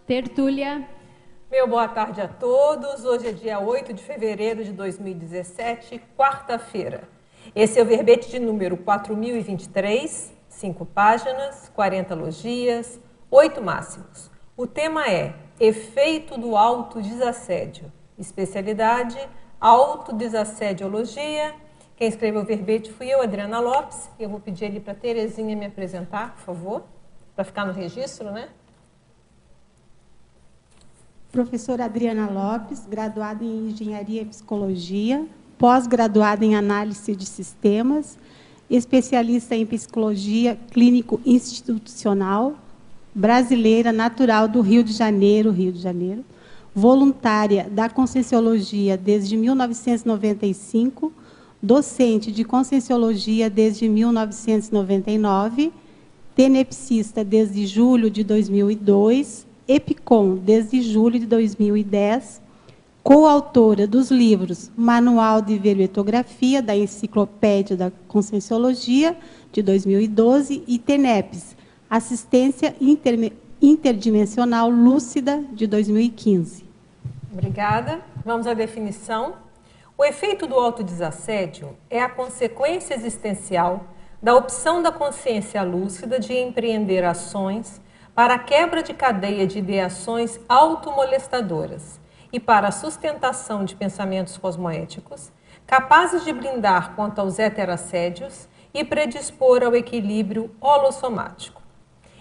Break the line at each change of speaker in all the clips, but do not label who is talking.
Tertúlia.
Meu boa tarde a todos. Hoje é dia 8 de fevereiro de 2017, quarta-feira. Esse é o verbete de número 4023, 5 páginas, 40 logias, 8 máximos. O tema é efeito do autodesassédio. Especialidade, autodesassediologia. Quem escreveu o verbete fui eu, Adriana Lopes. Eu vou pedir ali para a Terezinha me apresentar, por favor, para ficar no registro, né?
Professora Adriana Lopes, graduada em Engenharia e Psicologia, pós-graduada em Análise de Sistemas, especialista em Psicologia Clínico Institucional, brasileira, natural do Rio de Janeiro, voluntária da Conscienciologia desde 1995, docente de Conscienciologia desde 1999, tenepsista desde julho de 2002, EPICOM desde julho de 2010, coautora dos livros Manual de Veloetografia da Enciclopédia da Conscienciologia, de 2012, e TENEPS, Assistência Interdimensional Lúcida, de 2015.
Obrigada. Vamos à definição. O efeito do autodesassédio é a consequência existencial da opção da consciência lúcida de empreender ações para a quebra de cadeia de ideações automolestadoras e para a sustentação de pensamentos cosmoéticos, capazes de blindar quanto aos heterassédios e predispor ao equilíbrio holossomático.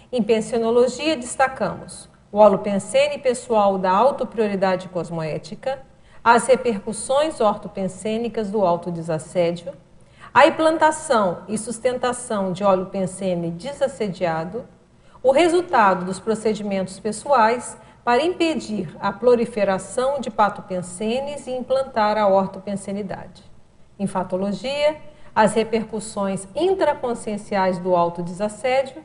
Em pensenologia, destacamos o holopensene pessoal da autoprioridade cosmoética, as repercussões ortopensênicas do autodesassédio, a implantação e sustentação de holopensene desassediado, o resultado dos procedimentos pessoais para impedir a proliferação de patopensenes e implantar a ortopensenidade. Em fatologia, as repercussões intraconscienciais do autodesassédio,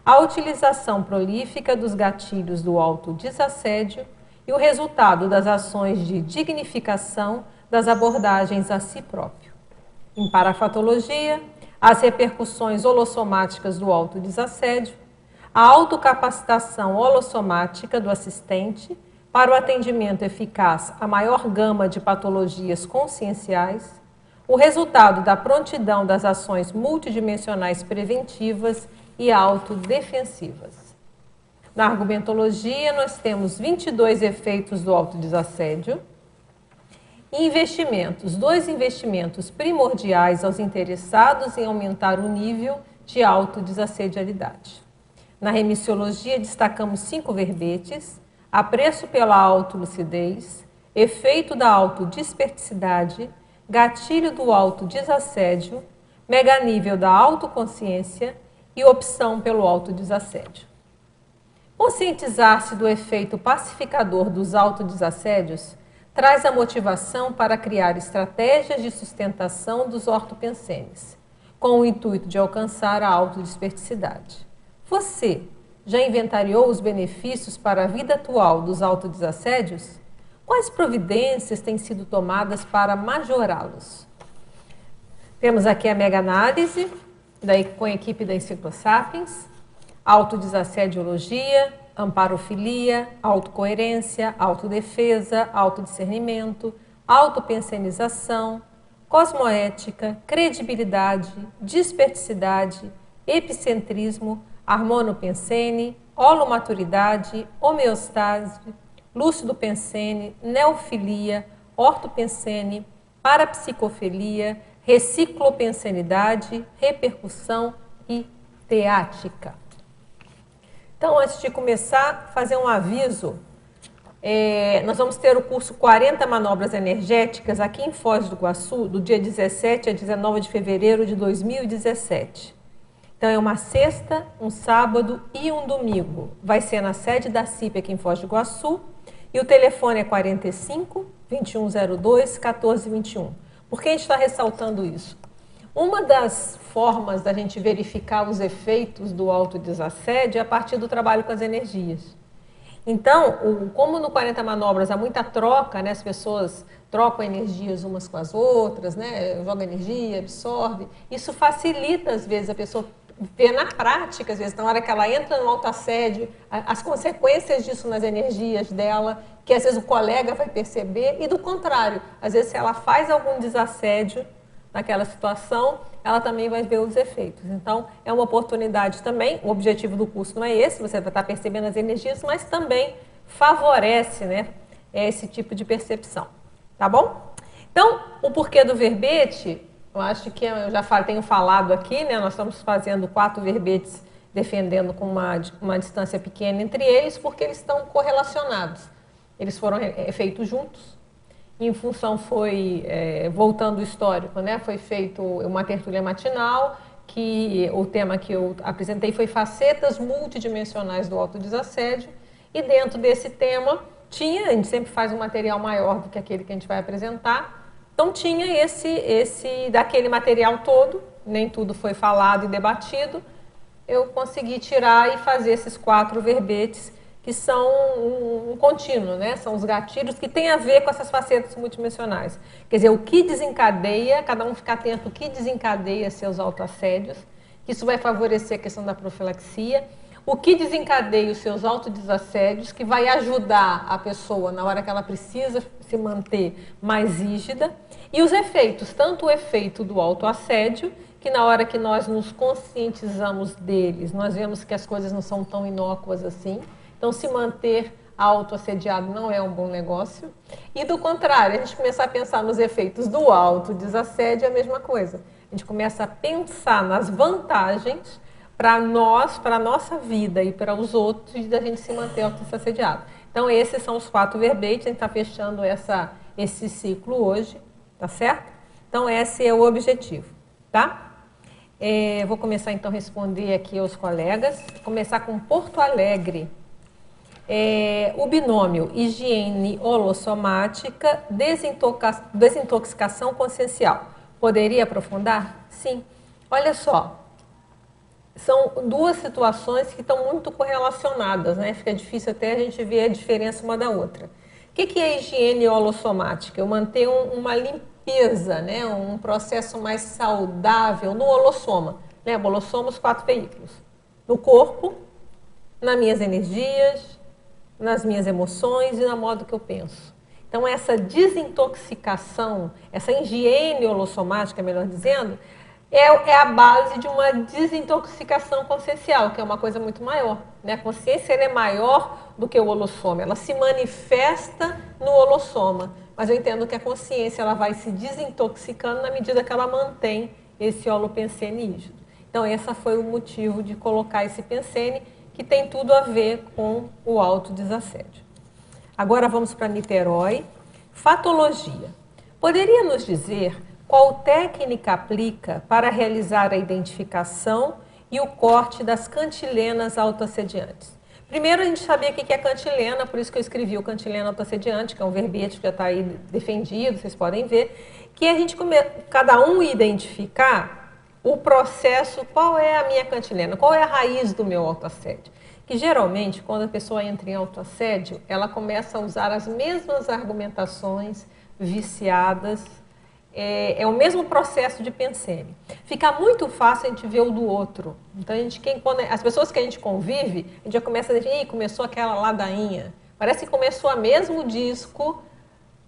a utilização prolífica dos gatilhos do autodesassédio e o resultado das ações de dignificação das abordagens a si próprio. Em parafatologia, as repercussões holossomáticas do autodesassédio, a autocapacitação holossomática do assistente para o atendimento eficaz à maior gama de patologias conscienciais, o resultado da prontidão das ações multidimensionais preventivas e autodefensivas. Na argumentologia, nós temos 22 efeitos do autodesassédio. Investimentos, 2 investimentos primordiais aos interessados em aumentar o nível de autodesassedialidade. Na remissiologia, destacamos 5 verbetes: apreço pela autolucidez, efeito da autodesperticidade, gatilho do autodesassédio, meganível da autoconsciência e opção pelo autodesassédio. Conscientizar-se do efeito pacificador dos autodesassédios traz a motivação para criar estratégias de sustentação dos ortopensenes, com o intuito de alcançar a autodesperticidade. Você já inventariou os benefícios para a vida atual dos autodesassédios? Quais providências têm sido tomadas para majorá-los? Temos aqui a mega-análise com a equipe da Enciclosapiens, autodesassediologia, amparofilia, autocoerência, autodefesa, autodiscernimento, autopensenização, cosmoética, credibilidade, desperticidade, epicentrismo, harmonopensene, holomaturidade, homeostase, lúcido pensene, neofilia, ortopensene, parapsicofilia, reciclopensenidade, repercussão e teática. Então, antes de começar, fazer um aviso. Nós vamos ter o curso 40 Manobras Energéticas aqui em Foz do Iguaçu, do dia 17 a 19 de fevereiro de 2017. Então, é uma sexta, um sábado e um domingo. Vai ser na sede da CIP aqui em Foz do Iguaçu. E o telefone é 45 2102 1421. Por que a gente está ressaltando isso? Uma das formas da gente verificar os efeitos do autodesassédio é a partir do trabalho com as energias. Então, como no 40 Manobras há muita troca, né, as pessoas trocam energias umas com as outras, né, jogam energia, absorve, isso facilita, às vezes, a pessoa vê na prática, às vezes, na hora que ela entra no autoassédio, as consequências disso nas energias dela, que às vezes o colega vai perceber, e do contrário, às vezes se ela faz algum desassédio naquela situação, ela também vai ver os efeitos. Então, é uma oportunidade também, o objetivo do curso não é esse, você vai estar percebendo as energias, mas também favorece, né, esse tipo de percepção, tá bom? Então, o porquê do verbete, eu acho que eu já tenho falado aqui, né, nós estamos fazendo 4 verbetes defendendo com uma distância pequena entre eles, porque eles estão correlacionados. Eles foram feitos juntos. Em função voltando o histórico, né, foi feito uma tertúlia matinal, que o tema que eu apresentei foi facetas multidimensionais do autodesassédio, e dentro desse tema a gente sempre faz um material maior do que aquele que a gente vai apresentar, então tinha daquele material todo, nem tudo foi falado e debatido, eu consegui tirar e fazer esses 4 verbetes, que são um contínuo, né? São os gatilhos que têm a ver com essas facetas multidimensionais. Quer dizer, o que desencadeia, cada um fica atento, o que desencadeia seus autoassédios, que isso vai favorecer a questão da profilaxia, o que desencadeia os seus autodesassédios, que vai ajudar a pessoa na hora que ela precisa se manter mais rígida, e os efeitos, tanto o efeito do autoassédio, que na hora que nós nos conscientizamos deles, nós vemos que as coisas não são tão inócuas assim. Então, se manter autoassediado não é um bom negócio. E do contrário, a gente começar a pensar nos efeitos do autodesassédio é a mesma coisa. A gente começa a pensar nas vantagens para nós, para a nossa vida e para os outros, da gente se manter autoassediado. Então, esses são os 4 verbetes, a gente está fechando esse ciclo hoje, tá certo? Então, esse é o objetivo, tá? Vou começar então a responder aqui aos colegas. Vou começar com Porto Alegre. O binômio higiene holossomática, desintoxicação consciencial. Poderia aprofundar? Sim. Olha só, são 2 situações que estão muito correlacionadas, né? Fica difícil até a gente ver a diferença uma da outra. O que é higiene holossomática? Eu manter uma limpeza, né? Um processo mais saudável no holossoma. Né? O holossoma, os 4 veículos. No corpo, nas minhas energias, nas minhas emoções e na modo que eu penso. Então, essa desintoxicação, essa higiene holossomática, melhor dizendo, é a base de uma desintoxicação consciencial, que é uma coisa muito maior. Né? A consciência é maior do que o holossoma, ela se manifesta no holossoma, mas eu entendo que a consciência ela vai se desintoxicando na medida que ela mantém esse holopensene rígido. Então, esse foi o motivo de colocar esse pensene, que tem tudo a ver com o autodesassédio. Agora vamos para Niterói. Fatologia. Poderia nos dizer qual técnica aplica para realizar a identificação e o corte das cantilenas autoassediantes? Primeiro, a gente sabia o que é cantilena, por isso que eu escrevi o cantilena autoassediante, que é um verbete que já está aí defendido, vocês podem ver, que a gente cada um identificar o processo, qual é a minha cantilena, qual é a raiz do meu autoassédio. Que geralmente, quando a pessoa entra em autoassédio, ela começa a usar as mesmas argumentações viciadas, é o mesmo processo de pensene. Fica muito fácil a gente ver o do outro. Então, as pessoas que a gente convive, a gente já começa a dizer, começou aquela ladainha. Parece que começou o mesmo disco,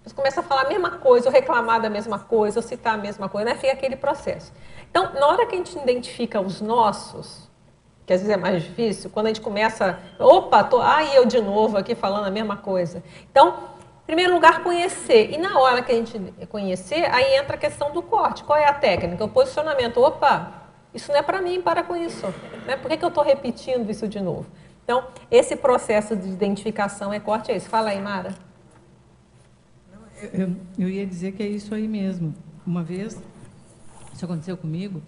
você começa a falar a mesma coisa, ou reclamar da mesma coisa, ou citar a mesma coisa, né? Fica aquele processo. Então, na hora que a gente identifica os nossos, que às vezes é mais difícil, quando a gente começa, eu de novo aqui falando a mesma coisa. Então, em primeiro lugar, conhecer. E na hora que a gente conhecer, aí entra a questão do corte. Qual é a técnica? O posicionamento. Isso não é para mim, para com isso. Né? Por que eu estou repetindo isso de novo? Então, esse processo de identificação é corte, é isso. Fala aí, Mara.
Eu ia dizer que é isso aí mesmo. Uma vez, isso aconteceu comigo,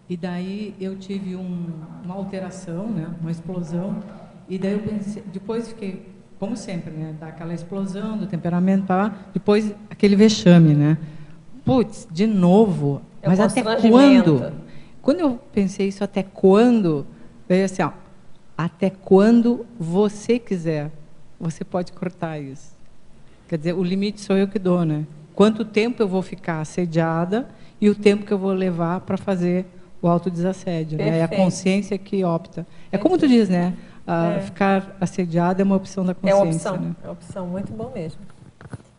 e daí eu tive uma alteração, né? Uma explosão, e daí eu pensei, depois fiquei, como sempre, né? Dá aquela explosão do temperamento, depois aquele vexame, né? Putz, de novo, mas até quando? Quando eu pensei isso, até quando? Veio assim, até quando você quiser, você pode cortar isso. Quer dizer, o limite sou eu que dou, né? Quanto tempo eu vou ficar assediada e o tempo que eu vou levar para fazer o autodesassédio, né? É a
Perfeito.
consciência que opta. É como tu diz, né? Ficar assediado é uma opção da consciência. Né?
É opção, muito bom mesmo.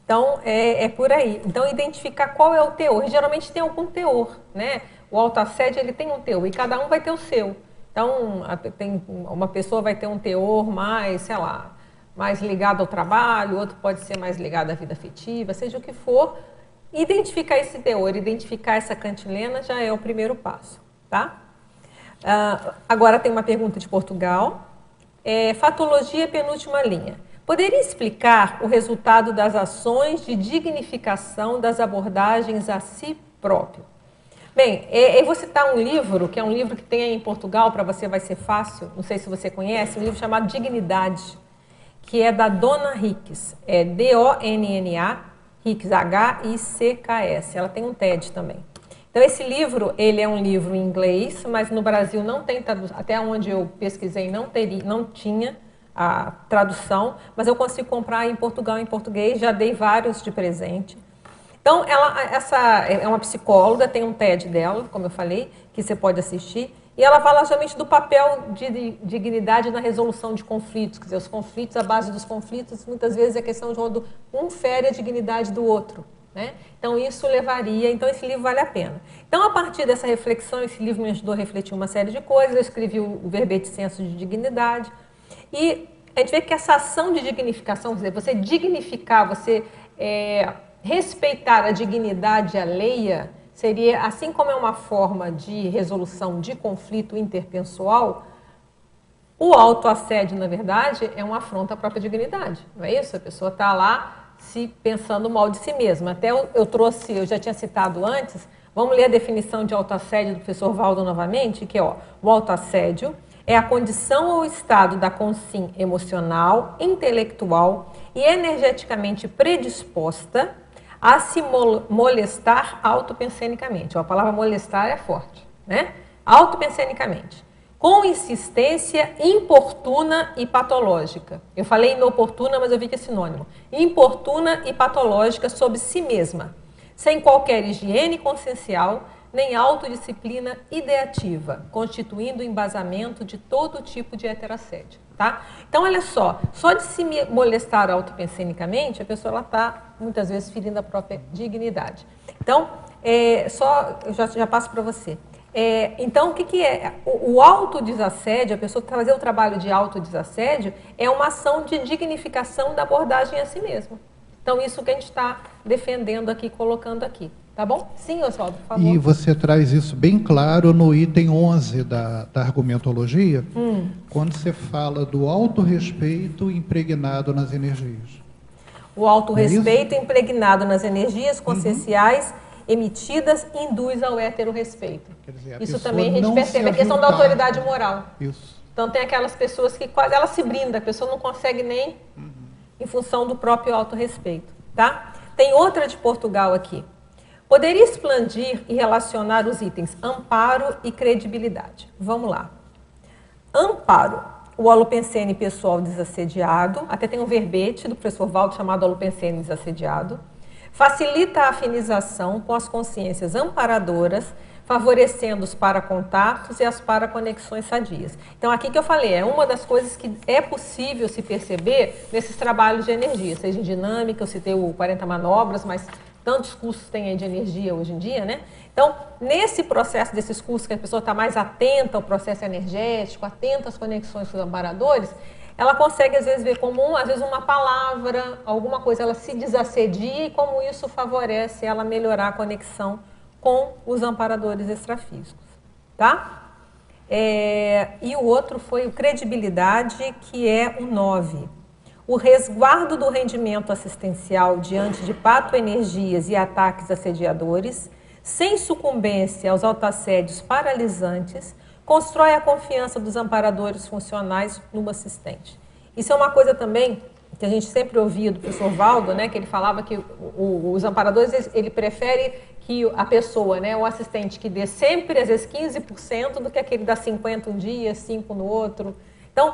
Então, é por aí. Então, identificar qual é o teor. Geralmente tem algum teor, né? O autoassédio, ele tem um teor, e cada um vai ter o seu. Então, uma pessoa vai ter um teor mais, sei lá, mais ligado ao trabalho, outro pode ser mais ligado à vida afetiva, seja o que for. Identificar esse teor, identificar essa cantilena já é o primeiro passo, tá? Agora tem uma pergunta de Portugal. Fatologia, penúltima linha. Poderia explicar o resultado das ações de dignificação das abordagens a si próprio? Bem, eu vou citar um livro, que é um livro que tem aí em Portugal, para você vai ser fácil, não sei se você conhece, um livro chamado Dignidade, que é da Donna Hicks, é D-O-N-N-A, Hicks, H-I-C-K-S, ela tem um TED também. Então esse livro, ele é um livro em inglês, mas no Brasil não tem tradução, até onde eu pesquisei não tinha a tradução, mas eu consigo comprar em Portugal, em português, já dei vários de presente. Então, essa é uma psicóloga, tem um TED dela, como eu falei, que você pode assistir, e ela fala justamente do papel de dignidade na resolução de conflitos, quer dizer, os conflitos, a base dos conflitos, muitas vezes é questão de quando um fere a dignidade do outro, né? Então, isso levaria, então esse livro vale a pena. Então, a partir dessa reflexão, esse livro me ajudou a refletir uma série de coisas, eu escrevi o verbete senso de dignidade, e a gente vê que essa ação de dignificação, quer dizer, você dignificar, você respeitar a dignidade alheia, seria, assim como é uma forma de resolução de conflito interpessoal, o autoassédio, na verdade, é uma afronta à própria dignidade, não é isso? A pessoa está lá se pensando mal de si mesma. Até eu já tinha citado antes, vamos ler a definição de autoassédio do professor Valdo novamente, que é, o autoassédio é a condição ou estado da consciência emocional, intelectual e energeticamente predisposta a se molestar autopensenicamente. A palavra molestar é forte, né? Autopensenicamente. Com insistência importuna e patológica. Eu falei inoportuna, mas eu vi que é sinônimo. Importuna e patológica sobre si mesma, sem qualquer higiene consciencial, nem autodisciplina ideativa, constituindo o embasamento de todo tipo de heterassédio. Tá? Então, olha só de se molestar autopensenicamente, a pessoa está, muitas vezes, ferindo a própria dignidade. Então, eu já passo para você. Então, o que é? O autodesassédio, a pessoa fazer o trabalho de autodesassédio, é uma ação de dignificação da abordagem a si mesma. Então, isso que a gente está defendendo aqui, colocando aqui. Tá bom? Sim, Oswaldo, por favor.
E você traz isso bem claro no item 11 da argumentologia, quando você fala do autorrespeito impregnado nas energias.
O autorrespeito impregnado nas energias conscienciais emitidas induz ao heterorrespeito.
Quer dizer,
isso também a gente
não
percebe, a questão da autoridade moral.
Isso.
Então tem aquelas pessoas que quase ela se brinda, a pessoa não consegue nem em função do próprio autorrespeito. Tá? Tem outra de Portugal aqui. Poderia expandir e relacionar os itens amparo e credibilidade. Vamos lá. Amparo, o holopensene pessoal desassediado, até tem um verbete do professor Valdo chamado holopensene desassediado, facilita a afinização com as consciências amparadoras, favorecendo os paracontatos e as paraconexões sadias. Então, aqui que eu falei, é uma das coisas que é possível se perceber nesses trabalhos de energia, seja em dinâmica, eu citei o 40 manobras, mas tantos cursos tem aí de energia hoje em dia, né? Então, nesse processo desses cursos que a pessoa está mais atenta ao processo energético, atenta às conexões com os amparadores, ela consegue, às vezes, ver como, às vezes, uma palavra, alguma coisa, ela se desassedia e como isso favorece ela melhorar a conexão com os amparadores extrafísicos, tá? E o outro foi o credibilidade, que é o 9. O resguardo do rendimento assistencial diante de patoenergias e ataques assediadores, sem sucumbência aos autoassédios paralisantes, constrói a confiança dos amparadores funcionais no assistente. Isso é uma coisa também que a gente sempre ouvia do professor Valdo, né, que ele falava que os amparadores, ele prefere que a pessoa, né, o assistente, que dê sempre, às vezes, 15% do que aquele dá 50 um dia, 5 no outro. Então,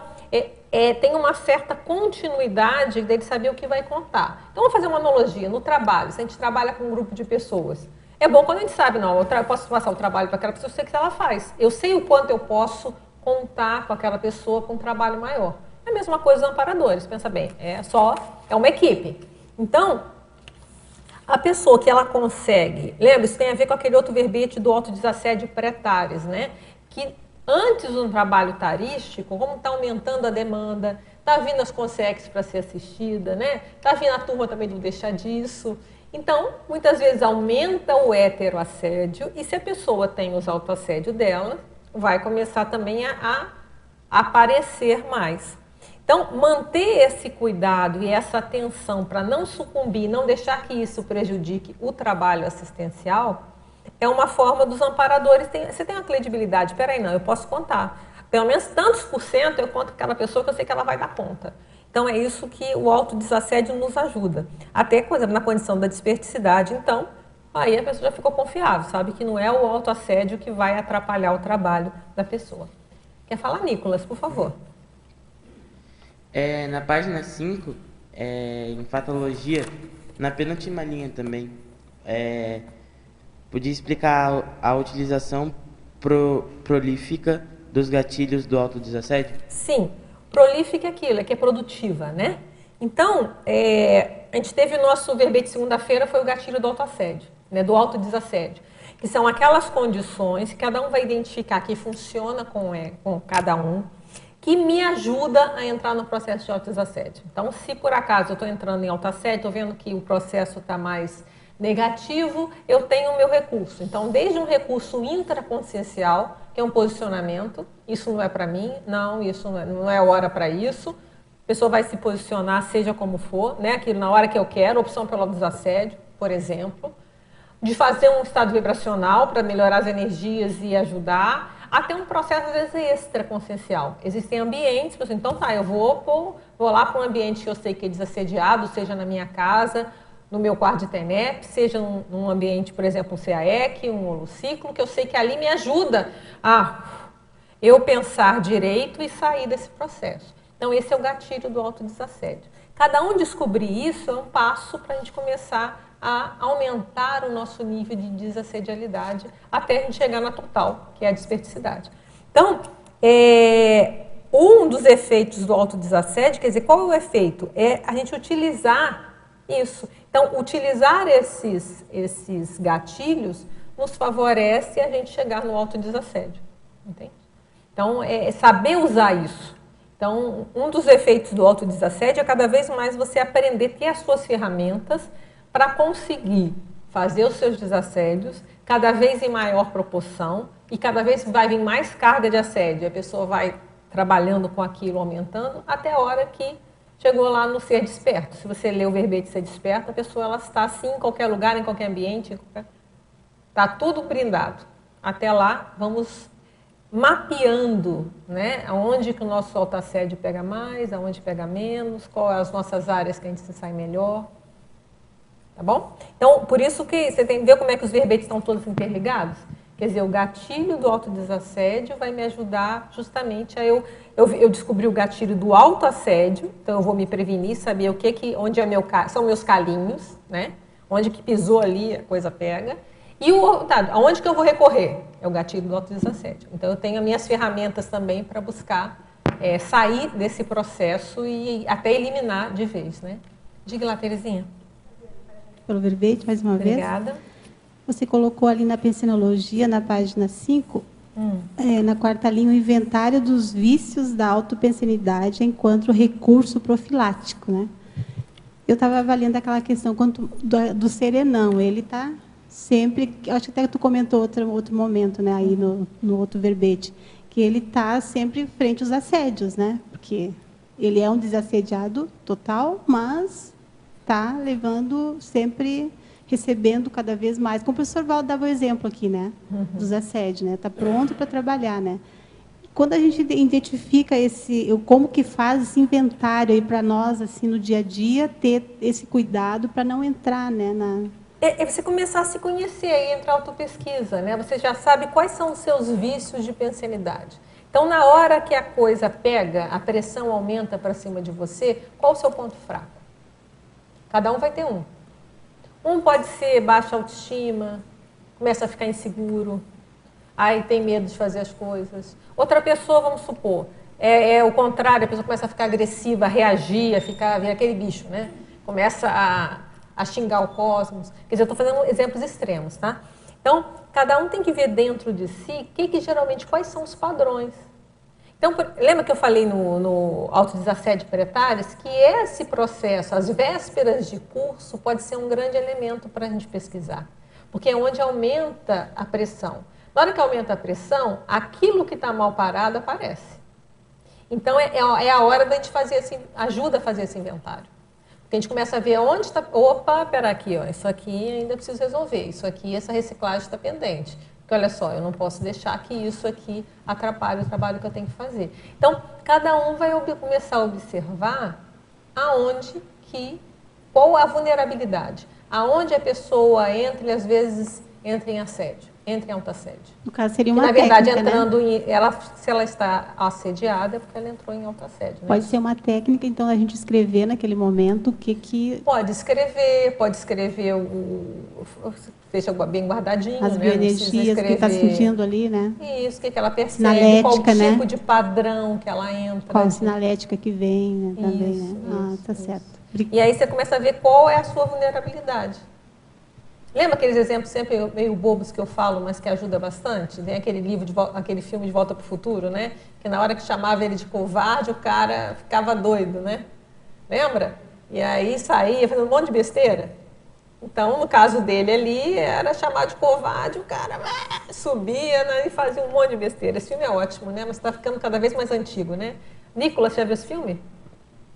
tem uma certa continuidade dele saber o que vai contar. Então, vamos fazer uma analogia. No trabalho, se a gente trabalha com um grupo de pessoas, É bom quando a gente sabe, não, eu posso passar o trabalho para aquela pessoa, eu sei o que ela faz. Eu sei o quanto eu posso contar com aquela pessoa para um trabalho maior. É a mesma coisa dos amparadores, pensa bem, é uma equipe. Então, a pessoa que ela consegue, lembra, isso tem a ver com aquele outro verbete do autodesassédio pré-tares, né? Que antes de um trabalho tarístico, como está aumentando a demanda, está vindo as consex para ser assistida, né? Está vindo a turma também do deixar disso. Então, muitas vezes aumenta o heteroassédio e se a pessoa tem os autoassédio dela, vai começar também a aparecer mais. Então, manter esse cuidado e essa atenção para não sucumbir, não deixar que isso prejudique o trabalho assistencial, é uma forma dos amparadores. Você tem uma credibilidade, peraí, não, eu posso contar. Pelo menos tantos por cento eu conto com aquela pessoa que eu sei que ela vai dar conta. Então, é isso que o autodesassédio nos ajuda. Até, por exemplo, na condição da desperticidade, então, aí a pessoa já ficou confiável, sabe que não é o autoassédio que vai atrapalhar o trabalho da pessoa. Quer falar, Nicolas, por favor?
Na página 5, em patologia, na penúltima linha também, podia explicar a utilização prolífica dos gatilhos do autodesassédio?
Sim. Prolífica é aquilo, que é produtiva, né? Então, a gente teve o nosso verbete segunda-feira, foi o gatilho do autoassédio, né? Do autodesassédio, que são aquelas condições que cada um vai identificar que funciona com cada um, que me ajuda a entrar no processo de autodesassédio. Então, se por acaso eu estou entrando em autoassédio, estou vendo que o processo está mais negativo, eu tenho o meu recurso. Então, desde um recurso intraconsciencial, que é um posicionamento, isso não é para mim, não, isso não é hora para isso. A pessoa vai se posicionar, seja como for, né? Aquilo na hora que eu quero, opção pelo desassédio, por exemplo. De fazer um estado vibracional para melhorar as energias e ajudar, até um processo, às vezes, extraconsciencial. Existem ambientes, então tá, eu vou lá para um ambiente que eu sei que é desassediado, seja na minha casa, no meu quarto de TENEP, seja num ambiente, por exemplo, um CAEC, um holociclo, que eu sei que ali me ajuda a eu pensar direito e sair desse processo. Então, esse é o gatilho do autodesassédio. Cada um descobrir isso é um passo para a gente começar a aumentar o nosso nível de desassedialidade até a gente chegar na total, que é a desperticidade. Então, um dos efeitos do autodesassédio, quer dizer, qual é o efeito? É a gente utilizar isso. Então, utilizar esses gatilhos nos favorece a gente chegar no autodesassédio. Entende? Então, é saber usar isso. Então, um dos efeitos do autodesassédio é cada vez mais você aprender a ter as suas ferramentas para conseguir fazer os seus desassédios cada vez em maior proporção e cada vez vai vir mais carga de assédio. A pessoa vai trabalhando com aquilo, aumentando, até a hora que chegou lá no ser desperto. Se você lê o verbete ser desperto, a pessoa ela está assim em qualquer lugar, em qualquer ambiente. Está tudo brindado. Até lá, vamos mapeando, né, aonde que o nosso autoassédio pega mais, aonde pega menos, quais as nossas áreas que a gente se sai melhor. Tá bom? Então, por isso que você tem que ver como é que os verbetes estão todos interligados. Quer dizer, o gatilho do autodesassédio vai me ajudar justamente a eu descobrir o gatilho do autoassédio, então eu vou me prevenir, saber onde são meus calinhos, né? Onde que pisou ali a coisa pega. E aonde que eu vou recorrer? É o gatilho do autodesassédio. Então eu tenho as minhas ferramentas também para buscar sair desse processo e até eliminar de vez, né? Diga lá, Terezinha.
Pelo verbete, mais uma vez.
Obrigada.
Você colocou ali na pensinologia, na página 5, na quarta linha, o inventário dos vícios da autopensinidade enquanto recurso profilático, né? Eu estava avaliando aquela questão do serenão. Ele está sempre, acho que até tu comentou outro momento, né, aí no outro verbete, que ele está sempre frente aos assédios, né? Porque ele é um desassediado total, mas está levando sempre, recebendo cada vez mais. Como o professor Valdo dava o exemplo aqui, né? Dos assédios, né? Está pronto para trabalhar, né? Quando a gente identifica como que faz esse inventário aí para nós, assim, no dia a dia, ter esse cuidado para não entrar, né,
É você começar a se conhecer aí, entrar autopesquisa, né? Você já sabe quais são os seus vícios de pensenidade. Então, na hora que a coisa pega, a pressão aumenta para cima de você, qual o seu ponto fraco? Cada um vai ter um. Um pode ser baixa autoestima, começa a ficar inseguro, aí tem medo de fazer as coisas. Outra pessoa, vamos supor, é o contrário, a pessoa começa a ficar agressiva, a reagir, a ficar, vira aquele bicho, né? Começa a xingar o cosmos. Quer dizer, eu estou fazendo exemplos extremos, tá? Então, cada um tem que ver dentro de si geralmente, quais são os padrões. Então, lembra que eu falei no autodesassédio para etares que esse processo, as vésperas de curso, pode ser um grande elemento para a gente pesquisar. Porque é onde aumenta a pressão. Na hora que aumenta a pressão, aquilo que está mal parado aparece. Então, é a hora da gente fazer assim, ajuda a fazer esse inventário. Porque a gente começa a ver onde está... Opa, pera aqui, ó, isso aqui ainda preciso resolver. Isso aqui, essa reciclagem está pendente. Porque, olha só, eu não posso deixar que isso aqui atrapalhe o trabalho que eu tenho que fazer. Então, cada um vai começar a observar qual a vulnerabilidade. Aonde a pessoa entra e, às vezes, entra em assédio. Entra em autoassédio.
No caso, seria uma
técnica, na verdade,
entrando
se ela está assediada, é porque ela entrou em autoassédio. Né?
Pode ser uma técnica, então, a gente escrever naquele momento o que...
Pode escrever deixa bem guardadinho.
As bioenergias, o que está sentindo ali, né?
Isso, o que ela percebe,
sinalética,
qual
né?
tipo de padrão que ela entra.
Qual sinalética que vem, né? Também,
isso,
né? Tá certo.
E aí você começa a ver qual é a sua vulnerabilidade. Lembra aqueles exemplos sempre meio bobos que eu falo, mas que ajuda bastante? Tem aquele filme De Volta para o Futuro, né? Que na hora que chamava ele de covarde, o cara ficava doido, né? Lembra? E aí saía fazendo um monte de besteira. Então, no caso dele ali, era chamado de covarde, o cara subia, né, e fazia um monte de besteira. Esse filme é ótimo, né? Mas está ficando cada vez mais antigo, né? Nicolas, já viu esse filme?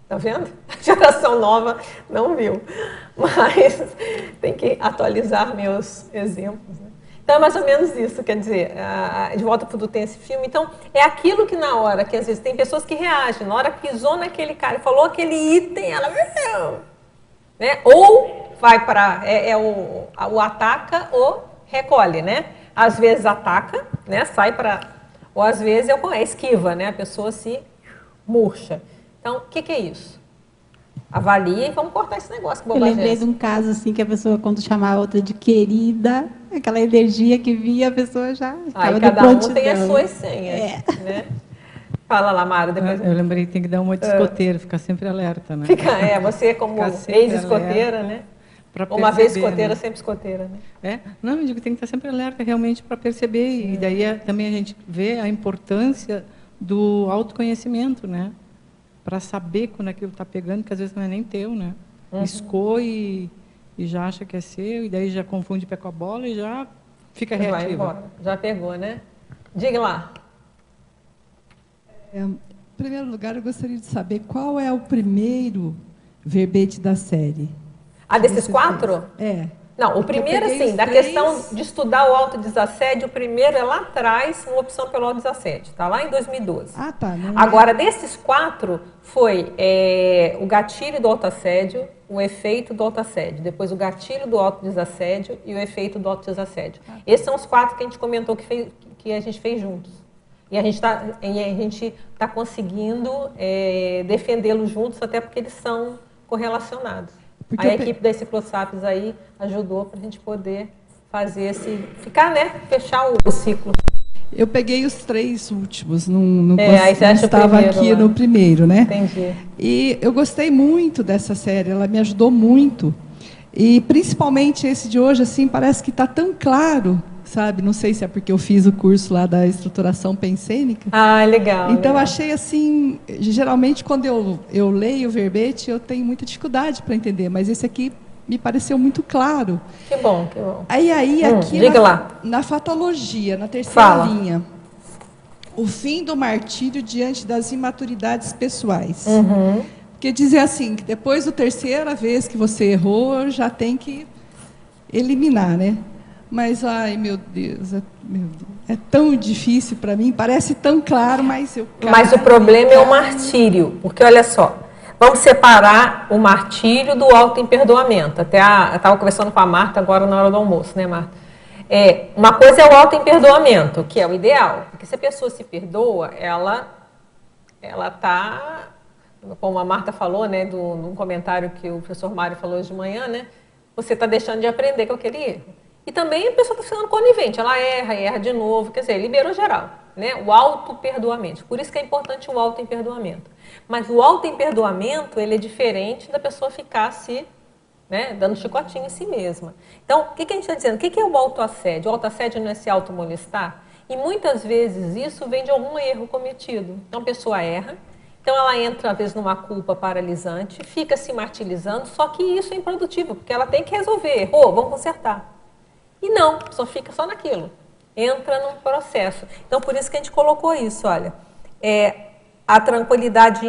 Tá vendo? A geração nova não viu. Mas tem que atualizar meus exemplos. Né? Então é mais ou menos isso, quer dizer, De Volta para o Futuro tem esse filme. Então é aquilo que na hora, que às vezes tem pessoas que reagem, na hora que pisou naquele cara e falou aquele item, ela... Né? Ou vai para... o ataca ou recolhe, né? Às vezes ataca, né? Sai para... Ou às vezes é esquiva, né? A pessoa se murcha. Então, o que é isso? Avalie e vamos cortar esse negócio. Que
eu lembrei de um caso assim que a pessoa, quando chamava a outra de querida, aquela energia que via, a pessoa já ficava
cada um tem as suas senhas. Né? Fala lá, Mara. Depois...
Eu lembrei que tem que dar uma de escoteiro, ficar sempre alerta, né?
Você como ex-escoteira, né? Uma vez escoteira, né? Sempre escoteira, né?
Não, eu digo que tem que estar sempre alerta realmente para perceber. Sim. E daí também a gente vê a importância do autoconhecimento, né? Para saber quando aquilo está pegando, que às vezes não é nem teu, né? Escou e já acha que é seu, e daí já confunde pé com a bola e já fica reativa.
Vai embora. Já pegou, né? Diga lá.
Em primeiro lugar, eu gostaria de saber qual é o primeiro verbete da série.
Desses 4?
É.
Não, o primeiro, assim, da questão de estudar o autodesassédio, o primeiro é lá atrás, no Opção pelo Autodesassédio, tá lá em 2012.
Tá.
Agora, desses 4, foi o gatilho do autoassédio, o efeito do autoassédio, depois o gatilho do autodesassédio e o efeito do autodesassédio. Esses são os 4 que a gente comentou que a gente fez juntos. E a gente tá conseguindo defendê-los juntos, até porque eles são correlacionados. Porque a equipe das Ciclosapiens aí ajudou para a gente poder fazer fechar o ciclo.
Eu peguei os 3 últimos, não estava aqui
lá.
No primeiro, né?
Entendi.
E eu gostei muito dessa série, ela me ajudou muito. E principalmente esse de hoje, assim, parece que está tão claro, sabe? Não sei se é porque eu fiz o curso lá da estruturação pensênica.
Legal.
Então,
legal.
Achei assim, geralmente quando eu leio o verbete, eu tenho muita dificuldade para entender, mas esse aqui me pareceu muito claro.
Que bom, que bom.
Aí aqui na fatologia, na terceira linha, o fim do martírio diante das imaturidades pessoais. Porque dizer assim, que depois da terceira vez que você errou, já tem que eliminar, né? Mas, meu Deus, é tão difícil para mim, parece tão claro, mas eu...
Mas o problema é o martírio, porque olha só, vamos separar o martírio do autoimperdoamento. Até eu estava conversando com a Marta agora na hora do almoço, né, Marta? Uma coisa é o autoimperdoamento, que é o ideal, porque se a pessoa se perdoa, ela está, como a Marta falou, né, num comentário que o professor Mário falou hoje de manhã, né, você está deixando de aprender com aquele erro. E também a pessoa está sendo conivente, ela erra de novo, quer dizer, liberou geral, né? O auto-perdoamento. Por isso que é importante o auto-imperdoamento. Mas o auto-imperdoamento, ele é diferente da pessoa ficar se, né, dando chicotinho em si mesma. Então, o que a gente está dizendo? O que é o autoassédio? O autoassédio não é se automolestar? E muitas vezes isso vem de algum erro cometido. Então, a pessoa erra, então ela entra, às vezes, numa culpa paralisante, fica se martirizando, só que isso é improdutivo, porque ela tem que resolver. Errou, vamos consertar. E não, só fica só naquilo. Entra num processo. Então, por isso que a gente colocou isso, olha. A tranquilidade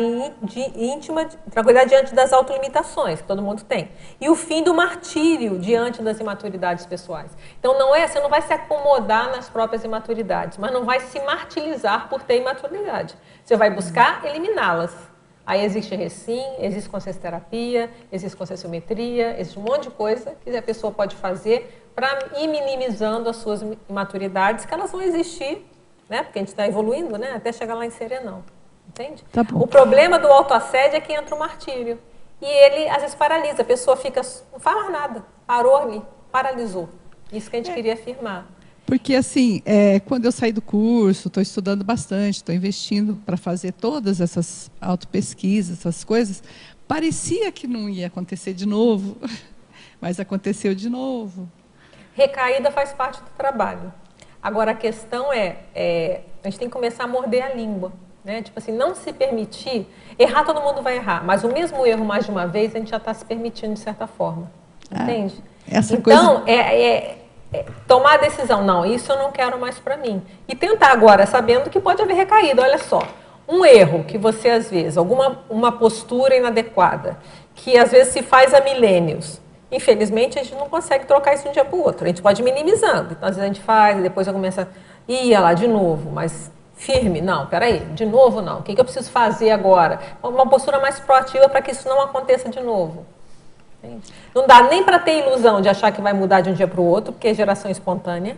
íntima, tranquilidade diante das autolimitações, que todo mundo tem. E o fim do martírio diante das imaturidades pessoais. Então, você não vai se acomodar nas próprias imaturidades, mas não vai se martirizar por ter imaturidade. Você vai buscar eliminá-las. Aí existe recim, existe consciencioterapia, existe conscienciometria, existe um monte de coisa que a pessoa pode fazer para ir minimizando as suas imaturidades, que elas vão existir, né? Porque a gente está evoluindo, né? Até chegar lá em serenão. Entende?
Tá bom.
O problema do autoassédio é que entra o martírio. E ele, às vezes, paralisa. A pessoa fica, não faz mais nada. Parou ali, paralisou. Isso que a gente queria afirmar.
Porque, assim, quando eu saí do curso, estou estudando bastante, estou investindo para fazer todas essas autopesquisas, essas coisas, parecia que não ia acontecer de novo, mas aconteceu de novo.
Recaída faz parte do trabalho. Agora, a questão a gente tem que começar a morder a língua. Né? Tipo assim, não se permitir. Errar, todo mundo vai errar, mas o mesmo erro mais de uma vez, a gente já está se permitindo de certa forma. Entende? Então, tomar a decisão, não, isso eu não quero mais para mim. E tentar agora, sabendo que pode haver recaída. Olha só, um erro que você, às vezes, uma postura inadequada, que às vezes se faz há milênios. Infelizmente, a gente não consegue trocar isso de um dia para o outro. A gente pode ir minimizando. Então, às vezes a gente faz, e depois começa, ia lá de novo, mas firme, não, peraí, de novo não. O que eu preciso fazer agora? Uma postura mais proativa para que isso não aconteça de novo. Entende? Não dá nem para ter ilusão de achar que vai mudar de um dia para o outro, porque é geração espontânea.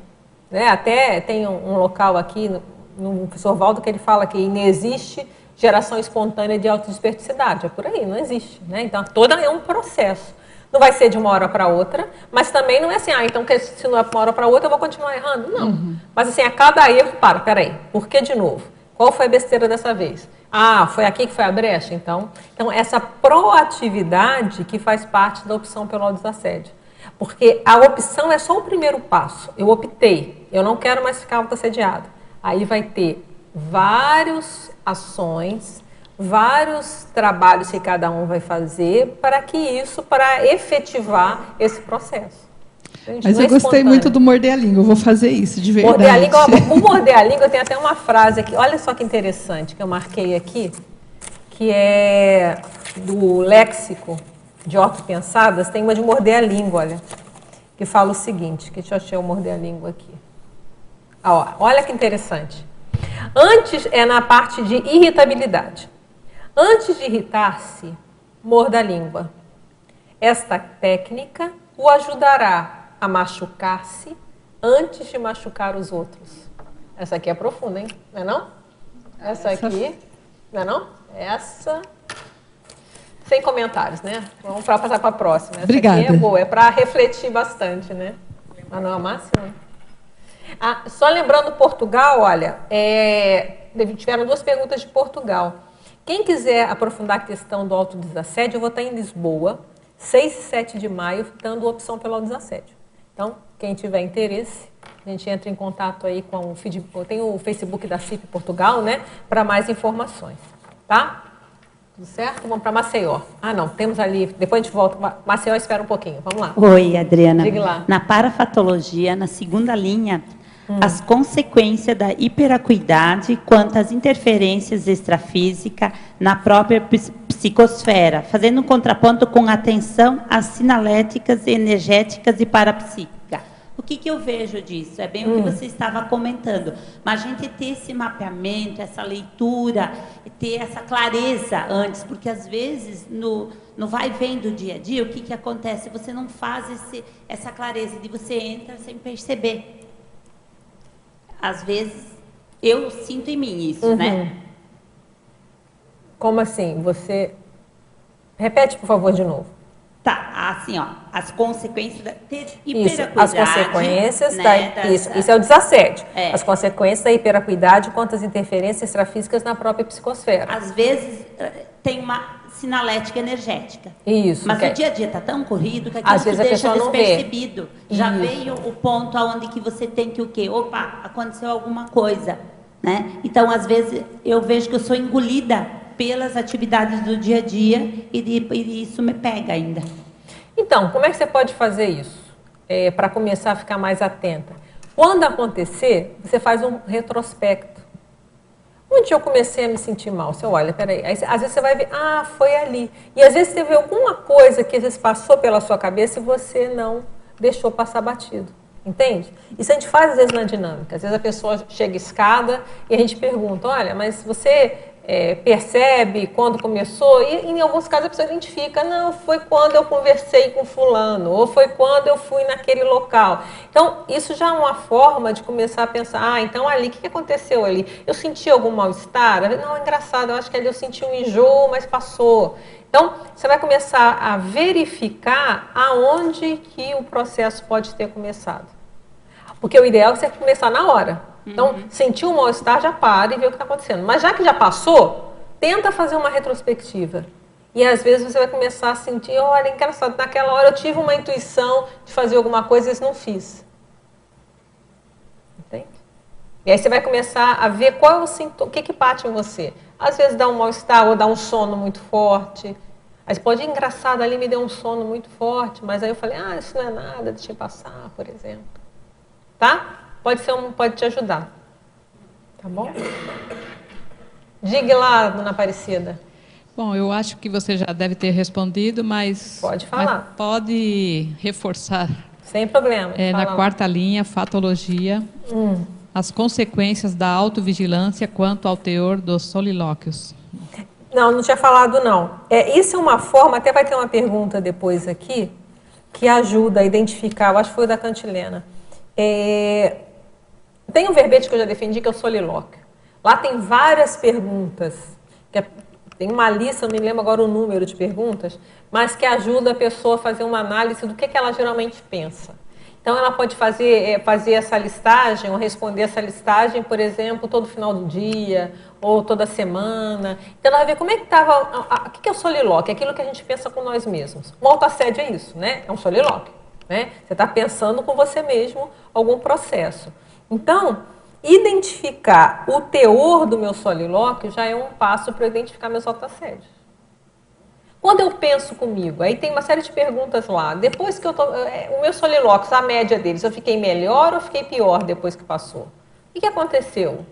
Né? Até tem um local aqui, no professor Valdo, que ele fala que não existe geração espontânea de autodesperticidade. É por aí, não existe. Né? Então, toda é um processo. Não vai ser de uma hora para outra, mas também não é assim, então se não é de uma hora para outra eu vou continuar errando. Não. Uhum. Mas assim, a cada erro, peraí, por que de novo? Qual foi a besteira dessa vez? Foi aqui que foi a brecha? Então essa proatividade que faz parte da opção pelo autodesassédio. Porque a opção é só o primeiro passo. Eu optei, eu não quero mais ficar autoassediado. Aí vai ter várias ações, vários trabalhos que cada um vai fazer para efetivar esse processo.
Mas eu gostei muito do morder a língua, eu vou fazer isso, de verdade.
Morder a língua, o morder a língua tem até uma frase aqui, olha só que interessante, que eu marquei aqui, que é do léxico de ortopensadas, tem uma de morder a língua, olha, que fala o seguinte, que deixa eu achar o morder a língua aqui. Olha que interessante. Antes é na parte de irritabilidade. Antes de irritar-se, morda a língua. Esta técnica o ajudará a machucar-se antes de machucar os outros. Essa aqui é profunda, hein? Não é não? Essa aqui, não é não? Essa, sem comentários, né? Vamos passar para a próxima. Essa
Obrigada.
Aqui é boa, é para refletir bastante, né? Mas não é a máxima? Só lembrando Portugal, olha, tiveram 2 perguntas de Portugal. Quem quiser aprofundar a questão do autodesassédio, eu vou estar em Lisboa, 6 e 7 de maio, dando opção pelo autodesassédio. Então, quem tiver interesse, a gente entra em contato aí com tem o Facebook da CIP Portugal, né, para mais informações, tá? Tudo certo? Vamos para Maceió. Não, temos ali, depois a gente volta. Maceió, espera um pouquinho, vamos lá.
Oi, Adriana.
Diga lá.
Na parafatologia, na segunda linha, as consequências da hiperacuidade quanto às interferências extrafísicas na própria psicosfera, fazendo um contraponto com atenção às sinaléticas, energéticas e parapsíquicas. O que eu vejo disso? É bem o que você estava comentando. Mas a gente ter esse mapeamento, essa leitura, ter essa clareza antes, porque às vezes no vai vem do dia a dia, o que acontece? Você não faz essa clareza de você entra sem perceber. Às vezes, eu sinto em mim isso, né?
Como assim? Você... Repete, por favor, de novo.
Tá, assim, ó, as consequências da
Isso,
hiperacuidade.
as consequências,
né,
isso é o desassédio.
É.
As consequências da hiperacuidade quanto às interferências extrafísicas na própria psicosfera.
Às vezes tem uma sinalética energética.
Isso.
Mas o dia a dia está tão corrido que aquilo
Às vezes
te
a
deixa
pessoa não vê.
despercebido. Já
Isso.
veio o ponto aonde que você tem que o quê? Opa, aconteceu alguma coisa. Né? Então, às vezes, eu vejo que eu sou engolida pelas atividades do dia a dia e isso me pega ainda.
Então, como é que você pode fazer isso? Para começar a ficar mais atenta. Quando acontecer, você faz um retrospecto. Onde eu comecei a me sentir mal? Você olha, peraí. Aí, às vezes você vai ver, foi ali. E às vezes você vê alguma coisa que às vezes passou pela sua cabeça e você não deixou passar batido. Entende? Isso a gente faz às vezes na dinâmica. Às vezes a pessoa chega escada e a gente pergunta, olha, mas você percebe quando começou? E em alguns casos a pessoa identifica, não, foi quando eu conversei com fulano, ou foi quando eu fui naquele local. Então, isso já é uma forma de começar a pensar, então ali, o que aconteceu ali? Eu senti algum mal-estar? Não, é engraçado, eu acho que ali eu senti um enjoo, mas passou. Então, você vai começar a verificar aonde que o processo pode ter começado. Porque o ideal é você começar na hora. Então, sentiu um mal-estar, já para e vê o que está acontecendo. Mas já que já passou, tenta fazer uma retrospectiva. E às vezes você vai começar a sentir, olha, engraçado, naquela hora eu tive uma intuição de fazer alguma coisa e não fiz. Entende? E aí você vai começar a ver qual é o sintoma, o que bate em você. Às vezes dá um mal-estar ou dá um sono muito forte. Aí você pode ir, engraçado, ali me deu um sono muito forte, mas aí eu falei, isso não é nada, deixa eu passar, por exemplo. Tá? Pode te ajudar. Tá bom? Diga lá, dona Aparecida.
Bom, eu acho que você já deve ter respondido, mas...
Pode falar.
Mas pode reforçar.
Sem problema.
Na quarta linha, fatologia, as consequências da autovigilância quanto ao teor dos solilóquios.
Não tinha falado não. Isso é uma forma, até vai ter uma pergunta depois aqui, que ajuda a identificar, eu acho que foi o da Cantilena. Tem um verbete que eu já defendi, que é o solilóquio. Lá tem várias perguntas, tem uma lista, eu não me lembro agora o número de perguntas, mas que ajuda a pessoa a fazer uma análise do que ela geralmente pensa. Então, ela pode fazer essa listagem, ou responder essa listagem, por exemplo, todo final do dia, ou toda semana. Então, ela vai ver como é que estava... O que é o solilóquio? É aquilo que a gente pensa com nós mesmos. O autoassédio é isso, né? É um solilóquio. Né? Você está pensando com você mesmo algum processo. Então, identificar o teor do meu solilóquio já é um passo para eu identificar meus autoassédios. Quando eu penso comigo, aí tem uma série de perguntas lá. Depois que o meu solilóquio, a média deles, eu fiquei melhor ou fiquei pior depois que passou? O que aconteceu?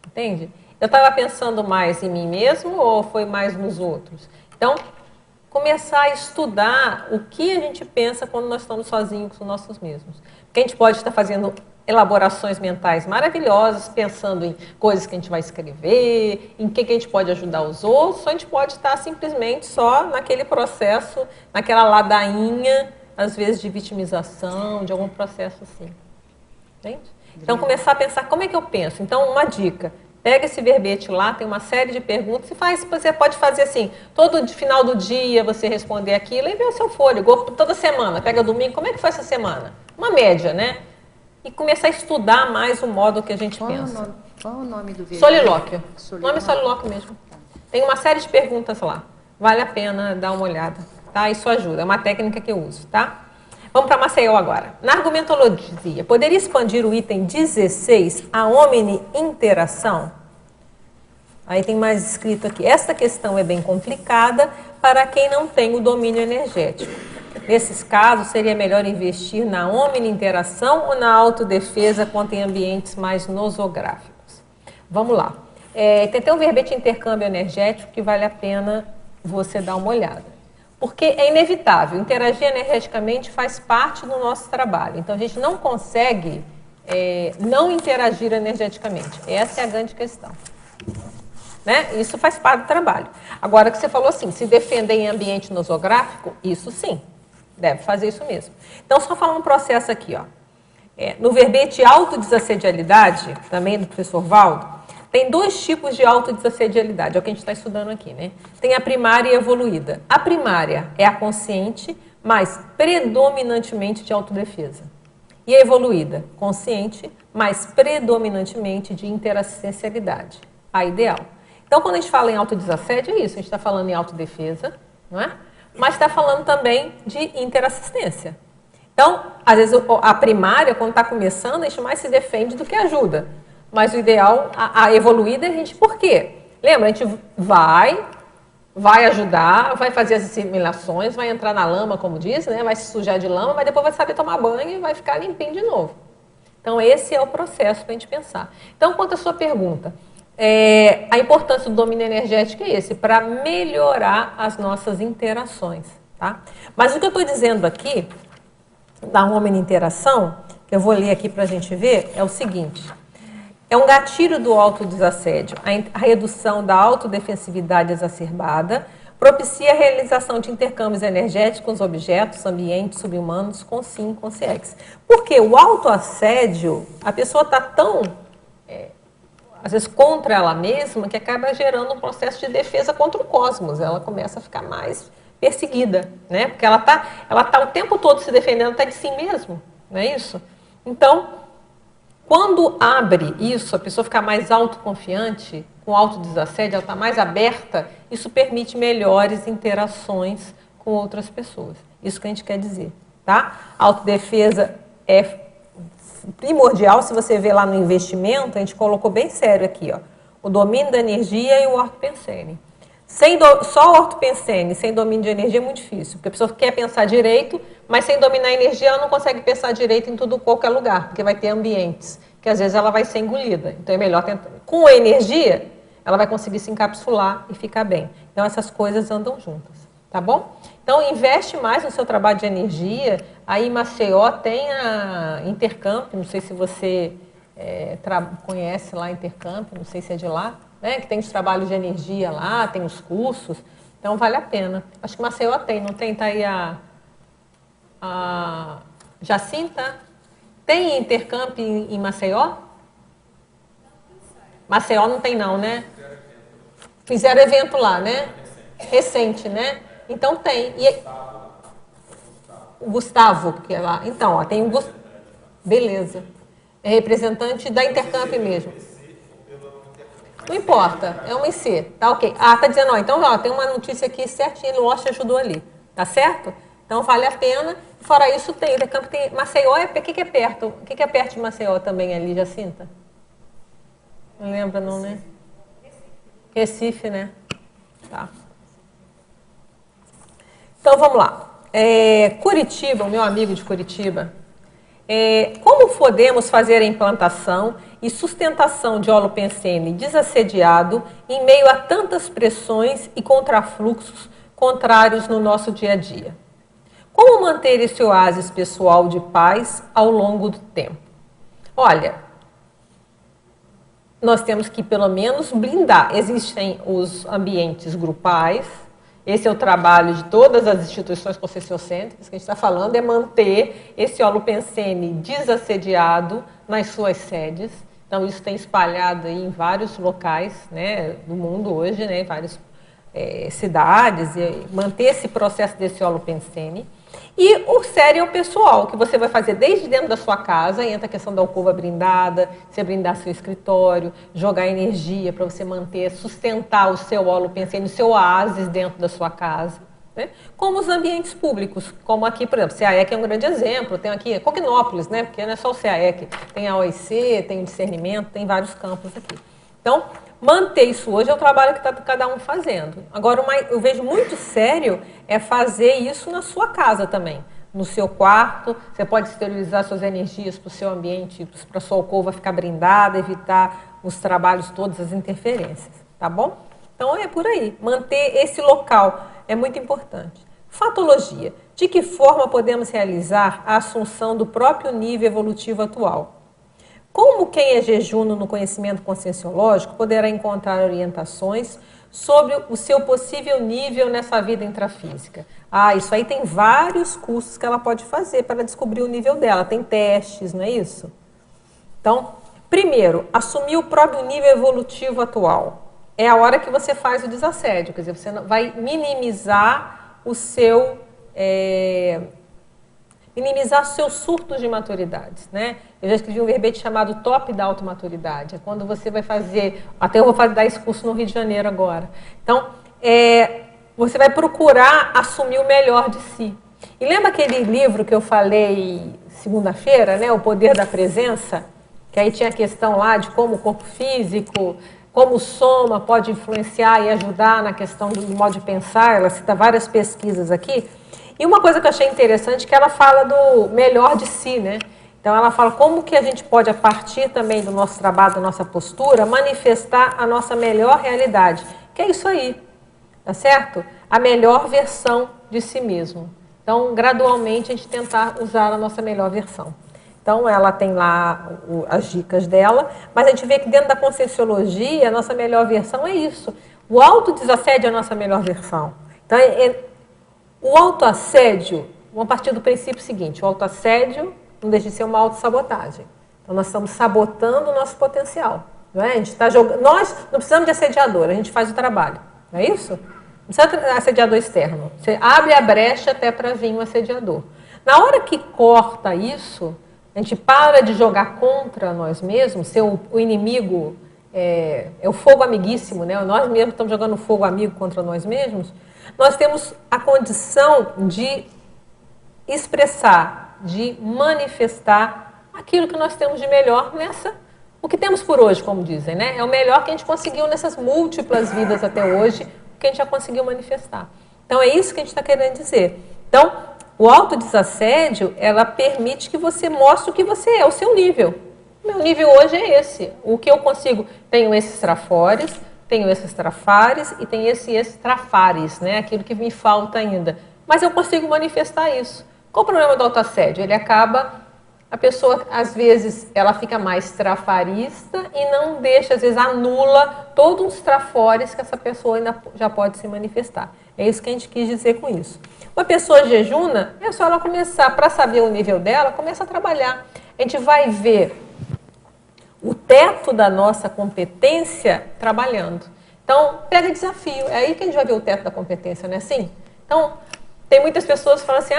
Entende? Eu estava pensando mais em mim mesmo ou foi mais nos outros? Então, começar a estudar o que a gente pensa quando nós estamos sozinhos com nós mesmos. Porque a gente pode estar fazendo elaborações mentais maravilhosas, pensando em coisas que a gente vai escrever, em que a gente pode ajudar os outros, ou a gente pode estar simplesmente só naquele processo, naquela ladainha, às vezes de vitimização, de algum processo assim. Entende? Então, começar a pensar como é que eu penso. Então, uma dica. Pega esse verbete lá, tem uma série de perguntas e você pode fazer assim, todo final do dia você responder aquilo e ver o seu fôlego, toda semana, pega domingo, como é que foi essa semana? Uma média, né? E começar a estudar mais o modo que a gente pensa.
Qual o nome do verbete?
Solilóquio. Nome é solilóquio mesmo. Tem uma série de perguntas lá. Vale a pena dar uma olhada, tá? Isso ajuda, é uma técnica que eu uso, tá? Vamos para Maceió agora. Na argumentologia, poderia expandir o item 16, a omni-interação? Aí tem mais escrito aqui. Esta questão é bem complicada para quem não tem o domínio energético. Nesses casos, seria melhor investir na omni-interação ou na autodefesa quanto em ambientes mais nosográficos? Vamos lá. Tem até um verbete intercâmbio energético que vale a pena você dar uma olhada. Porque é inevitável, interagir energeticamente faz parte do nosso trabalho. Então, a gente não consegue não interagir energeticamente. Essa é a grande questão. Né? Isso faz parte do trabalho. Agora, que você falou assim, se defender em ambiente nosográfico, isso sim, deve fazer isso mesmo. Então, só falar um processo aqui. Ó. No verbete autodesassedialidade, também do professor Valdo, Tem dois tipos de autodesassedialidade, é o que a gente está estudando aqui, né? Tem a primária e a evoluída. A primária é a consciente, mas predominantemente de autodefesa. E a evoluída, consciente, mas predominantemente de interassistencialidade, a ideal. Então, quando a gente fala em autodesassédio, é isso, a gente está falando em autodefesa, não é? Mas está falando também de interassistência. Então, às vezes, a primária, quando está começando, a gente mais se defende do que ajuda. Mas o ideal, a evoluída, a gente, por quê? Lembra, a gente vai ajudar, vai fazer as assimilações, vai entrar na lama, como diz, né? Vai se sujar de lama, mas depois vai saber tomar banho e vai ficar limpinho de novo. Então, esse é o processo para a gente pensar. Então, quanto à sua pergunta, a importância do domínio energético é esse, para melhorar as nossas interações, tá? Mas o que eu estou dizendo aqui, da homem interação, que eu vou ler aqui para a gente ver, é o seguinte: é um gatilho do autodesassédio, a redução da autodefensividade exacerbada, propicia a realização de intercâmbios energéticos com os objetos, ambientes subhumanos, com sim, com CX. Porque o autoassédio, a pessoa está tão, às vezes, contra ela mesma, que acaba gerando um processo de defesa contra o cosmos. Ela começa a ficar mais perseguida, né? Porque ela tá o tempo todo se defendendo até de si mesmo, não é isso? Então, quando abre isso, a pessoa fica mais autoconfiante, com autodesassédio, ela está mais aberta, isso permite melhores interações com outras pessoas. Isso que a gente quer dizer, tá? A autodefesa é primordial. Se você vê lá no investimento, a gente colocou bem sério aqui, ó, o domínio da energia e o ortopensene. Só o ortopensene sem domínio de energia é muito difícil, porque a pessoa quer pensar direito, mas sem dominar a energia ela não consegue pensar direito em tudo, qualquer lugar, porque vai ter ambientes que às vezes ela vai ser engolida. Então é melhor tentar. Com a energia, ela vai conseguir se encapsular e ficar bem. Então essas coisas andam juntas, tá bom? Então investe mais no seu trabalho de energia. Aí em Maceió tem a Intercamp, não sei se você conhece lá a Intercamp, não sei se é de lá, né? Que tem os trabalhos de energia lá, tem os cursos, então vale a pena. Acho que Maceió tem, não tem? Tá aí a Jacinta? Tem Intercamp em Maceió? Maceió não tem não, né? Fizeram evento lá, né? Recente, né? Então tem. E o Gustavo, que é lá. Então, ó, tem o Gustavo. Beleza. É representante da Intercamp mesmo. Não importa, é uma IC, tá ok. Ah, tá dizendo, ó, então ó, tem uma notícia aqui certinha, o Lost ajudou ali, tá certo? Então vale a pena. Fora isso, tem Intercamp, tem Maceió, o que é perto? O que é perto de Maceió também ali, Jacinta? Não lembra não, né? Recife, né? Tá. Então vamos lá. Curitiba, o meu amigo de Curitiba. Como podemos fazer a implantação e sustentação de holopensene desassediado em meio a tantas pressões e contrafluxos contrários no nosso dia a dia? Como manter esse oásis pessoal de paz ao longo do tempo? Olha, nós temos que pelo menos blindar. Existem os ambientes grupais. Esse é o trabalho de todas as instituições conscienciocêntricas que a gente está falando, é manter esse holopensene desassediado nas suas sedes. Então, isso tem espalhado aí em vários locais, né, do mundo hoje, né, em várias cidades, e manter esse processo desse holopensene. E o sério é o pessoal, que você vai fazer desde dentro da sua casa, entra a questão da alcova brindada, você brindar seu escritório, jogar energia para você manter, sustentar o seu holopensene, o seu oásis dentro da sua casa. Né? Como os ambientes públicos, como aqui, por exemplo, o CAEC é um grande exemplo, tem aqui Coquinópolis, né? Porque não é só o CAEC, tem a OIC, tem o discernimento, tem vários campos aqui. Então, manter isso hoje é o trabalho que está cada um fazendo. Agora, eu vejo muito sério é fazer isso na sua casa também. No seu quarto, você pode esterilizar suas energias para o seu ambiente, para a sua alcova ficar brindada, evitar os trabalhos todos, as interferências, tá bom? Então, é por aí. Manter esse local é muito importante. Fatologia. De que forma podemos realizar a assunção do próprio nível evolutivo atual? Como quem é jejuno no conhecimento conscienciológico poderá encontrar orientações sobre o seu possível nível nessa vida intrafísica? Isso aí tem vários cursos que ela pode fazer para descobrir o nível dela. Tem testes, não é isso? Então, Primeiro, assumir o próprio nível evolutivo atual. É a hora que você faz o desassédio, quer dizer, você vai minimizar os seus surtos de maturidade, né? Eu já escrevi um verbete chamado top da automaturidade. É quando você vai fazer, até eu vou dar esse curso no Rio de Janeiro agora. Então, você vai procurar assumir o melhor de si. E lembra aquele livro que eu falei segunda-feira, né? O Poder da Presença? Que aí tinha a questão lá de como o corpo físico, como o soma pode influenciar e ajudar na questão do modo de pensar. Ela cita várias pesquisas aqui. E uma coisa que eu achei interessante é que ela fala do melhor de si, né? Então ela fala como que a gente pode, a partir também do nosso trabalho, da nossa postura, manifestar a nossa melhor realidade. Que é isso aí, tá certo? A melhor versão de si mesmo. Então, gradualmente, a gente tentar usar a nossa melhor versão. Então, ela tem lá as dicas dela, mas a gente vê que dentro da Conscienciologia, a nossa melhor versão é isso. O autodesassédio é a nossa melhor versão. Então, o autoassédio, vamos partir do princípio seguinte, o autoassédio não deixa de ser uma autossabotagem. Então, nós estamos sabotando o nosso potencial. Não é? A gente está jogando. Nós não precisamos de assediador, a gente faz o trabalho. Não é isso? Não precisa de assediador externo. Você abre a brecha até para vir um assediador. Na hora que corta isso, a gente para de jogar contra nós mesmos, ser o inimigo, é o fogo amiguíssimo, né? Nós mesmos estamos jogando fogo amigo contra nós mesmos. Nós temos a condição de expressar, de manifestar aquilo que nós temos de melhor o que temos por hoje, como dizem, né? É o melhor que a gente conseguiu nessas múltiplas vidas até hoje, que a gente já conseguiu manifestar. Então, é isso que a gente está querendo dizer. Então, o autodesassédio, ela permite que você mostre o que você é, o seu nível. O meu nível hoje é esse. O que eu consigo, tenho esses trafores, tenho esses trafares e tenho esse extrafares, né? Aquilo que me falta ainda. Mas eu consigo manifestar isso. Qual o problema do autoassédio? Ele acaba, a pessoa, às vezes, ela fica mais trafarista e não deixa, às vezes, anula todos os trafores que essa pessoa ainda já pode se manifestar. É isso que a gente quis dizer com isso. Uma pessoa jejuna, é só ela começar, para saber o nível dela, começa a trabalhar. A gente vai ver o teto da nossa competência trabalhando. Então, pega desafio. É aí que a gente vai ver o teto da competência, não é assim? Então, tem muitas pessoas que falam assim,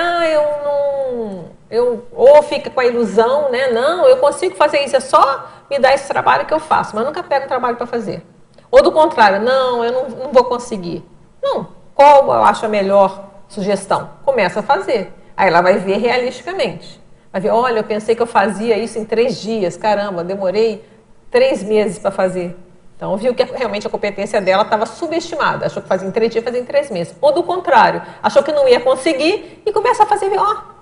ou fica com a ilusão, né? Não, eu consigo fazer isso, é só me dar esse trabalho que eu faço, mas eu nunca pego um trabalho para fazer. Ou do contrário, não, eu não vou conseguir. Não, qual eu acho a melhor sugestão? Começa a fazer. Aí ela vai ver realisticamente. Vai ver, olha, eu pensei que eu fazia isso em 3 dias, caramba, demorei 3 meses para fazer. Então, viu que realmente a competência dela estava subestimada. Achou que fazia em 3 dias, fazia em 3 meses. Ou do contrário, achou que não ia conseguir e começa a fazer,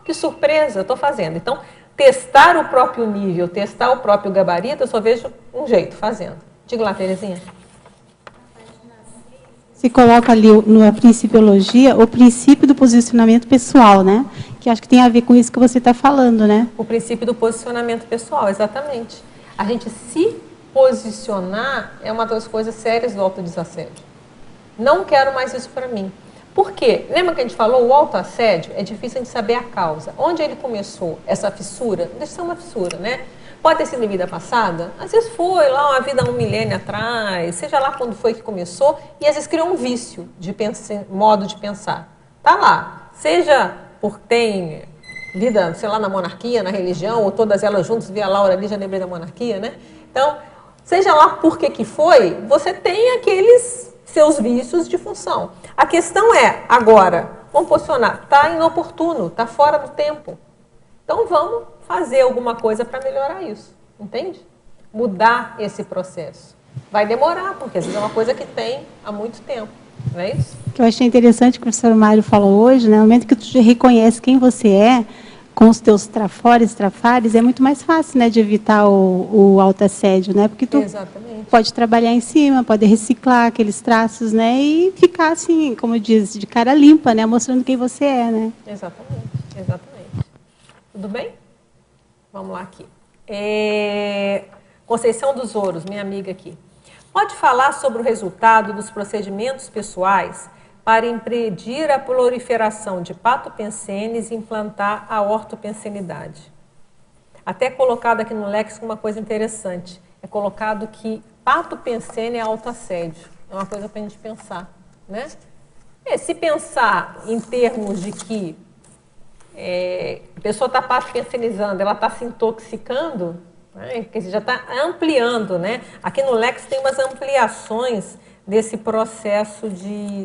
que surpresa, eu estou fazendo. Então, testar o próprio nível, testar o próprio gabarito, eu só vejo um jeito, fazendo. Diga lá, Terezinha.
Se coloca ali na Principiologia o princípio do posicionamento pessoal, né? Que acho que tem a ver com isso que você está falando, né?
O princípio do posicionamento pessoal, exatamente. A gente se posicionar é uma das coisas sérias do autodesassédio. Não quero mais isso para mim. Por quê? Lembra que a gente falou, o autoassédio é difícil a gente saber a causa. Onde ele começou, essa fissura? Deixa de ser uma fissura, né? Pode ter sido em vida passada, às vezes foi lá uma vida 1 milênio atrás, seja lá quando foi que começou, e às vezes criou um vício de modo de pensar. Tá lá, seja por ter vida, sei lá, na monarquia, na religião, ou todas elas juntas, via a Laura ali, já lembrei da monarquia, né? Então, seja lá por que foi, você tem aqueles seus vícios de função. A questão é, agora, vamos posicionar, está inoportuno, está fora do tempo. Então, vamos fazer alguma coisa para melhorar isso, entende? Mudar esse processo. Vai demorar, porque às vezes é uma coisa que tem há muito tempo, não é isso?
O que eu achei interessante que o professor Mário falou hoje, né? No momento que tu reconhece quem você é, com os teus trafares, é muito mais fácil, né, de evitar o autoassédio, né? Porque tu
Exatamente.
Pode trabalhar em cima, pode reciclar aqueles traços, né? E ficar assim, como diz, de cara limpa, né? Mostrando quem você é, né?
Exatamente, exatamente. Tudo bem? Vamos lá aqui. Conceição dos Ouros, minha amiga aqui. Pode falar sobre o resultado dos procedimentos pessoais para impedir a proliferação de patopensenes e implantar a ortopensenidade? Até colocado aqui no léxico uma coisa interessante. É colocado que patopensene é autoassédio. É uma coisa para a gente pensar, né? Se pensar em termos de que a pessoa está patopensenizando, ela está se intoxicando, né? Quer dizer, já está ampliando, né? Aqui no léxico tem umas ampliações desse processo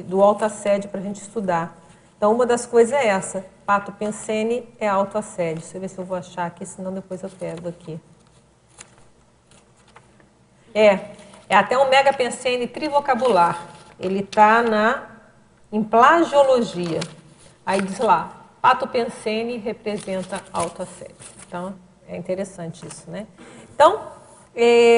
do autoassédio para a gente estudar. Então, uma das coisas é essa. Patopensene é autoassédio. Deixa eu ver se eu vou achar aqui, senão depois eu pego aqui. É até um megapensene trivocabular. Ele está em plagiologia. Aí diz lá, patopensene representa autoassédio. Então, é interessante isso, né? Então,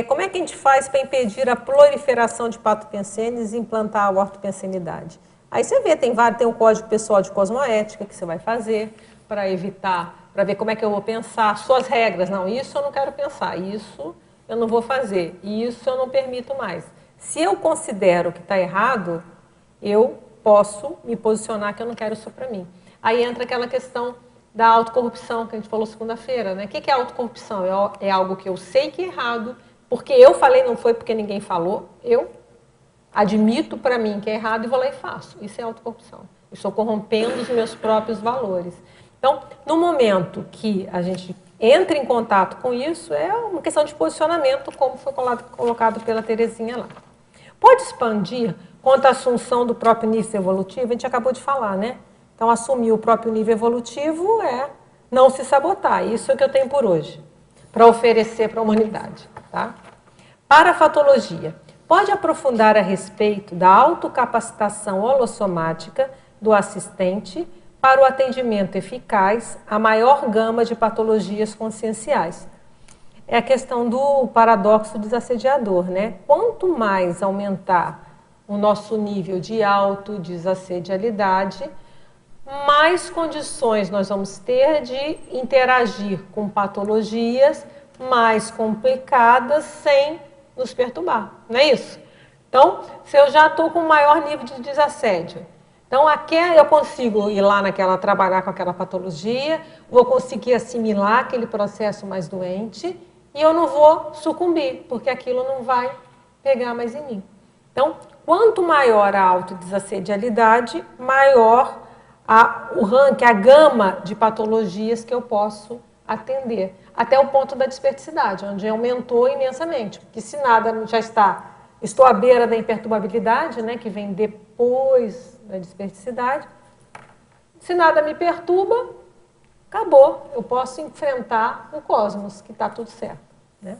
como é que a gente faz para impedir a proliferação de patopensenes e implantar a ortopensenidade? Aí você vê, tem um código pessoal de cosmoética que você vai fazer para evitar, para ver como é que eu vou pensar, suas regras. Não, isso eu não quero pensar, isso eu não vou fazer, isso eu não permito mais. Se eu considero que está errado, eu posso me posicionar que eu não quero isso para mim. Aí entra aquela questão da autocorrupção, que a gente falou segunda-feira, né? O que é autocorrupção? É algo que eu sei que é errado, porque eu falei, não foi porque ninguém falou, eu admito para mim que é errado e vou lá e faço. Isso é autocorrupção. Eu estou corrompendo os meus próprios valores. Então, no momento que a gente entra em contato com isso, é uma questão de posicionamento, como foi colocado pela Terezinha lá. Pode expandir quanto à assunção do próprio nível evolutivo? A gente acabou de falar, né? Então, assumir o próprio nível evolutivo é não se sabotar. Isso é o que eu tenho por hoje, para oferecer para a humanidade. Tá? Parafatologia. Pode aprofundar a respeito da autocapacitação holossomática do assistente para o atendimento eficaz à maior gama de patologias conscienciais. É a questão do paradoxo desassediador, né? Quanto mais aumentar o nosso nível de autodesassedialidade, mais condições nós vamos ter de interagir com patologias mais complicadas sem nos perturbar, não é isso? Então, se eu já estou com maior nível de desassédio, então aqui eu consigo ir lá trabalhar com aquela patologia, vou conseguir assimilar aquele processo mais doente e eu não vou sucumbir, porque aquilo não vai pegar mais em mim. Então, quanto maior a autodesassedialidade, maior o ranking, a gama de patologias que eu posso atender, até o ponto da desperticidade, onde aumentou imensamente, porque se nada já estou à beira da imperturbabilidade, né, que vem depois da desperticidade, se nada me perturba, acabou, eu posso enfrentar o cosmos, que está tudo certo. Né?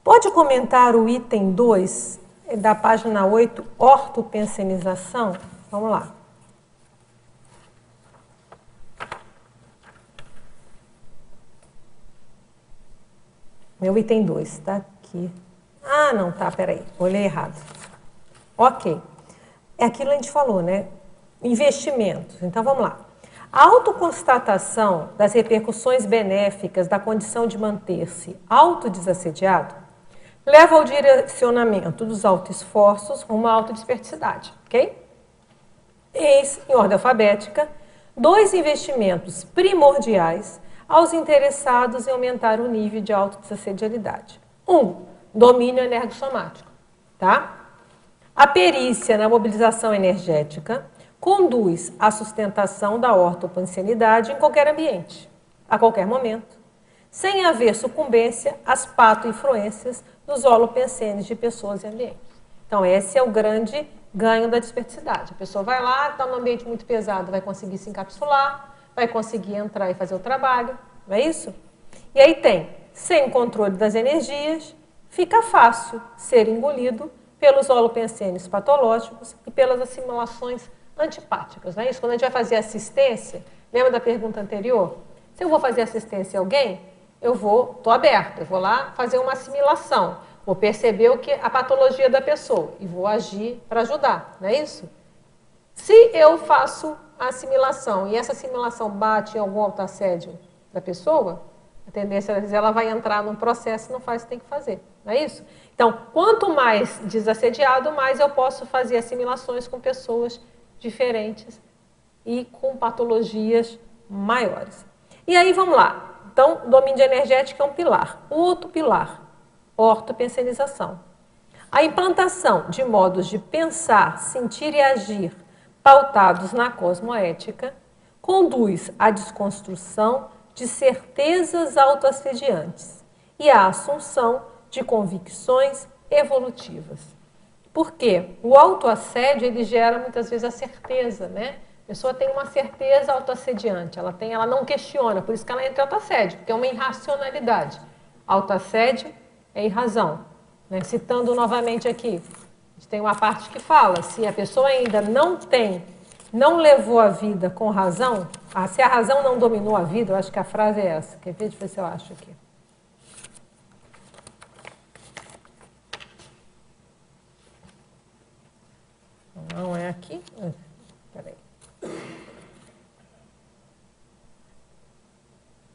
Pode comentar o item 2 da página 8, ortopensenização? Vamos lá. Meu item 2, está aqui. Ah, não, tá, peraí, olhei errado. Ok. É aquilo que a gente falou, né? Investimentos. Então, vamos lá. A autoconstatação das repercussões benéficas da condição de manter-se autodesassediado leva ao direcionamento dos autoesforços rumo à autodesperticidade, ok? Eis, em ordem alfabética, 2 investimentos primordiais aos interessados em aumentar o nível de autodesassedialidade. 1. Domínio energossomático. Tá? A perícia na mobilização energética conduz à sustentação da ortopensenidade em qualquer ambiente, a qualquer momento, sem haver sucumbência às pato-influências dos holopensenes de pessoas e ambientes. Então, esse é o grande ganho da desperticidade. A pessoa vai lá, está num ambiente muito pesado, vai conseguir se encapsular, vai conseguir entrar e fazer o trabalho, não é isso? E aí tem, sem controle das energias, fica fácil ser engolido pelos holopensenes patológicos e pelas assimilações antipáticas, não é isso? Quando a gente vai fazer assistência, lembra da pergunta anterior? Se eu vou fazer assistência a alguém, estou aberta, eu vou lá fazer uma assimilação, vou perceber a patologia da pessoa e vou agir para ajudar, não é isso? Se eu faço a assimilação e essa assimilação bate em algum autoassédio da pessoa, a tendência é ela vai entrar num processo e não faz o que tem que fazer, não é isso? Então, quanto mais desassediado, mais eu posso fazer assimilações com pessoas diferentes e com patologias maiores. E aí, vamos lá. Então, domínio energético é um pilar. O outro pilar, ortopensenização. A implantação de modos de pensar, sentir e agir pautados na cosmoética conduz à desconstrução de certezas autoassediantes e à assunção de convicções evolutivas. Por quê? O autoassédio, ele gera muitas vezes a certeza, né? A pessoa tem uma certeza autoassediante, ela não questiona, por isso que ela entra em autoassédio, porque é uma irracionalidade. Autoassédio é irrazão. Né? Citando novamente aqui, a gente tem uma parte que fala, se a pessoa ainda não levou a vida com razão, se a razão não dominou a vida, eu acho que a frase é essa. Quer ver? Deixa eu ver se eu acho aqui. Não é aqui? Peraí.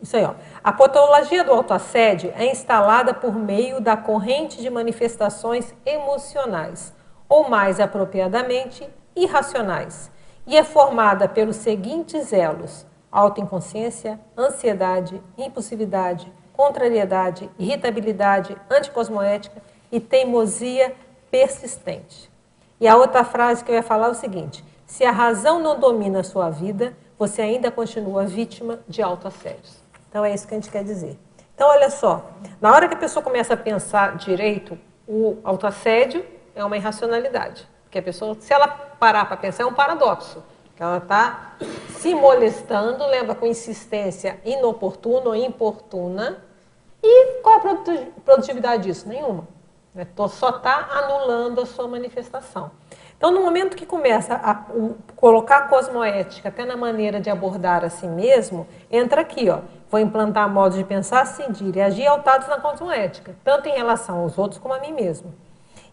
Isso aí, ó. A patologia do autoassédio é instalada por meio da corrente de manifestações emocionais, ou mais apropriadamente, irracionais, e é formada pelos seguintes elos: autoinconsciência, ansiedade, impulsividade, contrariedade, irritabilidade, anticosmoética e teimosia persistente. E a outra frase que eu ia falar é o seguinte: se a razão não domina a sua vida, você ainda continua vítima de autoassédios. Então, é isso que a gente quer dizer. Então, olha só, na hora que a pessoa começa a pensar direito, o autoassédio é uma irracionalidade. Porque a pessoa, se ela parar para pensar, é um paradoxo. Ela está se molestando, leva com insistência inoportuna ou importuna. E qual a produtividade disso? Nenhuma. Só está anulando a sua manifestação. Então, no momento que começa a colocar a cosmoética até na maneira de abordar a si mesmo, entra aqui, ó. Vou implantar modos de pensar, sentir e agir altados na cosmoética, tanto em relação aos outros como a mim mesmo.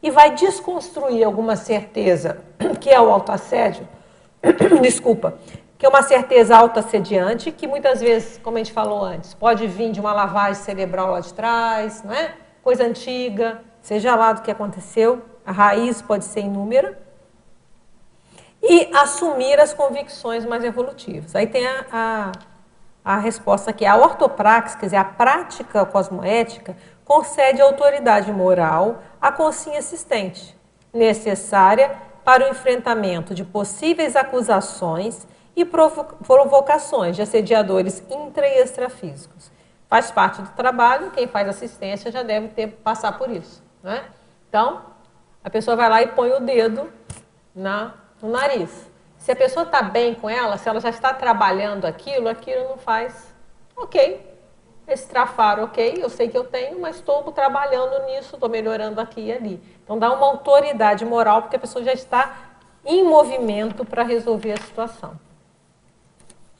E vai desconstruir alguma certeza, que é o autoassédio, desculpa, que é uma certeza autoassediante, que muitas vezes, como a gente falou antes, pode vir de uma lavagem cerebral lá de trás, não é? Coisa antiga, seja lá do que aconteceu, a raiz pode ser inúmera, e assumir as convicções mais evolutivas. Aí tem a resposta aqui. A ortopraxis, quer dizer, a prática cosmoética, concede autoridade moral à consciência assistente, necessária para o enfrentamento de possíveis acusações e provocações de assediadores intra e extrafísicos. Faz parte do trabalho, quem faz assistência já deve passar por isso. Né? Então, a pessoa vai lá e põe o dedo no nariz. Se a pessoa está bem com ela, se ela já está trabalhando aquilo não faz, ok. Esse trafaro, ok, eu sei que eu tenho, mas estou trabalhando nisso, estou melhorando aqui e ali. Então, dá uma autoridade moral, porque a pessoa já está em movimento para resolver a situação.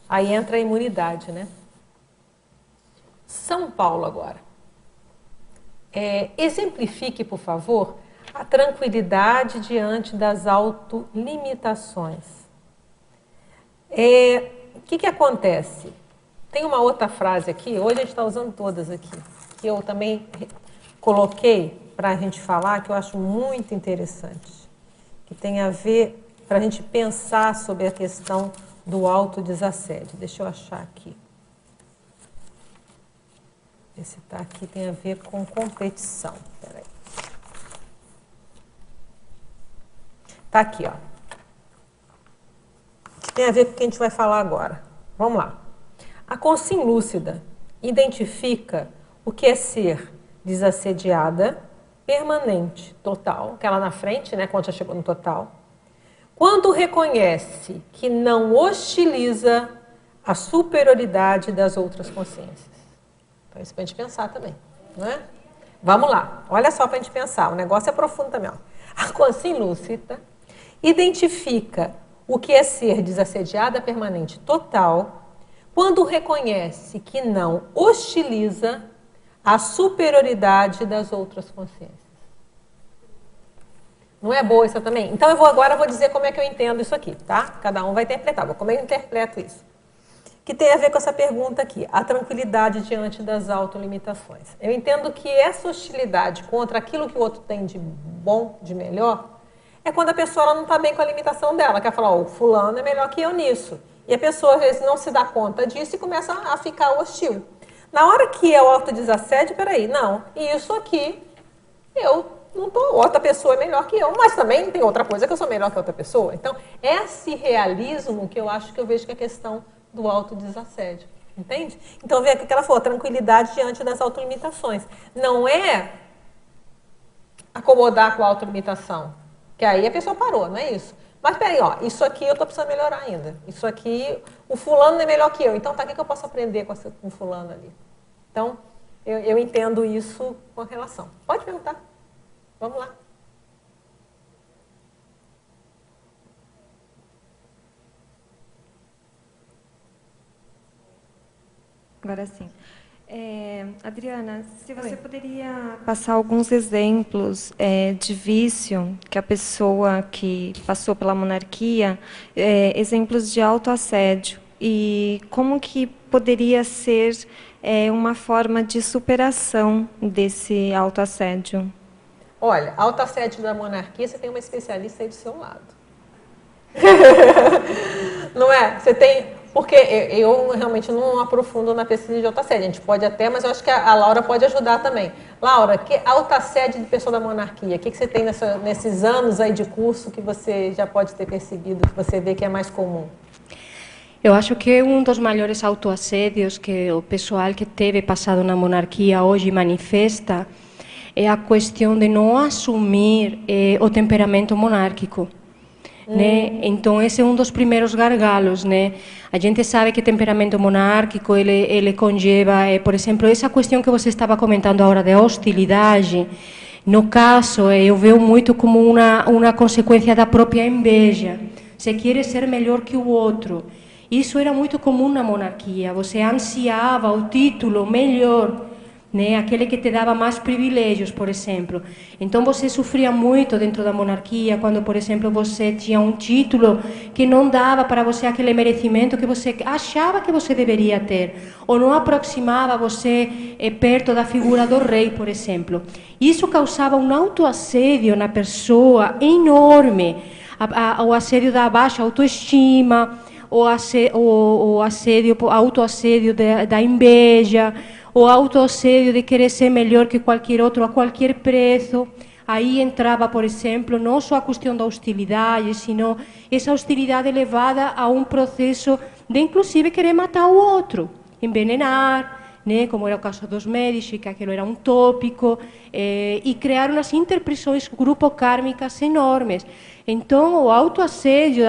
Aí entra a imunidade, né? São Paulo agora. Exemplifique, por favor, a tranquilidade diante das autolimitações. O que acontece? Tem uma outra frase aqui, hoje a gente está usando todas aqui, que eu também coloquei para a gente falar, que eu acho muito interessante, que tem a ver para a gente pensar sobre a questão do autodesassédio. Deixa eu achar aqui. Esse tá aqui tem a ver com competição. Peraí. Tá aqui, ó. Tem a ver com o que a gente vai falar agora. Vamos lá. A consciência lúcida identifica o que é ser desassediada, permanente, total, aquela na frente, né, quando já chegou no total, quando reconhece que não hostiliza a superioridade das outras consciências. Então, isso para a gente pensar também, não é? Vamos lá, olha só para a gente pensar, o negócio é profundo também. Ó. A consciência lúcida identifica o que é ser desassediada, permanente, total, quando reconhece que não hostiliza a superioridade das outras consciências. Não é boa isso também? Então, agora eu vou dizer como é que eu entendo isso aqui, tá? Cada um vai interpretar. Como eu interpreto isso? Que tem a ver com essa pergunta aqui, a tranquilidade diante das autolimitações. Eu entendo que essa hostilidade contra aquilo que o outro tem de bom, de melhor, é quando a pessoa ela não está bem com a limitação dela, quer falar, o fulano é melhor que eu nisso. E a pessoa, às vezes, não se dá conta disso e começa a ficar hostil. Na hora que é o autodesassédio, peraí, não, isso aqui eu não tô, outra pessoa é melhor que eu, mas também tem outra coisa que eu sou melhor que outra pessoa. Então, esse realismo que eu acho que eu vejo que é a questão do autodesassédio. Entende? Então, vê o que ela falou, tranquilidade diante das autolimitações. Não é acomodar com a autolimitação, que aí a pessoa parou, não é isso? Mas peraí, ó, isso aqui eu estou precisando melhorar ainda. Isso aqui, o fulano não é melhor que eu. Então, tá, o que eu posso aprender com o fulano ali? Então, eu entendo isso com relação. Pode perguntar. Vamos lá.
Agora sim. Adriana, se você poderia passar alguns exemplos de vício que a pessoa que passou pela monarquia, exemplos de autoassédio, e como que poderia ser uma forma de superação desse autoassédio?
Olha, autoassédio da monarquia, você tem uma especialista aí do seu lado. Não é? Você tem... Porque eu realmente não aprofundo na pesquisa de autoassédio. A gente pode até, mas eu acho que a Laura pode ajudar também. Laura, que autoassédio de pessoa da monarquia? O que você tem nesses anos aí de curso que você já pode ter percebido, que você vê que é mais comum?
Eu acho que um dos maiores autoassédios que o pessoal que teve passado na monarquia hoje manifesta é a questão de não assumir o temperamento monárquico. Né? Então, esse é um dos primeiros gargalos. Né? A gente sabe que o temperamento monárquico ele conlleva, por exemplo, essa questão que você estava comentando agora da hostilidade. No caso, eu vejo muito como uma consequência da própria inveja. Você quer ser melhor que o outro. Isso era muito comum na monarquia. Você ansiava o título melhor, né? Aquele que te dava mais privilégios, por exemplo. Então, você sofria muito dentro da monarquia quando, por exemplo, você tinha um título que não dava para você aquele merecimento que você achava que você deveria ter, ou não aproximava você perto da figura do rei, por exemplo. Isso causava um autoassédio na pessoa enorme, o assédio da baixa autoestima, o autoassédio da inveja, o autoassédio de querer ser melhor que qualquer outro a qualquer preço. Aí entrava, por exemplo, não só a questão da hostilidade, sino essa hostilidade levada a um processo de, inclusive, querer matar o outro, envenenar, né, como era o caso dos Médici, que aquilo era um tópico, e criar umas interpretações grupo-kármicas enormes. Então, o autoassédio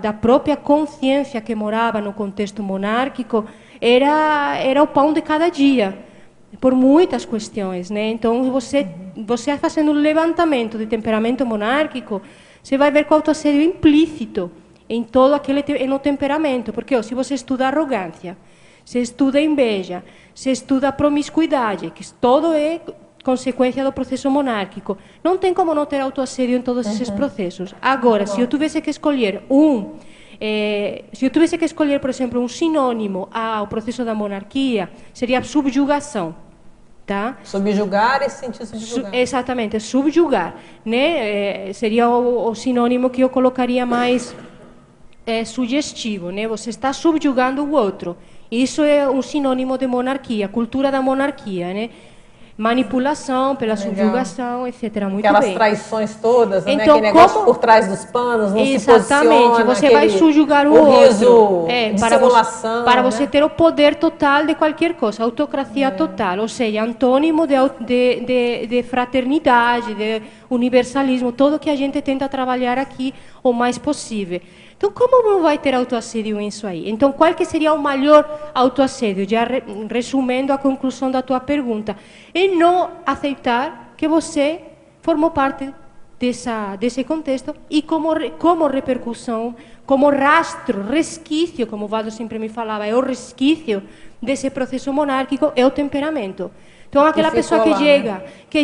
da própria consciência que morava no contexto monárquico era o pão de cada dia, por muitas questões, né? Então, você fazendo um levantamento de temperamento monárquico, você vai ver que o autoassédio é implícito em todo aquele no temperamento, porque se você estuda arrogância, se estuda inveja, se estuda promiscuidade, que todo é consequência do processo monárquico, não tem como não ter autoassédio em todos esses processos. Agora, se eu tivesse que escolher por exemplo, um sinônimo ao processo da monarquia, seria subjugação. Tá?
Subjugar e sentir subjugar.
Exatamente, subjugar. Né? Seria o sinônimo que eu colocaria mais sugestivo. Né? Você está subjugando o outro. Isso é um sinônimo de monarquia, cultura da monarquia. Né? Manipulação pela subjugação, etc. Muito
aquelas
bem.
Traições todas,
então,
né? Aquele negócio por trás dos panos, não
exatamente,
se
você vai subjugar o outro. Para você
né?
ter o poder total de qualquer coisa, autocracia total, ou seja, antônimo de fraternidade, de universalismo, tudo que a gente tenta trabalhar aqui o mais possível. Então, como não vai ter autoassédio nisso aí? Então, qual que seria o maior autoassédio? Já resumindo a conclusão da tua pergunta, é não aceitar que você formou parte desse contexto e como repercussão, como rastro, resquício, como o Valdo sempre me falava, é o resquício desse processo monárquico, é o temperamento. Então, aquela pessoa que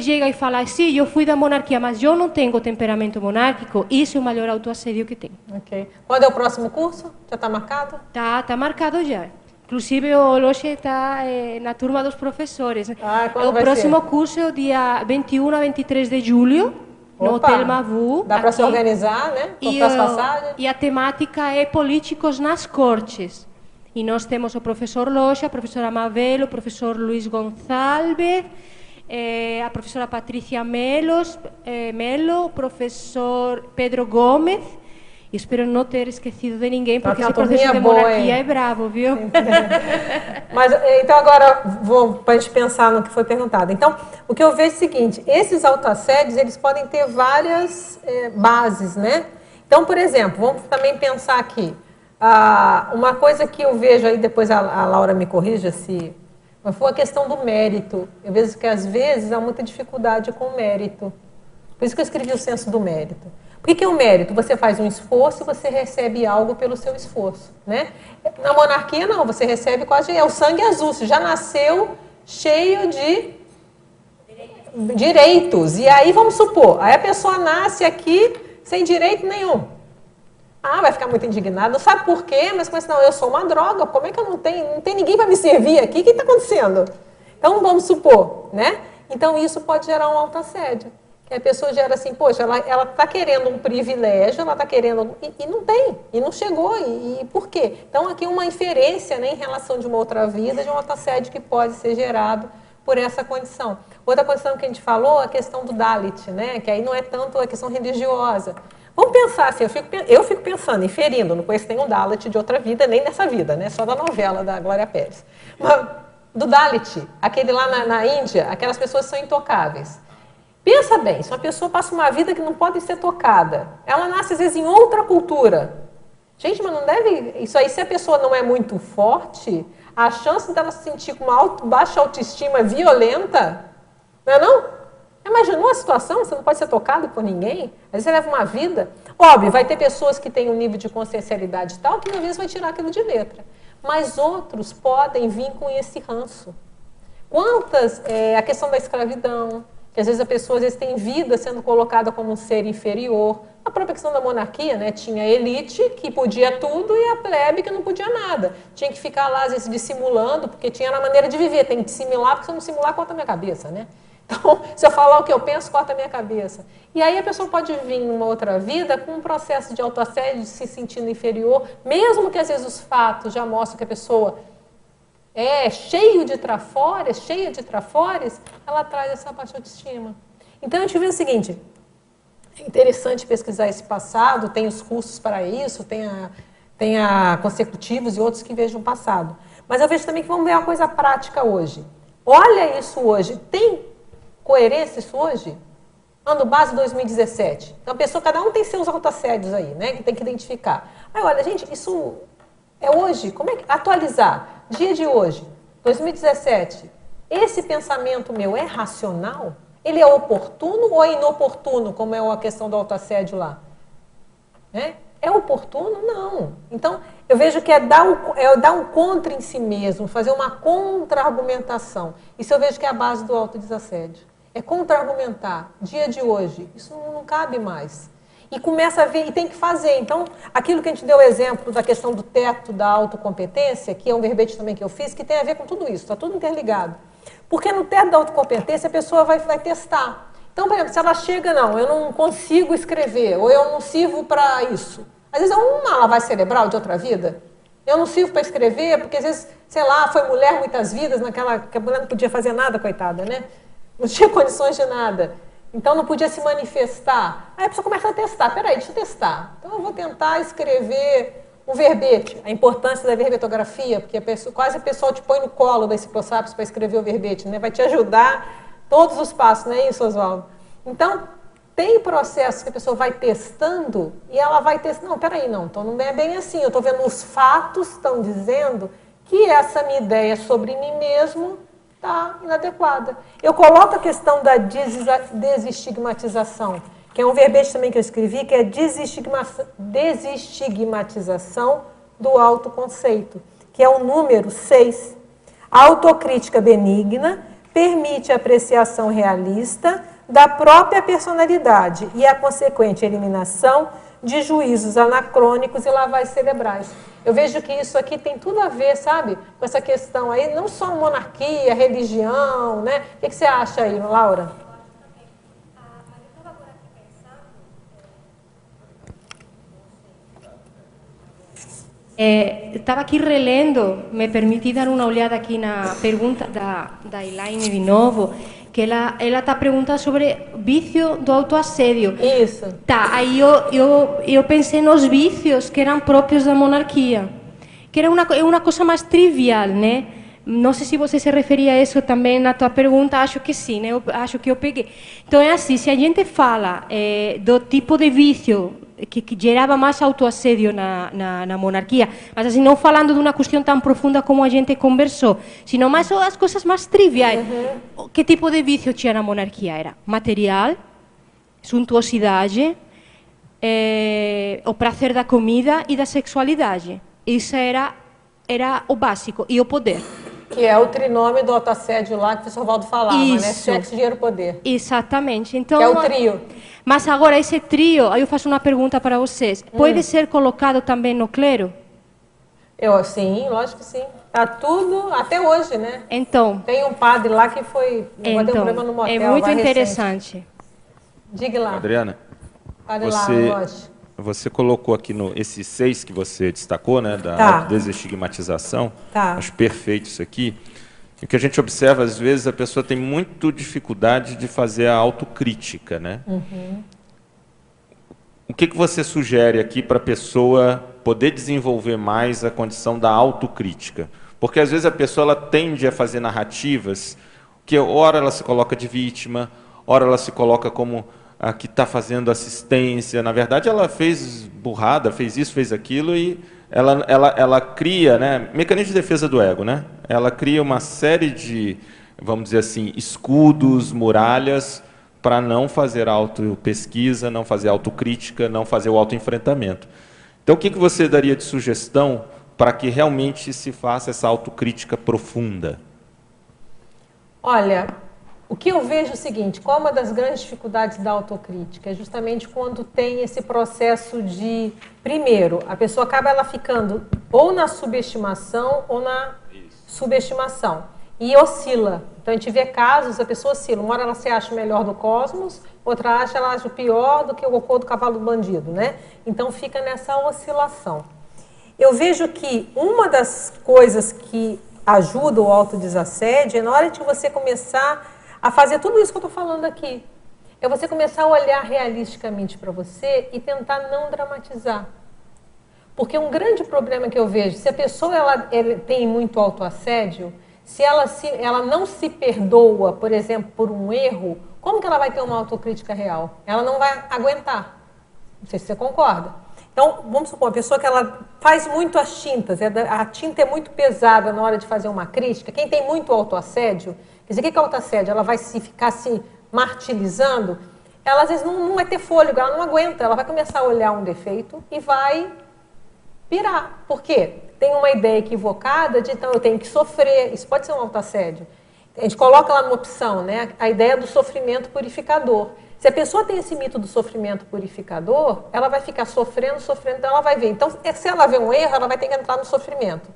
chega e fala, sim, eu fui da monarquia, mas eu não tenho temperamento monárquico, isso é o maior autoassédio que tem.
Ok. Quando é o próximo curso? Já está marcado?
Está marcado já. Inclusive, hoje está na turma dos professores. O próximo curso é o dia 21 a 23 de julho, no Hotel Mavu.
Dá para se organizar, né? Comprar as passagens.
E a temática é políticos nas cortes. E nós temos o professor Loxa, a professora Mabel, o professor Luiz Gonçalves, a professora Patrícia Melo, o professor Pedro Gomes. E espero não ter esquecido de ninguém, porque esse processo de monarquia é bravo, viu?
Mas, então, agora, para a gente pensar no que foi perguntado. Então, o que eu vejo é o seguinte, esses autoassédios, eles podem ter várias bases, né? Então, por exemplo, vamos também pensar aqui, uma coisa que eu vejo aí, depois a Laura me corrija se... Mas foi a questão do mérito. Eu vejo que, às vezes, há muita dificuldade com o mérito. Por isso que eu escrevi o senso do mérito. Por que é o mérito? Você faz um esforço e você recebe algo pelo seu esforço, né? Na monarquia, não. Você recebe quase... É o sangue azul. Você já nasceu cheio de direitos. E aí, vamos supor, aí a pessoa nasce aqui sem direito nenhum. Vai ficar muito indignado. Não sabe por quê, mas começa, não, eu sou uma droga. Como é que eu não tem ninguém para me servir aqui? O que está acontecendo? Então, vamos supor, né? Então, isso pode gerar um autoassédio. Que a pessoa gera assim, poxa, ela está querendo um privilégio, ela está querendo... E não tem, e não chegou. E por quê? Então, aqui uma inferência, né, em relação de uma outra vida, de um autoassédio que pode ser gerado por essa condição. Outra condição que a gente falou, a questão do Dalit, né? Que aí não é tanto a questão religiosa. Vamos pensar assim, eu fico pensando, inferindo, não conheço nenhum Dalit de outra vida, nem dessa vida, né? Só da novela da Glória Pérez. Mas, do Dalit, aquele lá na Índia, aquelas pessoas são intocáveis. Pensa bem, se uma pessoa passa uma vida que não pode ser tocada, ela nasce às vezes em outra cultura. Gente, mas não deve... Isso aí, se a pessoa não é muito forte, a chance dela se sentir com uma baixa autoestima violenta, não é não? Imaginou a situação? Você não pode ser tocado por ninguém? Às vezes você leva uma vida... Óbvio, vai ter pessoas que têm um nível de consciencialidade tal que às vezes vai tirar aquilo de letra. Mas outros podem vir com esse ranço. Quantas... a questão da escravidão... que às vezes a pessoa tem vida sendo colocada como um ser inferior. A própria questão da monarquia, né? Tinha a elite que podia tudo e a plebe que não podia nada. Tinha que ficar lá, às vezes, dissimulando, porque tinha a maneira de viver. Tem que dissimular, porque se eu não simular, corta a minha cabeça, né? Então, se eu falar o que eu penso, corta a minha cabeça. E aí a pessoa pode vir numa outra vida com um processo de autoassédio, de se sentindo inferior, mesmo que às vezes os fatos já mostram que a pessoa... cheia de trafores, ela traz essa baixa autoestima. Então, a gente vê o seguinte, é interessante pesquisar esse passado, tem os cursos para isso, tem a consecutivos e outros que vejam o passado. Mas eu vejo também que vamos ver uma coisa prática hoje. Olha isso hoje, tem coerência isso hoje? Ano base 2017. Então, a pessoa, cada um tem seus autoassédios aí, né, que tem que identificar. Aí, olha, gente, isso é hoje, como é que... Atualizar. Dia de hoje, 2017, esse pensamento meu é racional? Ele é oportuno ou é inoportuno, como é a questão do autoassédio lá? É oportuno? Não. Então, eu vejo que é dar um contra em si mesmo, fazer uma contra-argumentação. Isso eu vejo que é a base do autodesassédio. É contra-argumentar. Dia de hoje, isso não cabe mais. E começa a ver, e tem que fazer. Então, aquilo que a gente deu exemplo da questão do teto da autocompetência, que é um verbete também que eu fiz, que tem a ver com tudo isso, está tudo interligado. Porque no teto da autocompetência a pessoa vai testar. Então, por exemplo, se ela chega, não, eu não consigo escrever, ou eu não sirvo para isso. Às vezes é uma lavagem cerebral de outra vida. Eu não sirvo para escrever, porque às vezes, sei lá, foi mulher muitas vidas, que a mulher não podia fazer nada, coitada, né? Não tinha condições de nada. Então, não podia se manifestar. Aí a pessoa começa a testar. Peraí, deixa eu testar. Então, eu vou tentar escrever um verbete. A importância da verbetografia, porque quase a pessoa te põe no colo da Cipro-Sapis para escrever o verbete, né? Vai te ajudar todos os passos, não é isso, Oswaldo? Então, tem processos que a pessoa vai testando e ela vai testando. Não, peraí, não. Então, não é bem assim. Eu estou vendo os fatos estão dizendo que essa minha ideia sobre mim mesmo está inadequada. Eu coloco a questão da desestigmatização, que é um verbete também que eu escrevi, que é desestigmatização do autoconceito, que é o número 6. A autocrítica benigna permite a apreciação realista da própria personalidade e a consequente eliminação de juízos anacrônicos e lavagens cerebrais. Eu vejo que isso aqui tem tudo a ver, sabe, com essa questão aí, não só monarquia, religião, né? O que você acha aí, Laura?
Estava aqui relendo, me permiti dar uma olhada aqui na pergunta da Elaine de novo, que ela está perguntando sobre vício do autoassédio.
Isso.
Tá, aí eu pensei nos vícios que eram próprios da monarquia, que era uma coisa mais trivial, né? Não sei se você se referia a isso também na tua pergunta, acho que sim, né? Eu acho que eu peguei. Então é assim, se a gente fala do tipo de vício que gerava mais autoassédio na monarquia, mas assim, não falando de uma questão tão profunda como a gente conversou, sino mais as coisas mais triviais. Que tipo de vício tinha na monarquia? Era material, suntuosidade, o prazer da comida e da sexualidade. Isso era o básico, e o poder.
Que é o trinômio do autoassédio lá que o professor Valdo falava, né? Sexo, dinheiro, poder.
Exatamente. Então,
que é o trio.
Mas agora, esse trio, aí eu faço uma pergunta para vocês. Pode ser colocado também no clero?
Sim, lógico que sim. Tá tudo, até hoje, né?
Então.
Tem um padre lá que foi... Ter um problema no motel.
É muito interessante.
Recente. Diga lá.
Adriana, você colocou aqui esses 6 que você destacou, né, da desestigmatização. Acho perfeito isso aqui. E o que a gente observa, às vezes, a pessoa tem muito dificuldade de fazer a autocrítica, né? O que você sugere aqui para a pessoa poder desenvolver mais a condição da autocrítica? Porque, às vezes, a pessoa ela tende a fazer narrativas que, ora, ela se coloca de vítima, ora, ela se coloca como a que está fazendo assistência. Na verdade, ela fez burrada, fez isso, fez aquilo, e ela cria, né, mecanismo de defesa do ego, né? Ela cria uma série de, vamos dizer assim, escudos, muralhas, para não fazer autopesquisa, não fazer autocrítica, não fazer o autoenfrentamento. Então, o que você daria de sugestão para que realmente se faça essa autocrítica profunda?
Olha, o que eu vejo é o seguinte, qual é uma das grandes dificuldades da autocrítica? É justamente quando tem esse processo de, primeiro, a pessoa acaba ela ficando ou na subestimação ou na subestimação. E oscila. Então a gente vê casos, a pessoa oscila. Uma hora ela se acha o melhor do cosmos, outra ela acha o pior do que o cocô do cavalo do bandido, né? Então fica nessa oscilação. Eu vejo que uma das coisas que ajuda o autodesassédio é na hora de você começar a fazer tudo isso que eu estou falando aqui. É você começar a olhar realisticamente para você e tentar não dramatizar. Porque um grande problema que eu vejo, se a pessoa ela tem muito autoassédio, se ela não se perdoa, por exemplo, por um erro, como que ela vai ter uma autocrítica real? Ela não vai aguentar. Não sei se você concorda. Então, vamos supor, uma pessoa que ela faz muito as tintas, a tinta é muito pesada na hora de fazer uma crítica. Quem tem muito autoassédio, quer dizer, o que é autoassédio? Ela vai ficar se martirizando, ela às vezes não vai ter fôlego, ela não aguenta, ela vai começar a olhar um defeito e vai pirar. Por quê? Tem uma ideia equivocada de, então, eu tenho que sofrer, isso pode ser um autoassédio. A gente coloca lá numa opção, né, a ideia do sofrimento purificador. Se a pessoa tem esse mito do sofrimento purificador, ela vai ficar sofrendo, então ela vai ver. Então, se ela vê um erro, ela vai ter que entrar no sofrimento.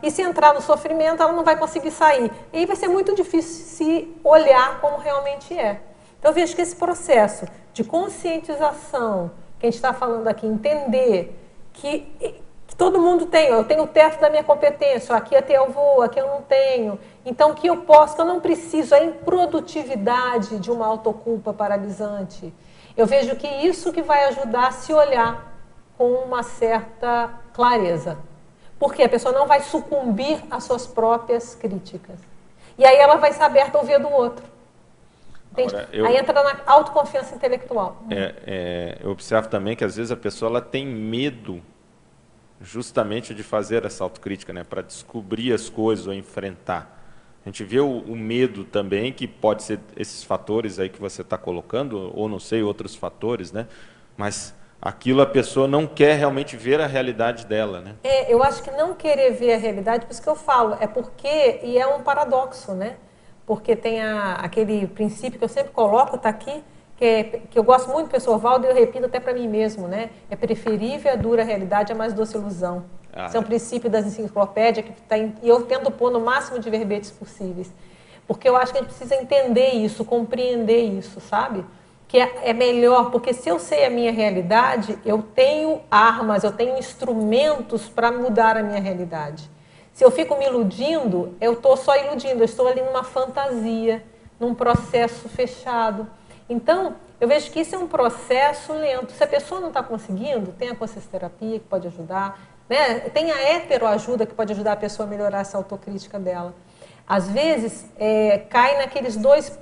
E se entrar no sofrimento, ela não vai conseguir sair. E aí vai ser muito difícil se olhar como realmente é. Então, eu vejo que esse processo de conscientização, que a gente está falando aqui, entender que todo mundo tem, eu tenho o teto da minha competência, aqui até eu vou, aqui eu não tenho. Então, que eu posso, que eu não preciso, a improdutividade de uma autoculpa paralisante. Eu vejo que isso que vai ajudar a se olhar com uma certa clareza. Porque a pessoa não vai sucumbir às suas próprias críticas. E aí ela vai ser aberta a ouvir do outro. Agora, aí entra na autoconfiança intelectual.
Eu observo também que às vezes a pessoa ela tem medo justamente de fazer essa autocrítica, né, para descobrir as coisas ou enfrentar. A gente vê o medo também, que pode ser esses fatores aí que você está colocando, ou não sei, outros fatores, né? Mas aquilo a pessoa não quer realmente ver a realidade dela, né?
Eu acho que não querer ver a realidade, por isso que eu falo, e é um paradoxo, né? Porque tem aquele princípio que eu sempre coloco, está aqui, que eu gosto muito do professor Valdo e eu repito até para mim mesmo, né? É preferível a dura realidade a mais doce ilusão. Esse é um princípio das enciclopédias e eu tento pôr no máximo de verbetes possíveis. Porque eu acho que a gente precisa entender isso, compreender isso, sabe? que é melhor, porque se eu sei a minha realidade, eu tenho armas, eu tenho instrumentos para mudar a minha realidade. Se eu fico me iludindo, eu estou só iludindo, eu estou ali numa fantasia, num processo fechado. Então, eu vejo que isso é um processo lento. Se a pessoa não está conseguindo, tem a consciencioterapia que pode ajudar, né? Tem a heteroajuda que pode ajudar a pessoa a melhorar essa autocrítica dela. Às vezes, cai naqueles dois,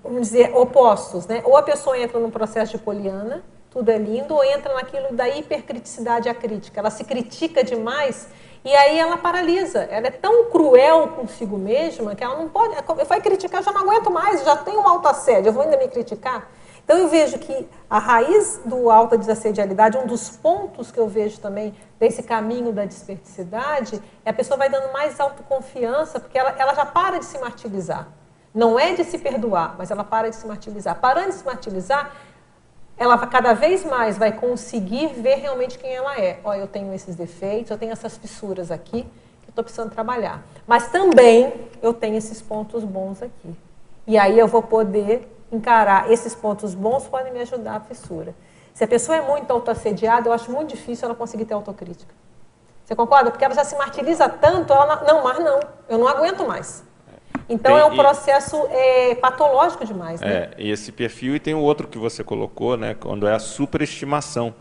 vamos dizer, opostos, né? Ou a pessoa entra num processo de poliana, tudo é lindo, ou entra naquilo da hipercriticidade à crítica. Ela se critica demais e aí ela paralisa. Ela é tão cruel consigo mesma que ela não pode... Vai criticar, eu já não aguento mais, já tenho um autoassédio, eu vou ainda me criticar? Então eu vejo que a raiz do alta desassedialidade, um dos pontos que eu vejo também desse caminho da desperticidade, é a pessoa vai dando mais autoconfiança, porque ela já para de se martirizar. Não é de se perdoar, mas ela para de se martirizar. Parando de se martirizar, ela cada vez mais vai conseguir ver realmente quem ela é. Ó, eu tenho esses defeitos, eu tenho essas fissuras aqui, que eu estou precisando trabalhar. Mas também eu tenho esses pontos bons aqui. E aí eu vou poder encarar. Esses pontos bons podem me ajudar a fissura. Se a pessoa é muito autoassediada, eu acho muito difícil ela conseguir ter autocrítica. Você concorda? Porque ela já se martiriza tanto, ela não, eu não aguento mais. Então é um processo patológico demais, né?
E esse perfil, e tem o outro que você colocou, né, quando é a superestimação,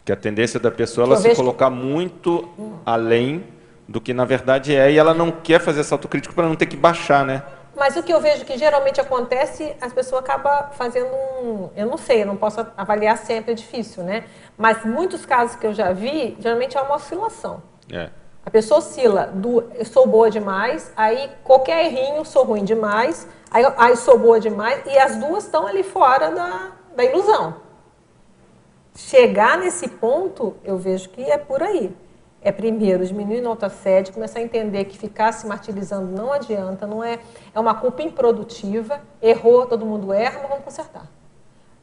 que a tendência da pessoa ela se colocar muito além do que na verdade é, e ela não quer fazer essa autocrítica para não ter que baixar, né?
Mas o que eu vejo que geralmente acontece, as pessoas acabam fazendo eu não sei, eu não posso avaliar sempre, é difícil, né? Mas muitos casos que eu já vi, geralmente é uma oscilação. A pessoa oscila eu sou boa demais, aí qualquer errinho, sou ruim demais, aí sou boa demais, e as duas estão ali fora da ilusão. Chegar nesse ponto, eu vejo que é por aí. É primeiro diminuir o autoassédio, começar a entender que ficar se martirizando não adianta, não é uma culpa improdutiva, errou, todo mundo erra, mas vamos consertar.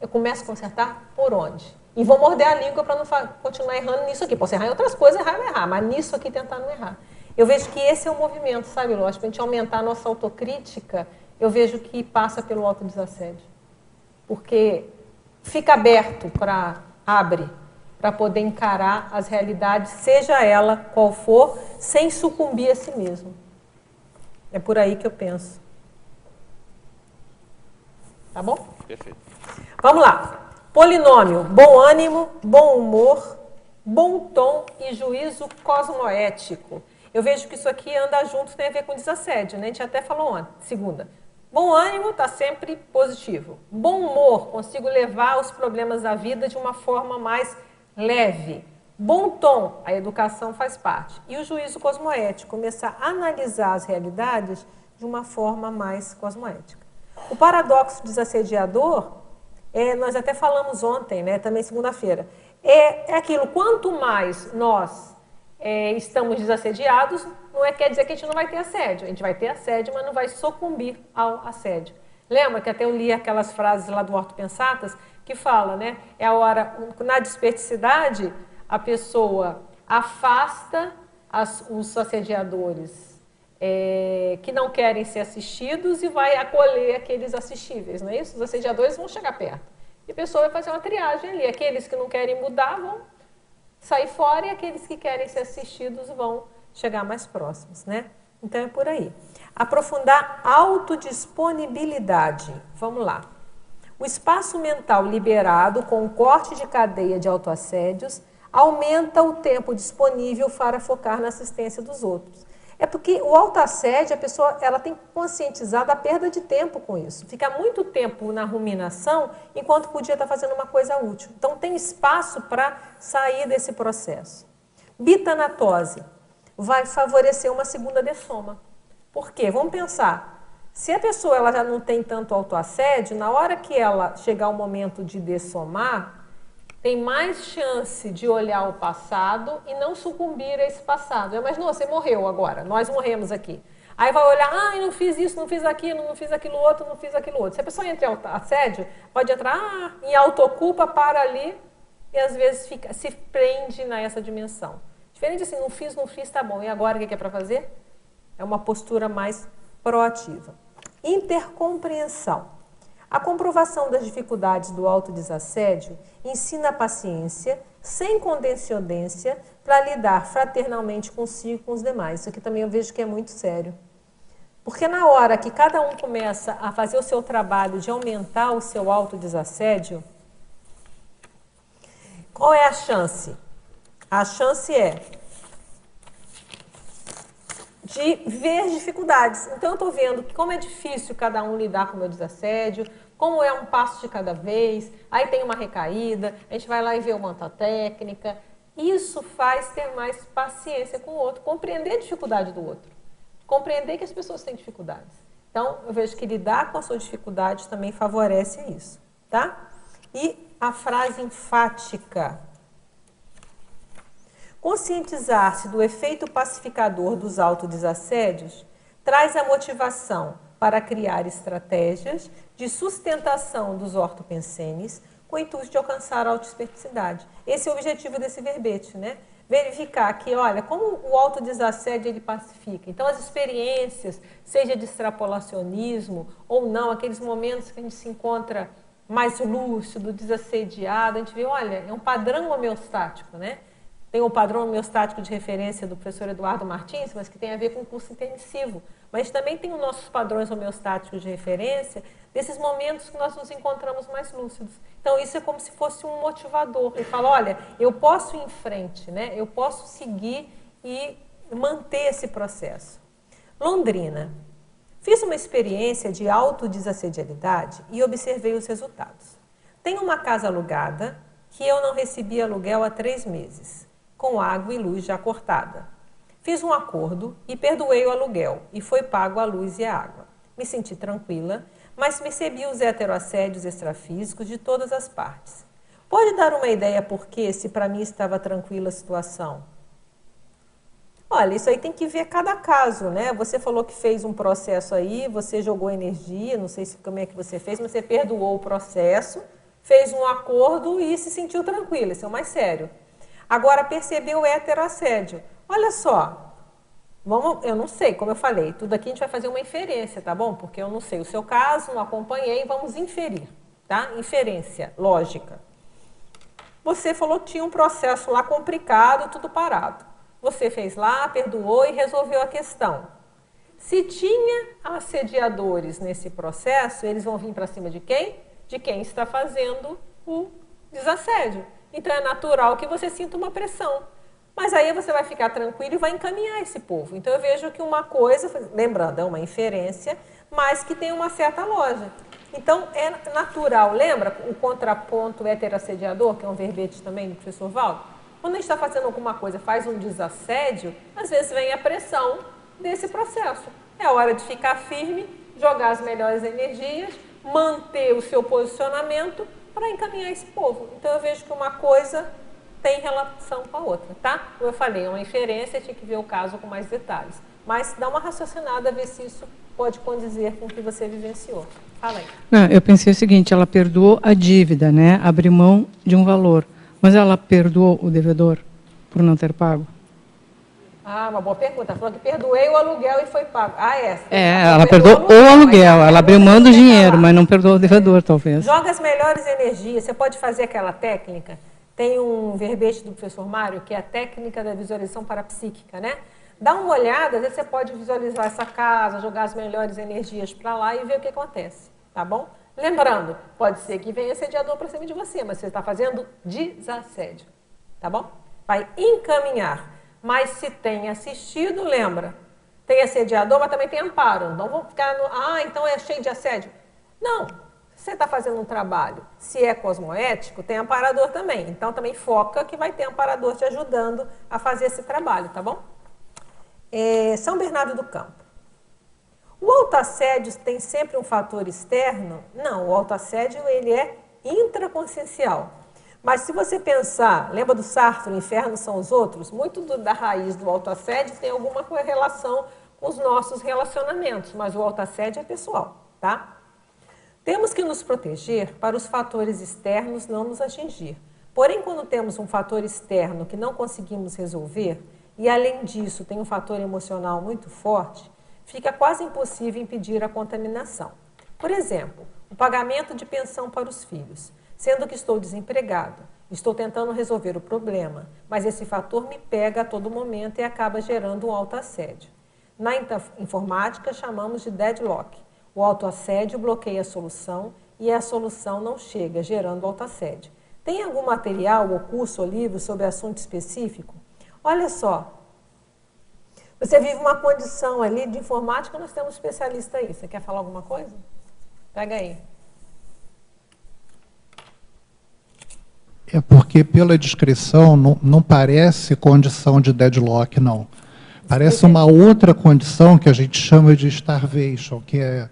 Eu começo a consertar por onde? E vou morder a língua para não continuar errando nisso aqui. Posso errar em outras coisas, errar vai errar, mas nisso aqui tentar não errar. Eu vejo que esse é o movimento, sabe, lógico, para a gente aumentar a nossa autocrítica, eu vejo que passa pelo autodesassédio. Porque fica aberto abre para poder encarar as realidades, seja ela qual for, sem sucumbir a si mesmo. É por aí que eu penso. Tá bom?
Perfeito.
Vamos lá. Polinômio, bom ânimo, bom humor, bom tom e juízo cosmoético. Eu vejo que isso aqui anda junto, tem a ver com desassédio, né? A gente até falou ontem, segunda. Bom ânimo está sempre positivo. Bom humor, consigo levar os problemas da vida de uma forma mais leve. Bom tom, a educação faz parte. E o juízo cosmoético, começar a analisar as realidades de uma forma mais cosmoética. O paradoxo desassediador, nós até falamos ontem, né, também segunda-feira, é aquilo, quanto mais nós estamos desassediados, quer dizer que a gente não vai ter assédio. A gente vai ter assédio, mas não vai sucumbir ao assédio. Lembra que até eu li aquelas frases lá do Orto Pensatas, que fala, né? É a hora, na desperticidade, a pessoa afasta os assediadores que não querem ser assistidos e vai acolher aqueles assistíveis, não é isso? Os assediadores vão chegar perto. E a pessoa vai fazer uma triagem ali. Aqueles que não querem mudar vão sair fora e aqueles que querem ser assistidos vão chegar mais próximos, né? Então é por aí. Aprofundar autodisponibilidade. Vamos lá. O espaço mental liberado com o corte de cadeia de autoassédios aumenta o tempo disponível para focar na assistência dos outros. É porque o autoassédio, a pessoa ela tem que conscientizar da perda de tempo com isso. Fica muito tempo na ruminação, enquanto podia estar fazendo uma coisa útil. Então, tem espaço para sair desse processo. Bitanatose vai favorecer uma segunda dessoma. Por quê? Vamos pensar. Se a pessoa ela já não tem tanto autoassédio, na hora que ela chegar o momento de dessomar, tem mais chance de olhar o passado e não sucumbir a esse passado. Mas não, você morreu agora, nós morremos aqui. Aí vai olhar, eu não fiz isso, não fiz aquilo, não fiz aquilo outro, não fiz aquilo outro. Se a pessoa entra em assédio, pode entrar em autoculpa, para ali e às vezes se prende nessa dimensão. Diferente assim, não fiz, tá bom. E agora o que é para fazer? É uma postura mais proativa. Intercompreensão. A comprovação das dificuldades do autodesassédio ensina a paciência, sem condescendência, para lidar fraternalmente consigo e com os demais. Isso aqui também eu vejo que é muito sério. Porque na hora que cada um começa a fazer o seu trabalho de aumentar o seu autodesassédio, qual é a chance? A chance é de ver dificuldades. Então, eu estou vendo como é difícil cada um lidar com o meu desassédio, como é um passo de cada vez, aí tem uma recaída, a gente vai lá e vê uma outra técnica. Isso faz ter mais paciência com o outro, compreender a dificuldade do outro, compreender que as pessoas têm dificuldades. Então, eu vejo que lidar com a sua dificuldade também favorece isso, tá? E a frase enfática. Conscientizar-se do efeito pacificador dos autodesassédios traz a motivação para criar estratégias de sustentação dos ortopensenes com o intuito de alcançar a autoespecificidade. Esse é o objetivo desse verbete, né? Verificar que, olha, como o autodesassédio ele pacifica. Então, as experiências, seja de extrapolacionismo ou não, aqueles momentos que a gente se encontra mais lúcido, desassediado, a gente vê, olha, é um padrão homeostático, né? Tem o padrão homeostático de referência do professor Eduardo Martins, mas que tem a ver com o curso intermissivo. Mas também tem os nossos padrões homeostáticos de referência desses momentos que nós nos encontramos mais lúcidos. Então, isso é como se fosse um motivador. Ele fala, olha, eu posso ir em frente, né? Eu posso seguir e manter esse processo. Londrina. Fiz uma experiência de autodesassedialidade e observei os resultados. Tenho uma casa alugada que eu não recebi aluguel há 3 meses, com água e luz já cortada. Fiz um acordo e perdoei o aluguel e foi pago a luz e a água. Me senti tranquila, mas percebi os heteroassédios extrafísicos de todas as partes. Pode dar uma ideia por que, se para mim estava tranquila a situação? Olha, isso aí tem que ver cada caso, né? Você falou que fez um processo aí, você jogou energia, não sei como é que você fez, mas você perdoou o processo, fez um acordo e se sentiu tranquila, isso é o mais sério. Agora, percebeu o heteroassédio. Olha só, eu não sei, como eu falei, tudo aqui a gente vai fazer uma inferência, tá bom? Porque eu não sei o seu caso, não acompanhei, vamos inferir, tá? Inferência, lógica. Você falou que tinha um processo lá complicado, tudo parado. Você fez lá, perdoou e resolveu a questão. Se tinha assediadores nesse processo, eles vão vir para cima de quem? De quem está fazendo o desassédio. Então, é natural que você sinta uma pressão. Mas aí você vai ficar tranquilo e vai encaminhar esse povo. Então, eu vejo que uma coisa, lembrando, é uma inferência, mas que tem uma certa lógica. Então, é natural. Lembra o contraponto heteroassediador, que é um verbete também do professor Valdo? Quando a gente está fazendo alguma coisa, faz um desassédio, às vezes vem a pressão desse processo. É hora de ficar firme, jogar as melhores energias, manter o seu posicionamento para encaminhar esse povo. Então, eu vejo que uma coisa tem relação com a outra, tá? Como eu falei, é uma inferência, tinha que ver o caso com mais detalhes. Mas dá uma raciocinada, ver se isso pode condizer com o que você vivenciou. Fala aí.
Não, eu pensei o seguinte, ela perdoou a dívida, né? Abriu mão de um valor. Mas ela perdoou o devedor por não ter pago?
Ah, uma boa pergunta. Ela falou que perdoei o aluguel e foi pago. Ah, essa.
Ela perdoou o aluguel. Ela abriu mão do dinheiro, mas não perdoou o devedor, talvez.
Joga as melhores energias. Você pode fazer aquela técnica. Tem um verbete do professor Mário, que é a técnica da visualização parapsíquica, né? Dá uma olhada, às vezes você pode visualizar essa casa, jogar as melhores energias para lá e ver o que acontece, tá bom? Lembrando, pode ser que venha assediador para cima de você, mas você está fazendo desassédio, tá bom? Vai encaminhar. Mas se tem assistido, lembra, tem assediador, mas também tem amparo. Não vamos ficar no, então é cheio de assédio. Não, você está fazendo um trabalho, se é cosmoético, tem amparador também. Então também foca que vai ter amparador te ajudando a fazer esse trabalho, tá bom? São Bernardo do Campo. O autoassédio tem sempre um fator externo? Não, o autoassédio ele é intraconsciencial. Mas se você pensar, lembra do Sartre, o inferno são os outros? Muito da raiz do autoassédio tem alguma relação com os nossos relacionamentos, mas o autoassédio é pessoal, tá? Temos que nos proteger para os fatores externos não nos atingir. Porém, quando temos um fator externo que não conseguimos resolver, e além disso tem um fator emocional muito forte, fica quase impossível impedir a contaminação. Por exemplo, o pagamento de pensão para os filhos, sendo que estou desempregado. Estou tentando resolver o problema, mas esse fator me pega a todo momento e acaba gerando um autoassédio. Na informática, chamamos de deadlock. O autoassédio bloqueia a solução e a solução não chega, gerando autoassédio. Tem algum material, ou curso ou livro sobre assunto específico? Olha só, você vive uma condição ali de informática, nós temos um especialista aí. Você quer falar alguma coisa? Pega aí.
É porque, pela descrição, não parece condição de deadlock, não. Parece uma outra condição que a gente chama de starvation, que a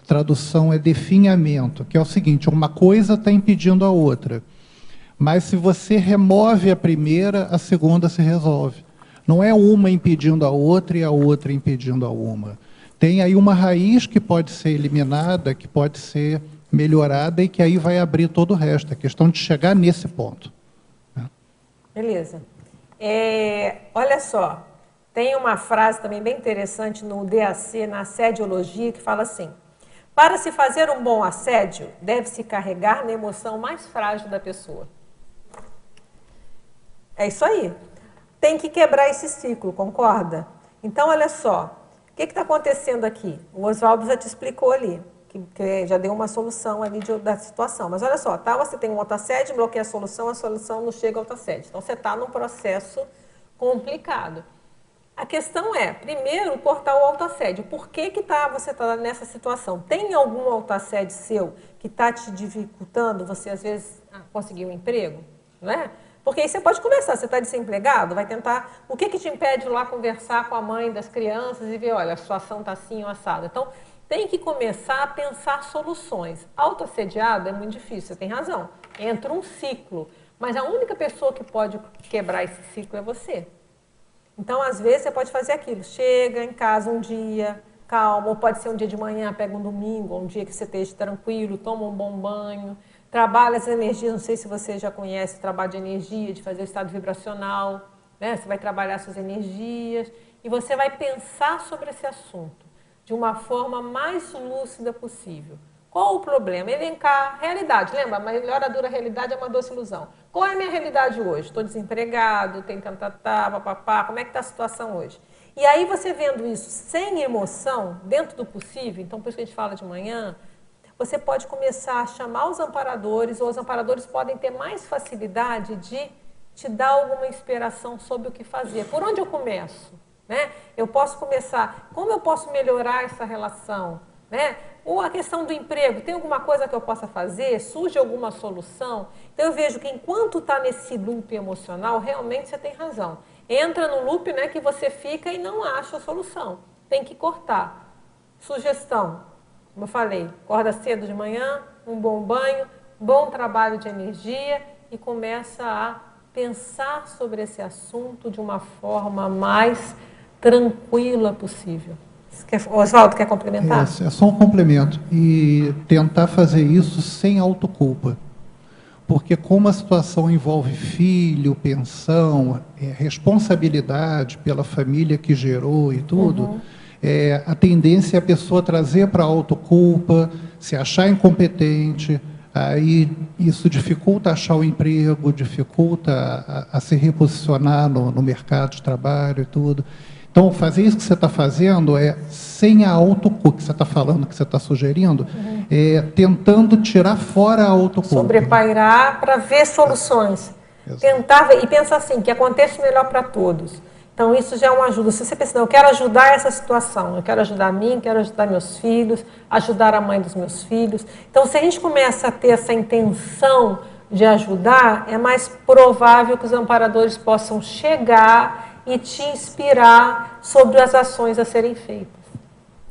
tradução é definhamento, que é o seguinte, uma coisa está impedindo a outra. Mas se você remove a primeira, a segunda se resolve. Não é uma impedindo a outra e a outra impedindo a uma. Tem aí uma raiz que pode ser eliminada, que pode ser melhorada e que aí vai abrir todo o resto. É questão de chegar nesse ponto.
Beleza. Olha só, tem uma frase também bem interessante no DAC, na assediologia, que fala assim: para se fazer um bom assédio, deve-se carregar na emoção mais frágil da pessoa. É isso aí. Tem que quebrar esse ciclo, concorda? Então, olha só, o que está acontecendo aqui? O Oswaldo já te explicou ali, que já deu uma solução ali da situação. Mas olha só, tá? Você tem um autoassédio, bloqueia a solução não chega ao autoassédio. Então, você está num processo complicado. A questão é, primeiro, cortar o autoassédio. Por que você está nessa situação? Tem algum autoassédio seu que está te dificultando você, às vezes, conseguir um emprego? Não é? Porque aí você pode começar, você está desempregado, vai tentar... O que te impede de ir lá conversar com a mãe das crianças e ver, olha, a situação está assim ou assada. Então, tem que começar a pensar soluções. Autoassediado é muito difícil, você tem razão. Entra um ciclo, mas a única pessoa que pode quebrar esse ciclo é você. Então, às vezes, você pode fazer aquilo. Chega em casa um dia, calma, ou pode ser um dia de manhã, pega um domingo, ou um dia que você esteja tranquilo, toma um bom banho, trabalha as energias, não sei se você já conhece o trabalho de energia, de fazer o estado vibracional, né? Você vai trabalhar suas energias e você vai pensar sobre esse assunto de uma forma mais lúcida possível. Qual o problema? Elencar a realidade. Lembra? A melhor dura realidade é uma doce ilusão. Qual é a minha realidade hoje? Estou desempregado, tenho papapá, como é que está a situação hoje? E aí você vendo isso sem emoção, dentro do possível, então por isso que a gente fala de manhã, você pode começar a chamar os amparadores, ou os amparadores podem ter mais facilidade de te dar alguma inspiração sobre o que fazer. Por onde eu começo? Né? Eu posso começar, como eu posso melhorar essa relação? Né? Ou a questão do emprego, tem alguma coisa que eu possa fazer? Surge alguma solução? Então eu vejo que enquanto está nesse loop emocional, realmente você tem razão. Entra no loop, né, que você fica e não acha a solução. Tem que cortar. Sugestão, como eu falei, acorda cedo de manhã, um bom banho, bom trabalho de energia e começa a pensar sobre esse assunto de uma forma mais tranquila possível. Oswaldo, quer complementar?
É só um complemento. E tentar fazer isso sem autoculpa. Porque como a situação envolve filho, pensão, responsabilidade pela família que gerou e tudo, a tendência é a pessoa trazer para a autoculpa, se achar incompetente, aí isso dificulta achar o emprego, dificulta a se reposicionar no mercado de trabalho e tudo. Então, fazer isso que você está fazendo sem a autoculpa, que você está falando, que você está sugerindo, tentando tirar fora a autoculpa.
Sobrepairar para ver soluções. Exato. Tentar ver, e pensar assim, que aconteça melhor para todos. Então, isso já é uma ajuda. Se você pensa, não, eu quero ajudar essa situação, eu quero ajudar a mim, quero ajudar meus filhos, ajudar a mãe dos meus filhos. Então, se a gente começa a ter essa intenção de ajudar, é mais provável que os amparadores possam chegar e te inspirar sobre as ações a serem feitas.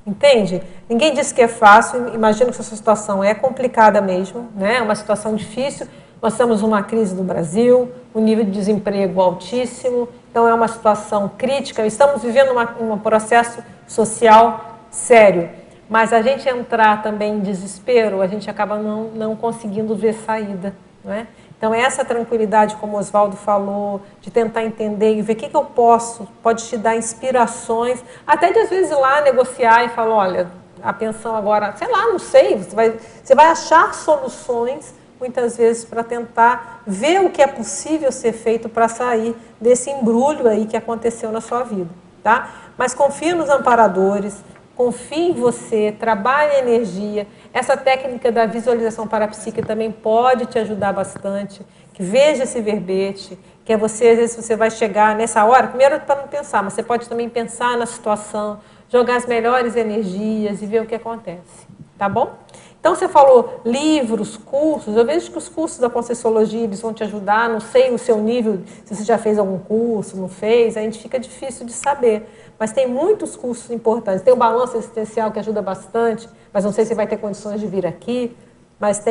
Entende? Ninguém disse que é fácil, imagino que essa situação é complicada mesmo, né? É uma situação difícil, nós temos uma crise no Brasil, um nível de desemprego altíssimo, então é uma situação crítica, estamos vivendo um processo social sério, mas a gente entrar também em desespero, a gente acaba não conseguindo ver saída, não é? Então, essa tranquilidade, como o Oswaldo falou, de tentar entender e ver o que eu posso, pode te dar inspirações, até de às vezes ir lá negociar e falar, olha, a pensão agora, sei lá, não sei, você vai achar soluções, muitas vezes, para tentar ver o que é possível ser feito para sair desse embrulho aí que aconteceu na sua vida, tá? Mas confie nos amparadores, confie em você, trabalhe a energia. Essa técnica da visualização parapsíquica também pode te ajudar bastante. Que veja esse verbete, que é você, às vezes, você vai chegar nessa hora, primeiro para não pensar, mas você pode também pensar na situação, jogar as melhores energias e ver o que acontece, tá bom? Então, você falou livros, cursos, eu vejo que os cursos da Conscienciologia, eles vão te ajudar, não sei o seu nível, se você já fez algum curso, não fez, a gente fica difícil de saber. Mas tem muitos cursos importantes. Tem o Balanço Existencial, que ajuda bastante, mas não sei se vai ter condições de vir aqui, mas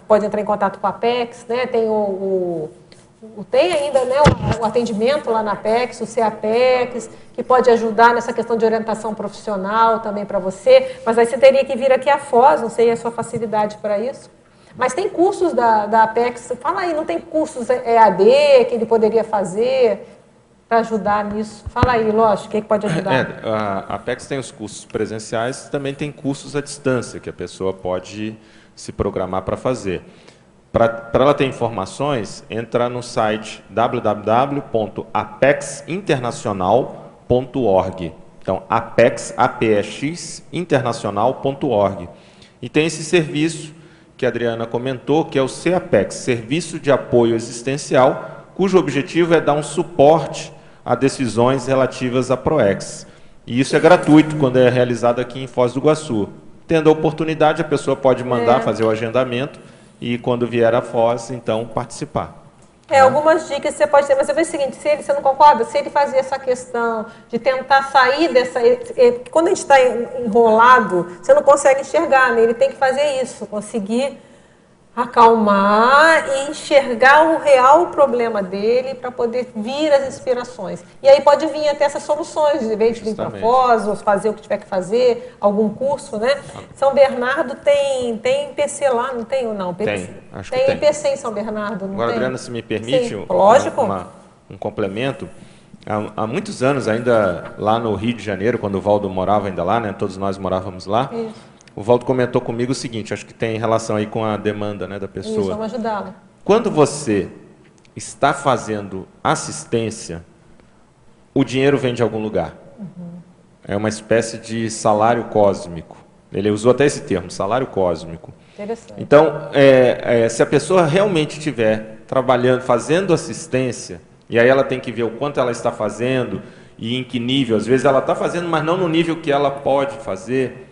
pode entrar em contato com a Apex, né? Tem tem ainda, né, o atendimento lá na Apex, o CAPEX, que pode ajudar nessa questão de orientação profissional também para você, mas aí você teria que vir aqui à Foz, não sei a sua facilidade para isso. Mas tem cursos da Apex, fala aí, não tem cursos EAD que ele poderia fazer para ajudar nisso? Fala aí, lógico, o que pode ajudar?
A Apex tem os cursos presenciais, também tem cursos à distância, que a pessoa pode se programar para fazer. Para ela ter informações, entra no site www.apexinternacional.org. Então, apexinternacional.org. E tem esse serviço que a Adriana comentou, que é o CAPEX, Serviço de Apoio Existencial, cujo objetivo é dar um suporte a decisões relativas à PROEX. E isso é gratuito quando é realizado aqui em Foz do Iguaçu. Tendo a oportunidade, a pessoa pode mandar fazer o agendamento e, quando vier a Foz, então, participar.
Algumas dicas você pode ter, mas eu vejo o seguinte, você não concorda? Se ele fazia essa questão de tentar sair dessa... Quando a gente está enrolado, você não consegue enxergar, né? Ele tem que fazer isso, conseguir acalmar e enxergar o real problema dele para poder vir as inspirações. E aí pode vir até essas soluções, de vez de vir para Foz, ou fazer o que tiver que fazer, algum curso, né? São Bernardo tem IPC lá, não tem ou não?
Tem, acho que tem.
Tem IPC em São Bernardo, não
Agora,
tem?
Adriana, se me permite um complemento. Há muitos anos, ainda lá no Rio de Janeiro, quando o Valdo morava ainda lá, né? Todos nós morávamos lá. Isso. O Valdo comentou comigo o seguinte, acho que tem relação aí com a demanda, né, da pessoa.
Isso, vamos ajudá-la.
Quando você está fazendo assistência, o dinheiro vem de algum lugar. É uma espécie de salário cósmico. Ele usou até esse termo, salário cósmico.
Interessante.
Então, se a pessoa realmente estiver trabalhando, fazendo assistência, e aí ela tem que ver o quanto ela está fazendo e em que nível. Às vezes ela está fazendo, mas não no nível que ela pode fazer.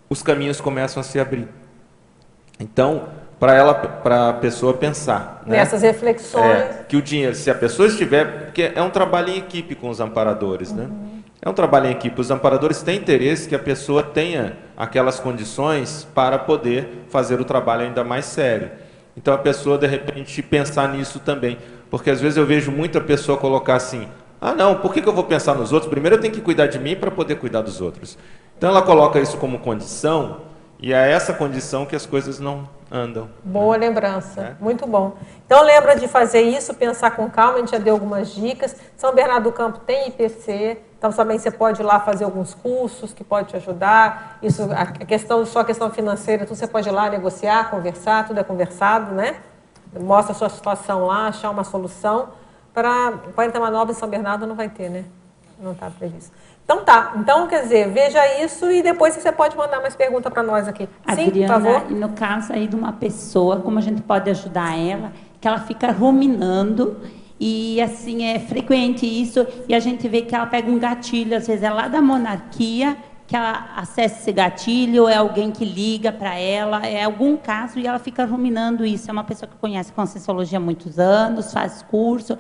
Os caminhos começam a se abrir. Então, para a pessoa pensar, né?
Nessas reflexões.
Que o dinheiro, se a pessoa estiver... Porque é um trabalho em equipe com os amparadores, né? É um trabalho em equipe. Os amparadores têm interesse que a pessoa tenha aquelas condições para poder fazer o trabalho ainda mais sério. Então, a pessoa, de repente, pensar nisso também. Porque, às vezes, eu vejo muita pessoa colocar assim, não, por que eu vou pensar nos outros? Primeiro eu tenho que cuidar de mim para poder cuidar dos outros. Então, ela coloca isso como condição, e é essa condição que as coisas não andam.
Boa lembrança, muito bom. Então, lembra de fazer isso, pensar com calma, a gente já deu algumas dicas. São Bernardo do Campo tem IPC, então também você pode ir lá fazer alguns cursos que pode te ajudar. Isso, só a questão financeira, tudo você pode ir lá negociar, conversar, tudo é conversado, né? Mostra a sua situação lá, achar uma solução. Para Itamar em São Bernardo não vai ter, né? Não está previsto. Então tá, então quer dizer, veja isso e depois você pode mandar mais perguntas para nós aqui.
Adriana,
sim, por favor.
E no caso aí de uma pessoa, como a gente pode ajudar ela, que ela fica ruminando e assim é frequente isso e a gente vê que ela pega um gatilho, às vezes é lá da monarquia, que ela acessa esse gatilho, é alguém que liga para ela, é algum caso e ela fica ruminando isso. É uma pessoa que conhece Conscienciologia há muitos anos, faz curso,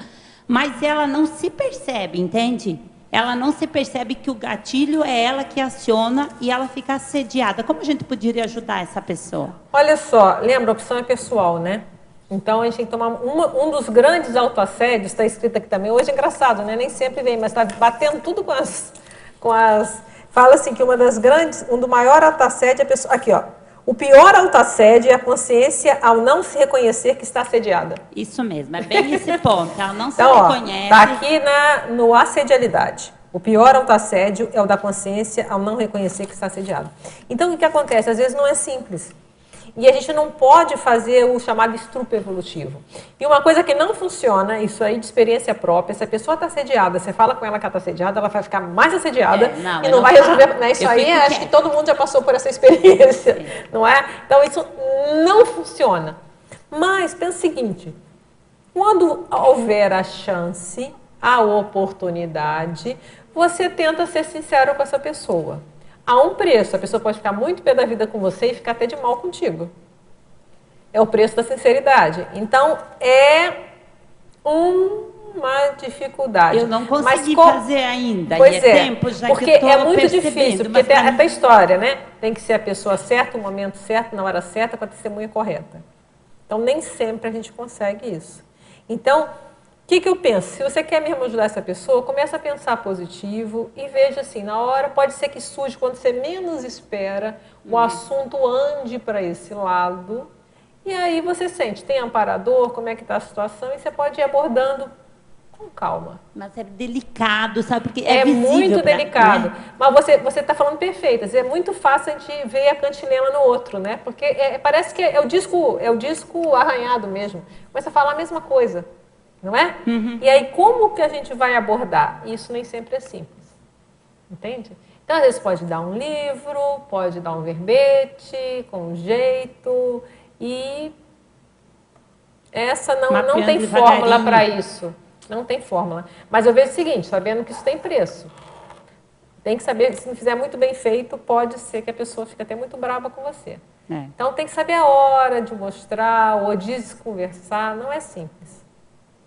mas ela não se percebe, entende? Ela não se percebe que o gatilho é ela que aciona e ela fica assediada. Como a gente poderia ajudar essa pessoa?
Olha só, lembra, a opção é pessoal, né? Então, a gente tem que tomar... Um dos grandes autoassédios, está escrito aqui também, hoje é engraçado, né? Nem sempre vem, mas está batendo tudo com as... Fala assim que do maior autoassédio é a pessoa... Aqui, ó. O pior autoassédio é a consciência ao não se reconhecer que está assediada.
Isso mesmo, é bem esse ponto. Ela não se reconhece.
Está aqui no assedialidade. O pior autoassédio é o da consciência ao não reconhecer que está assediado. Então, o que acontece? Às vezes não é simples. E a gente não pode fazer o chamado estrupo evolutivo. E uma coisa que não funciona, isso aí de experiência própria, se a pessoa está assediada, você fala com ela que ela está assediada, ela vai ficar mais assediada e não vai resolver. Né? Isso aí, acho que todo mundo já passou por essa experiência, não é? Então, isso não funciona. Mas, pensa o seguinte, quando houver a chance, a oportunidade, você tenta ser sincero com essa pessoa. Há um preço, a pessoa pode ficar muito pé da vida com você e ficar até de mal contigo. É o preço da sinceridade. Então, é uma dificuldade.
Eu não consegui fazer ainda.
Pois
e é tempo já
porque
que eu tô
é muito
percebendo,
difícil, porque tem essa história, né? Tem que ser a pessoa certa, o momento certo, na hora certa, com a testemunha correta. Então, nem sempre a gente consegue isso. Então, o que eu penso? Se você quer mesmo ajudar essa pessoa, começa a pensar positivo e veja assim, na hora pode ser que surja, quando você menos espera, o assunto ande para esse lado, e aí você sente, tem amparador, como é que está a situação, e você pode ir abordando com calma.
Mas é delicado, sabe? Porque
é
visível
muito delicado. Né? Mas você está falando perfeito. É muito fácil a gente ver a cantilena no outro, né? Porque parece que é o disco arranhado mesmo. Começa a falar a mesma coisa. Não é?
Uhum.
E aí, como que a gente vai abordar? Isso nem sempre é simples. Entende? Então, às vezes, pode dar um livro, pode dar um verbete, com um jeito, e essa não tem fórmula para isso. Não tem fórmula. Mas eu vejo o seguinte, sabendo que isso tem preço. Tem que saber, se não fizer muito bem feito, pode ser que a pessoa fique até muito brava com você. Então, tem que saber a hora de mostrar ou de desconversar. Não é simples.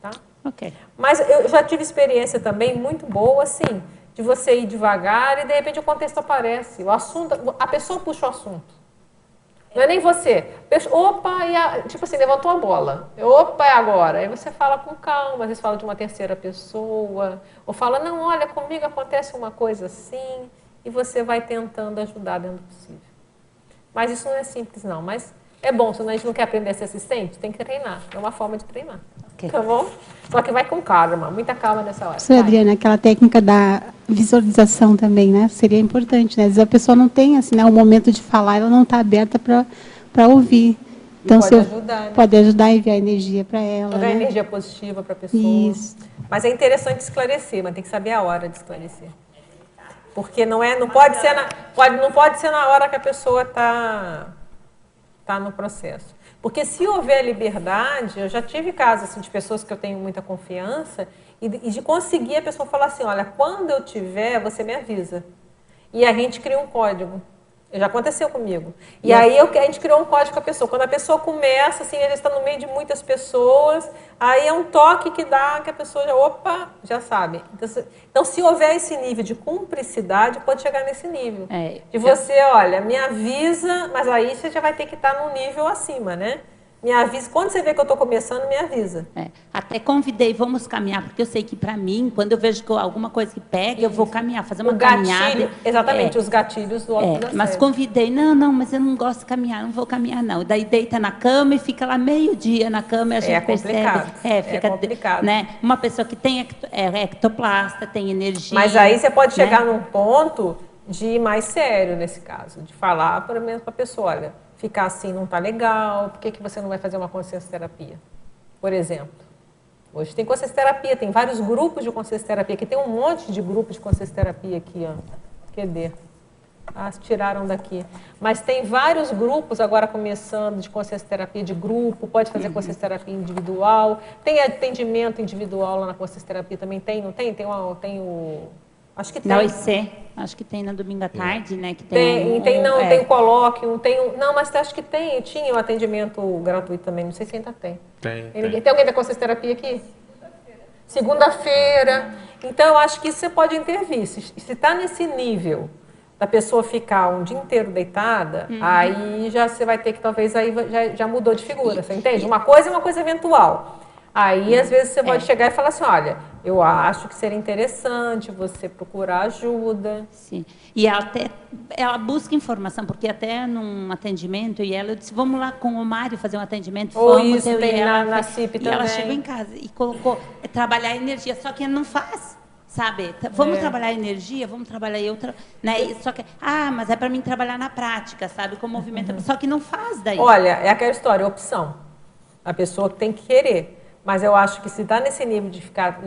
Tá?
Okay.
Mas eu já tive experiência também muito boa, assim, de você ir devagar e de repente o contexto aparece, o assunto, a pessoa puxa o assunto. Não é nem você. Opa, tipo assim, levantou a bola. Opa, é agora. Aí você fala com calma, às vezes fala de uma terceira pessoa, ou fala, não, olha, comigo acontece uma coisa assim, e você vai tentando ajudar dentro do possível. Mas isso não é simples, não. Mas é bom, se a gente não quer aprender a ser assistente, tem que treinar. É uma forma de treinar. Okay. Tá bom? Só que vai com calma, muita calma nessa hora.
Sra. Adriana, aquela técnica da visualização também, né? Seria importante, né? Às vezes a pessoa não tem, assim, né, o momento de falar, ela não está aberta para ouvir. Então,
pode ajudar, né?
Pode ajudar a enviar energia para ela.
Jogar
né?
energia positiva para a pessoa.
Isso.
Mas é interessante esclarecer, mas tem que saber a hora de esclarecer. Porque não pode ser na hora que a pessoa está no processo. Porque se houver liberdade, eu já tive casos assim, de pessoas que eu tenho muita confiança e de conseguir a pessoa falar assim, olha, quando eu tiver, você me avisa. E a gente cria um código. Já aconteceu comigo. E aí a gente criou um código com a pessoa. Quando a pessoa começa, assim, ela está no meio de muitas pessoas, aí é um toque que dá, que a pessoa já sabe. Então, se houver esse nível de cumplicidade, pode chegar nesse nível. De você, olha, me avisa, mas aí você já vai ter que estar num nível acima, né? Me avisa. Quando você vê que eu estou começando, me avisa.
Até convidei, vamos caminhar, porque eu sei que para mim, quando eu vejo que alguma coisa que pega, eu vou caminhar, fazer uma caminhada.
Exatamente, os gatilhos do autoassédio.
Mas convidei, não, mas eu não gosto de caminhar, não vou caminhar, não. Daí deita na cama e fica lá meio dia na cama e a gente percebe. Fica complicado. Né? Uma pessoa que tem ectoplasta, tem energia.
Mas aí você pode chegar num ponto de ir mais sério nesse caso, de falar, pelo menos, para a pessoa, olha, ficar assim não está legal, por que você não vai fazer uma consciência terapia? Por exemplo, hoje tem consciência terapia, tem vários grupos de consciência terapia, aqui tem um monte de grupos de consciência terapia aqui, ó. Cadê? Tiraram daqui. Mas tem vários grupos agora começando de consciência terapia de grupo, pode fazer consciência terapia individual, tem atendimento individual lá na consciência terapia também, tem, não tem? Tem o... Acho que tem.
Na OIC, acho que tem na domingo à tarde, né? Que
tem o colóquio, não, mas acho que tinha o atendimento gratuito também, não sei se ainda tem. Tem alguém da consciência terapia aqui? Segunda-feira. Então, eu acho que isso você pode intervir. Se está nesse nível da pessoa ficar um dia inteiro deitada, aí já você vai ter que, talvez, aí já mudou de figura, você entende? Uma coisa é uma coisa eventual. Aí, às vezes, você pode chegar e falar assim, olha, eu acho que seria interessante você procurar ajuda.
Sim. E ela busca informação, porque até num atendimento, e ela disse, vamos lá com o Mário fazer um atendimento.
Isso, tem na CIP também.
E ela chegou em casa e colocou trabalhar a energia, só que ela não faz. sabe? Vamos trabalhar energia, vamos trabalhar outra, né? Só que, mas é para mim trabalhar na prática, sabe? Com movimento, só que não faz daí.
Olha, é aquela história, opção. A pessoa tem que querer. Mas eu acho que se está nesse nível de ficar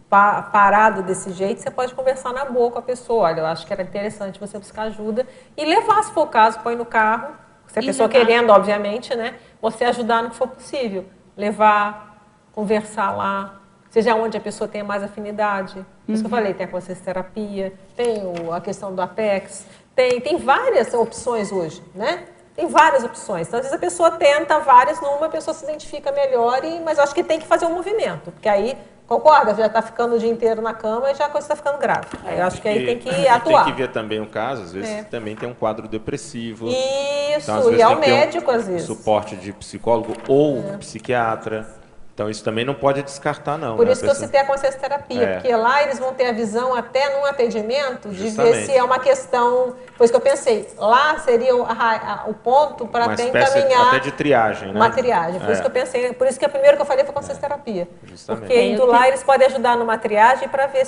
parado desse jeito, você pode conversar na boa com a pessoa. Olha, eu acho que era interessante você buscar ajuda e levar, se for o caso, põe no carro, se a pessoa querendo, obviamente, né? Você ajudar no que for possível. Levar, conversar lá, seja onde a pessoa tenha mais afinidade. Por isso que eu falei, tem a consciencioterapia, tem a questão do Apex, tem várias opções hoje, né? Tem várias opções. Então, às vezes a pessoa tenta várias numa, a pessoa se identifica melhor, mas eu acho que tem que fazer um movimento, porque aí, concorda? Já está ficando o dia inteiro na cama e já a coisa está ficando grave. Eu acho que aí tem que atuar.
Tem que ver também o caso, às vezes também tem um quadro depressivo.
Isso,
então, às vezes,
e ao médico, às vezes.
Suporte de psicólogo ou psiquiatra. Então, isso também não pode descartar, não.
Por isso que eu citei a consciencioterapia, porque lá eles vão ter a visão, até num atendimento, de ver se é uma questão... Foi isso que eu pensei. Lá seria o ponto para até encaminhar...
Até de triagem, né?
Uma triagem. Por isso que eu pensei. Por isso que o primeiro que eu falei foi consciencioterapia.
Justamente.
Porque indo lá, eles podem ajudar numa triagem para ver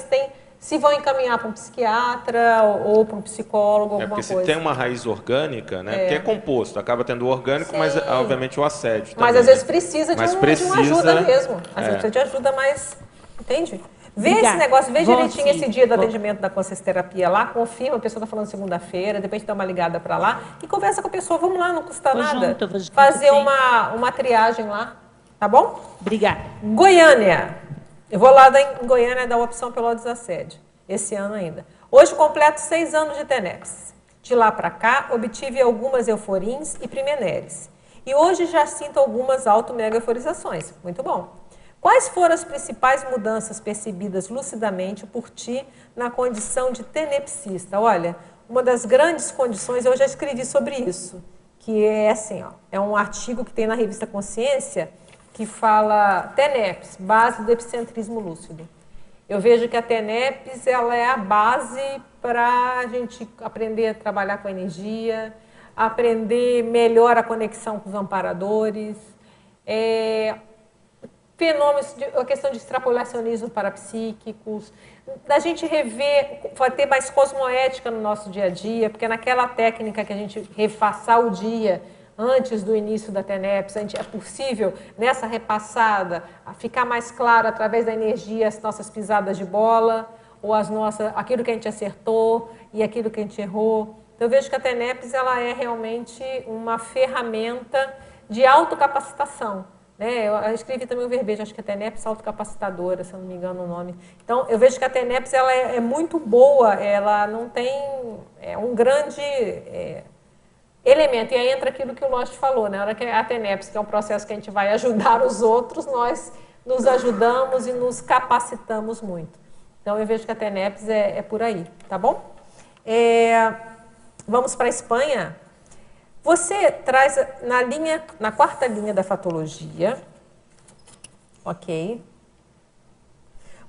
se vão encaminhar para um psiquiatra ou para um psicólogo, alguma coisa.
Porque se tem uma raiz orgânica, né? Que é composto, acaba tendo o orgânico,
Sim.
mas obviamente o assédio
também. Mas às vezes precisa de uma ajuda mesmo. Às vezes precisa de ajuda mais... Entende? Vê esse negócio, vê direitinho esse dia do atendimento da consciencioterapia lá, confirma, a pessoa está falando segunda-feira, de repente dá uma ligada para lá e conversa com a pessoa, vamos lá, não custa nada. Fazer uma triagem lá, tá bom?
Obrigada.
Goiânia. Eu vou lá em Goiânia dar uma opção pelo autodesassédio, esse ano ainda. Hoje completo 6 anos de TENEPS. De lá para cá, obtive algumas euforins e primeneres. E hoje já sinto algumas auto-mega-euforizações. Muito bom. Quais foram as principais mudanças percebidas lucidamente por ti na condição de tenepsista? Olha, uma das grandes condições, eu já escrevi sobre isso, que é assim, é um artigo que tem na revista Consciência, que fala TENEPS, base do epicentrismo lúcido. Eu vejo que a TENEPS ela é a base para a gente aprender a trabalhar com energia, aprender melhor a conexão com os amparadores, fenômenos, a questão de extrapolacionismo parapsíquicos, da gente rever, vai ter mais cosmoética no nosso dia a dia, porque naquela técnica que a gente repassar o dia antes do início da TENEPS, é possível, nessa repassada, ficar mais claro através da energia as nossas pisadas de bola, ou aquilo que a gente acertou e aquilo que a gente errou. Então, eu vejo que a TENEPS ela é realmente uma ferramenta de autocapacitação. Eu escrevi também um verbete, acho que é TENEPS autocapacitadora, se eu não me engano o nome. Então, eu vejo que a TENEPS ela é muito boa, ela não tem um grande elemento. E aí entra aquilo que o Lost falou, né? Na hora que a TENEPS, que é um processo que a gente vai ajudar os outros, nós nos ajudamos e nos capacitamos muito. Então, eu vejo que a TENEPS é por aí, tá bom? Vamos para a Espanha. Você traz na quarta linha da fatologia, ok?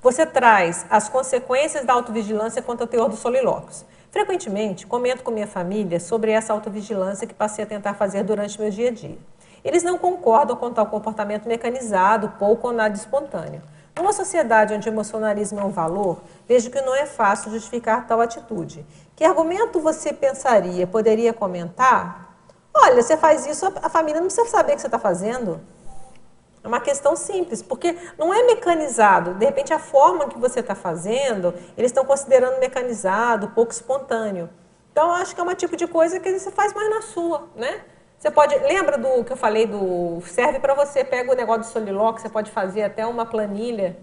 Você traz as consequências da autovigilância quanto ao teor dos solilóquios. Frequentemente, comento com minha família sobre essa autovigilância que passei a tentar fazer durante meu dia a dia. Eles não concordam com tal comportamento mecanizado, pouco ou nada espontâneo. Numa sociedade onde o emocionalismo é um valor, vejo que não é fácil justificar tal atitude. Que argumento você pensaria, poderia comentar? Olha, você faz isso, a família não precisa saber o que você está fazendo. É uma questão simples, porque não é mecanizado. De repente, a forma que você está fazendo, eles estão considerando mecanizado, pouco espontâneo. Então, eu acho que é um tipo de coisa que você faz mais na sua, né? Você pode... Lembra do que eu falei do... Serve para você, pega o negócio do solilóquio, você pode fazer até uma planilha,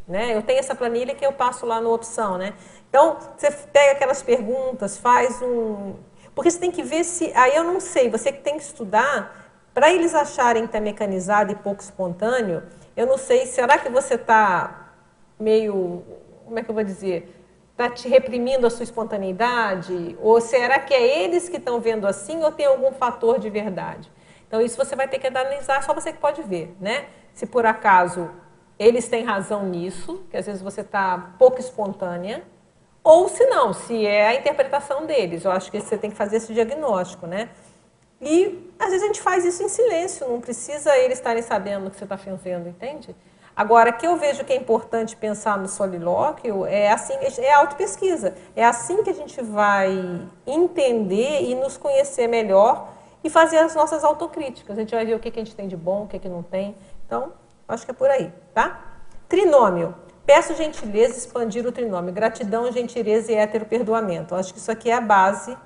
né? Eu tenho essa planilha que eu passo lá no opção, né? Então, você pega aquelas perguntas, faz um... Porque você tem que ver se... Aí eu não sei, você que tem que estudar, para eles acharem que é mecanizado e pouco espontâneo, eu não sei, será que você está meio... Como é que eu vou dizer? Está te reprimindo a sua espontaneidade? Ou será que é eles que estão vendo assim ou tem algum fator de verdade? Então, isso você vai ter que analisar, só você que pode ver, né? Se por acaso eles têm razão nisso, que às vezes você está pouco espontânea, ou se não, se é a interpretação deles. Eu acho que você tem que fazer esse diagnóstico, né? E, às vezes, a gente faz isso em silêncio, não precisa eles estarem sabendo o que você está fazendo, entende? Agora, que eu vejo que é importante pensar no solilóquio é assim, é autopesquisa. É assim que a gente vai entender e nos conhecer melhor e fazer as nossas autocríticas. A gente vai ver o que a gente tem de bom, o que não tem. Então, acho que é por aí, tá? Trinômio. Peço gentileza expandir o trinômio. Gratidão, gentileza e heteroperdoamento. Acho que isso aqui é a base,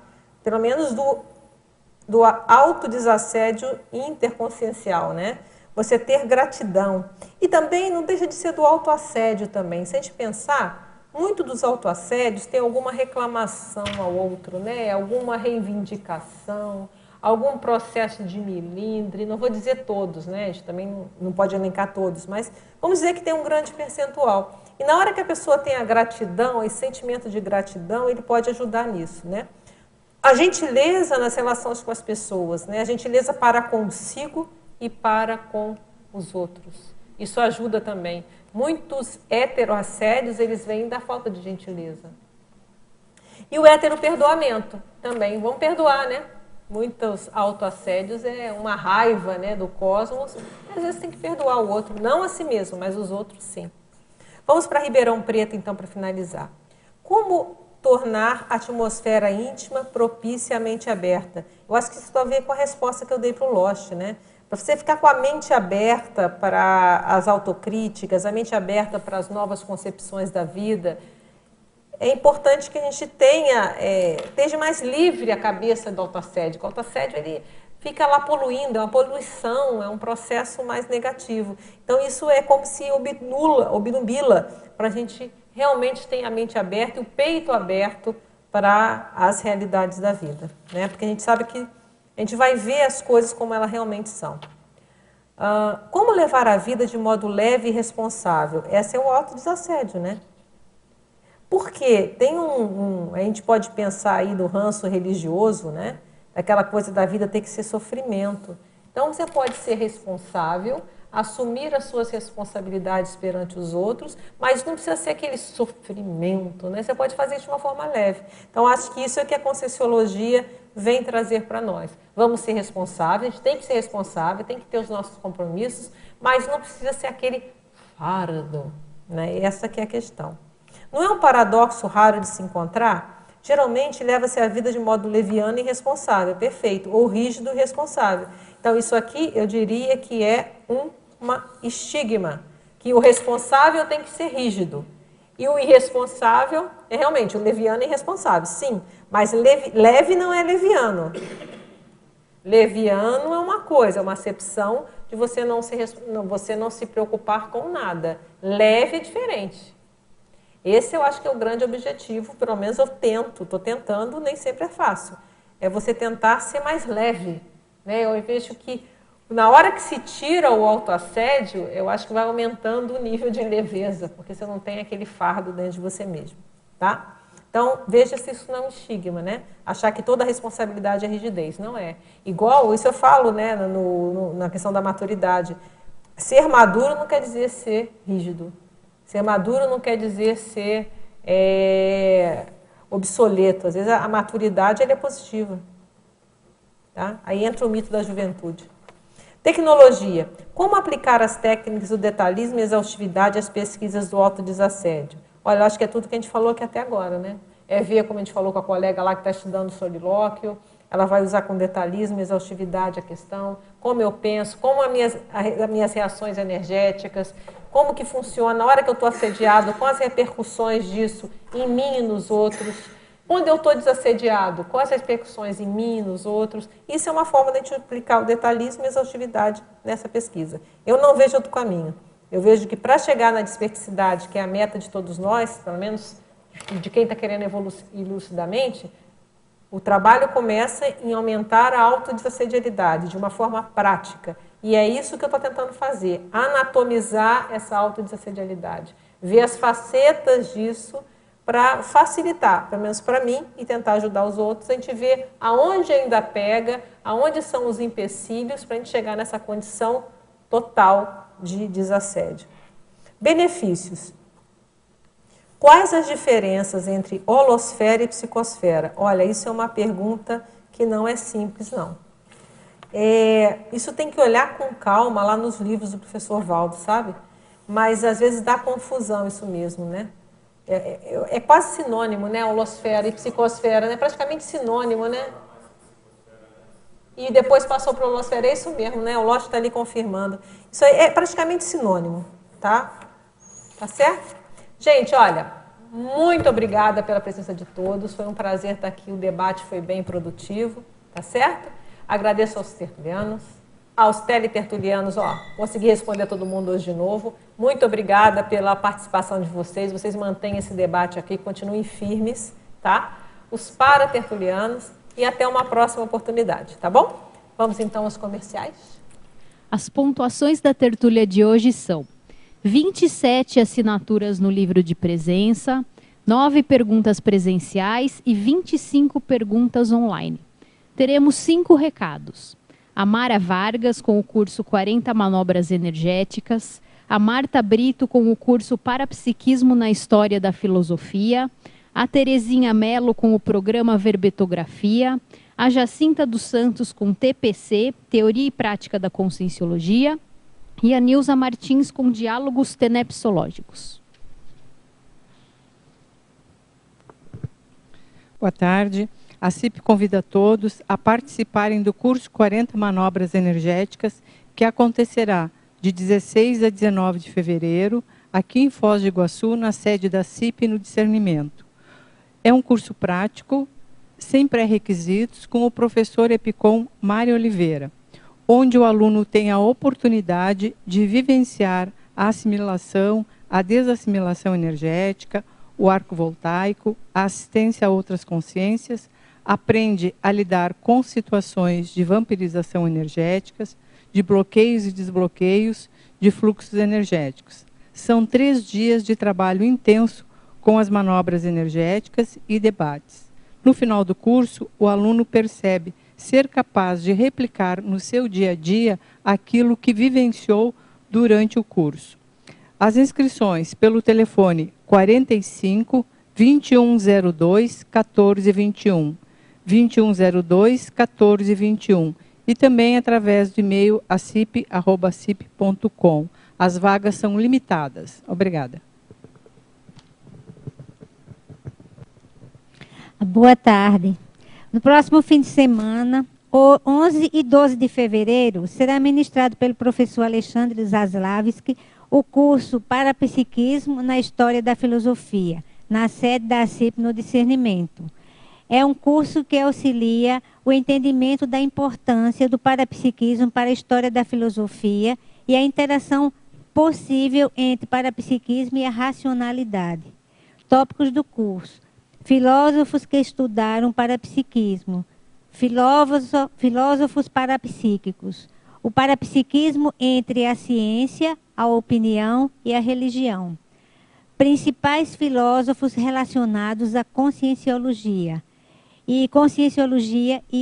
pelo menos do autodesassédio interconsciencial, né? Você ter gratidão. E também não deixa de ser do autoassédio também. Se a gente pensar, muito dos autoassédios tem alguma reclamação ao outro, né? Alguma reivindicação, algum processo de milindre. Não vou dizer todos, né? A gente também não pode elencar todos, mas vamos dizer que tem um grande percentual. E na hora que a pessoa tem a gratidão, esse sentimento de gratidão, ele pode ajudar nisso, né? A gentileza nas relações com as pessoas, né? A gentileza para consigo e para com os outros. Isso ajuda também. Muitos heteroassédios, eles vêm da falta de gentileza. E o heteroperdoamento também. Vamos perdoar, né? Muitos autoassédios é uma raiva, né, do cosmos. E às vezes tem que perdoar o outro. Não a si mesmo, mas os outros sim. Vamos para Ribeirão Preto, então, para finalizar. Como tornar a atmosfera íntima propícia à mente aberta? Eu acho que isso tem a ver com a resposta que eu dei para o Lost, né? Para você ficar com a mente aberta para as autocríticas, a mente aberta para as novas concepções da vida, é importante que a gente esteja mais livre a cabeça do autoassédio. O autoassédio, ele fica lá poluindo, é uma poluição, é um processo mais negativo. Então, isso é como se obnubila para a gente realmente ter a mente aberta e o peito aberto para as realidades da vida, né? Porque a gente sabe que a gente vai ver as coisas como elas realmente são. Como levar a vida de modo leve e responsável? Esse é o autodesassédio, né? Porque tem a gente pode pensar aí do ranço religioso, né? Aquela coisa da vida ter que ser sofrimento. Então, você pode ser responsável, assumir as suas responsabilidades perante os outros, mas não precisa ser aquele sofrimento, né? Você pode fazer isso de uma forma leve. Então, acho que isso é que a Conscienciologia vem trazer para nós. Vamos ser responsáveis, a gente tem que ser responsável, tem que ter os nossos compromissos, mas não precisa ser aquele fardo, né? Essa que é a questão. Não é um paradoxo raro de se encontrar? Geralmente, leva-se a vida de modo leviano e irresponsável, perfeito, ou rígido e irresponsável. Então, isso aqui, eu diria que é uma estigma, que o responsável tem que ser rígido. E o irresponsável é realmente o leviano e irresponsável, sim. Mas leve não é leviano. Leviano é uma coisa, é uma acepção de você não se preocupar com nada. Leve é diferente. Esse eu acho que é o grande objetivo, pelo menos eu estou tentando, nem sempre é fácil. É você tentar ser mais leve, né? Eu vejo que na hora que se tira o autoassédio, eu acho que vai aumentando o nível de leveza, porque você não tem aquele fardo dentro de você mesmo, tá? Então, veja se isso não é um estigma, né? Achar que toda responsabilidade é rigidez, não é. Igual, isso eu falo, né, na questão da maturidade. Ser maduro não quer dizer ser rígido. Ser maduro não quer dizer ser obsoleto. Às vezes a maturidade ela é positiva. Tá? Aí entra o mito da juventude. Tecnologia. Como aplicar as técnicas do detalhismo e exaustividade às pesquisas do autodesassédio? Olha, eu acho que é tudo que a gente falou aqui até agora, né? É ver, como a gente falou com a colega lá que está estudando solilóquio, ela vai usar com detalhismo e exaustividade a questão, como eu penso, como as minhas reações energéticas, como que funciona na hora que eu estou assediado, com as repercussões disso em mim e nos outros. Quando eu estou desassediado, quais as repercussões em mim e nos outros. Isso é uma forma de a gente aplicar o detalhismo e a exaustividade nessa pesquisa. Eu não vejo outro caminho. Eu vejo que para chegar na desperticidade, que é a meta de todos nós, pelo menos de quem está querendo evoluir lucidamente, o trabalho começa em aumentar a autodesassedialidade de uma forma prática. E é isso que eu estou tentando fazer, anatomizar essa autodesassedialidade, ver as facetas disso para facilitar, pelo menos para mim, e tentar ajudar os outros, a gente ver aonde ainda pega, aonde são os empecilhos para a gente chegar nessa condição total de desassédio. Benefícios. Quais as diferenças entre holosfera e psicosfera? Olha, isso é uma pergunta que não é simples, não. Isso tem que olhar com calma lá nos livros do professor Valdo, sabe? mas às vezes dá confusão isso mesmo, né? É quase sinônimo, né? Holosfera e psicosfera, né? Praticamente sinônimo, né? E depois passou para a holosfera, é isso mesmo, né? O Lost está ali confirmando. Isso aí é praticamente sinônimo, tá? Tá certo? Gente, olha, muito obrigada pela presença de todos. Foi um prazer estar aqui, o debate foi bem produtivo, tá certo? Agradeço aos tertulianos, aos teletertulianos, consegui responder a todo mundo hoje de novo. Muito obrigada pela participação de vocês. Vocês mantêm esse debate aqui, continuem firmes, tá? Os paratertulianos. E até uma próxima oportunidade, tá bom? Vamos então aos comerciais.
As pontuações da tertúlia de hoje são 27 assinaturas no livro de presença, 9 perguntas presenciais e 25 perguntas online. Teremos 5 recados. A Mara Vargas com o curso 40 Manobras Energéticas, a Marta Brito com o curso Parapsiquismo na História da Filosofia, a Terezinha Mello com o programa Verbetografia, a Jacinta dos Santos com TPC, Teoria e Prática da Conscienciologia, e a Nilza Martins com Diálogos Tenepsológicos.
Boa tarde. A CIP convida todos a participarem do curso 40 Manobras Energéticas, que acontecerá de 16 a 19 de fevereiro, aqui em Foz do Iguaçu, na sede da CIP no Discernimento. É um curso prático, sem pré-requisitos, com o professor Epicom Mário Oliveira, onde o aluno tem a oportunidade de vivenciar a assimilação, a desassimilação energética, o arco voltaico, a assistência a outras consciências, aprende a lidar com situações de vampirização energéticas, de bloqueios e desbloqueios de fluxos energéticos. São 3 dias de trabalho intenso com as manobras energéticas e debates. No final do curso, o aluno percebe ser capaz de replicar no seu dia a dia aquilo que vivenciou durante o curso. As inscrições pelo telefone 45 2102 1421, 2102 1421 e também através do e-mail acip@cip.com. As vagas são limitadas. Obrigada.
Boa tarde. No próximo fim de semana, 11 e 12 de fevereiro, será ministrado pelo professor Alexandre Zaslavski o curso Parapsiquismo na História da Filosofia, na sede da CIP no Discernimento. É um curso que auxilia o entendimento da importância do parapsiquismo para a história da filosofia e a interação possível entre parapsiquismo e a racionalidade. Tópicos do curso: filósofos que estudaram parapsiquismo, filósofos parapsíquicos, o parapsiquismo entre a ciência, a opinião e a religião, principais filósofos relacionados à conscienciologia e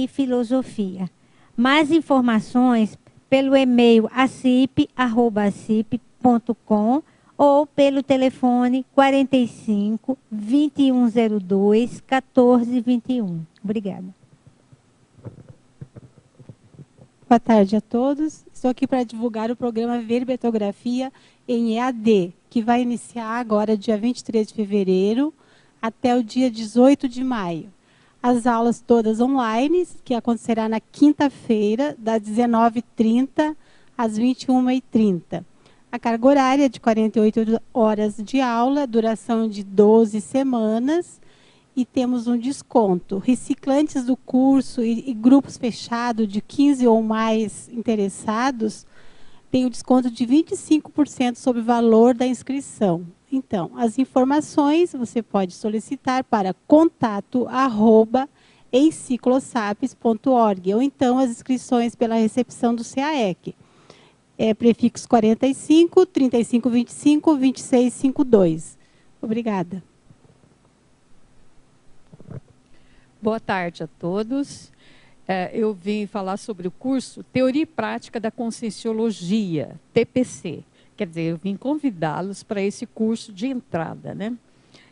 filosofia. Mais informações pelo e-mail acip@acip.com ou pelo telefone 45 2102 1421. Obrigada.
Boa tarde a todos. Estou aqui para divulgar o programa Verbetografia em EAD, que vai iniciar agora, dia 23 de fevereiro, até o dia 18 de maio. As aulas todas online, que acontecerá na quinta-feira, das 19h30 às 21h30. A carga horária é de 48 horas de aula, duração de 12 semanas, e temos um desconto. Reciclantes do curso e grupos fechados de 15 ou mais interessados têm o desconto de 25% sobre o valor da inscrição. Então, as informações você pode solicitar para contato@enciclosapis.org ou então as inscrições pela recepção do CAEC. Prefixo 45 3525 2652. Obrigada.
Boa tarde a todos. Eu vim falar sobre o curso Teoria e Prática da Conscienciologia, TPC. Quer dizer, eu vim convidá-los para esse curso de entrada, né?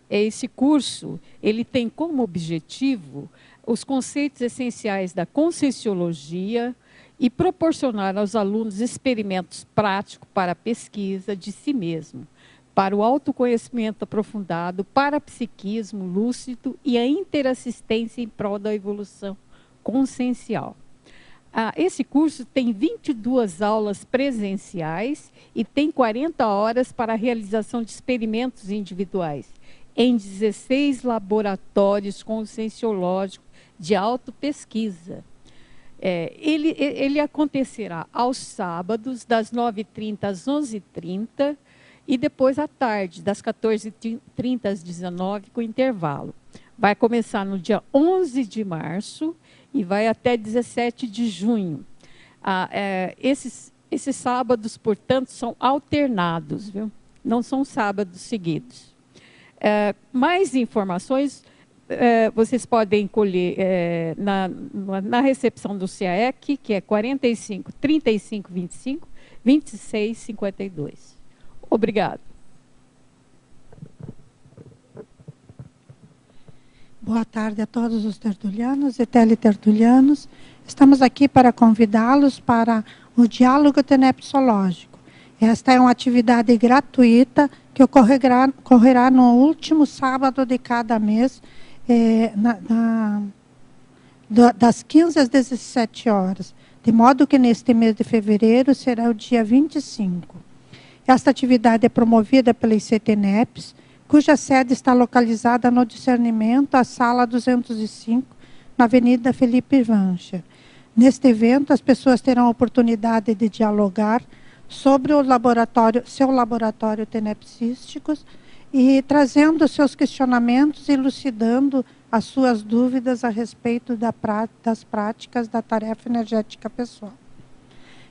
Esse curso, ele tem como objetivo os conceitos essenciais da Conscienciologia e proporcionar aos alunos experimentos práticos para a pesquisa de si mesmo, para o autoconhecimento aprofundado, para psiquismo lúcido e a interassistência em prol da evolução consciencial. Esse curso tem 22 aulas presenciais e tem 40 horas para a realização de experimentos individuais em 16 laboratórios conscienciológicos de autopesquisa. Ele acontecerá aos sábados, das 9h30 às 11h30, e depois à tarde, das 14h30 às 19h, com intervalo. Vai começar no dia 11 de março e vai até 17 de junho. Esses sábados, portanto, são alternados, viu? Não são sábados seguidos. Mais informações vocês podem colher na recepção do CAEC, que é 45 35 25 26 52. Obrigado.
Boa tarde a todos os tertulianos e teletertulianos. Estamos aqui para convidá-los para o diálogo tenepsológico. Esta é uma atividade gratuita que ocorrerá no último sábado de cada mês, das 15 às 17 horas, de modo que neste mês de fevereiro será o dia 25. Esta atividade é promovida pela ICTNEPS, cuja sede está localizada no Discernimento, a sala 205, na Avenida Felipe Vancher. Neste evento, as pessoas terão a oportunidade de dialogar sobre seu laboratório tenepsísticos e trazendo seus questionamentos e elucidando as suas dúvidas a respeito das práticas da tarefa energética pessoal.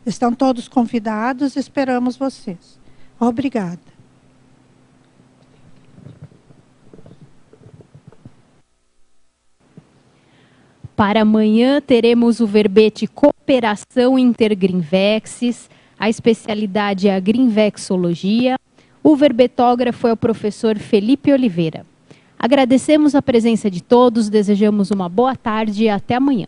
Estão todos convidados, esperamos vocês. Obrigada.
Para amanhã teremos o verbete Cooperação Intergrinvexes, a especialidade é a Grinvexologia. O verbetógrafo é o professor Felipe Oliveira. Agradecemos a presença de todos, desejamos uma boa tarde e até amanhã.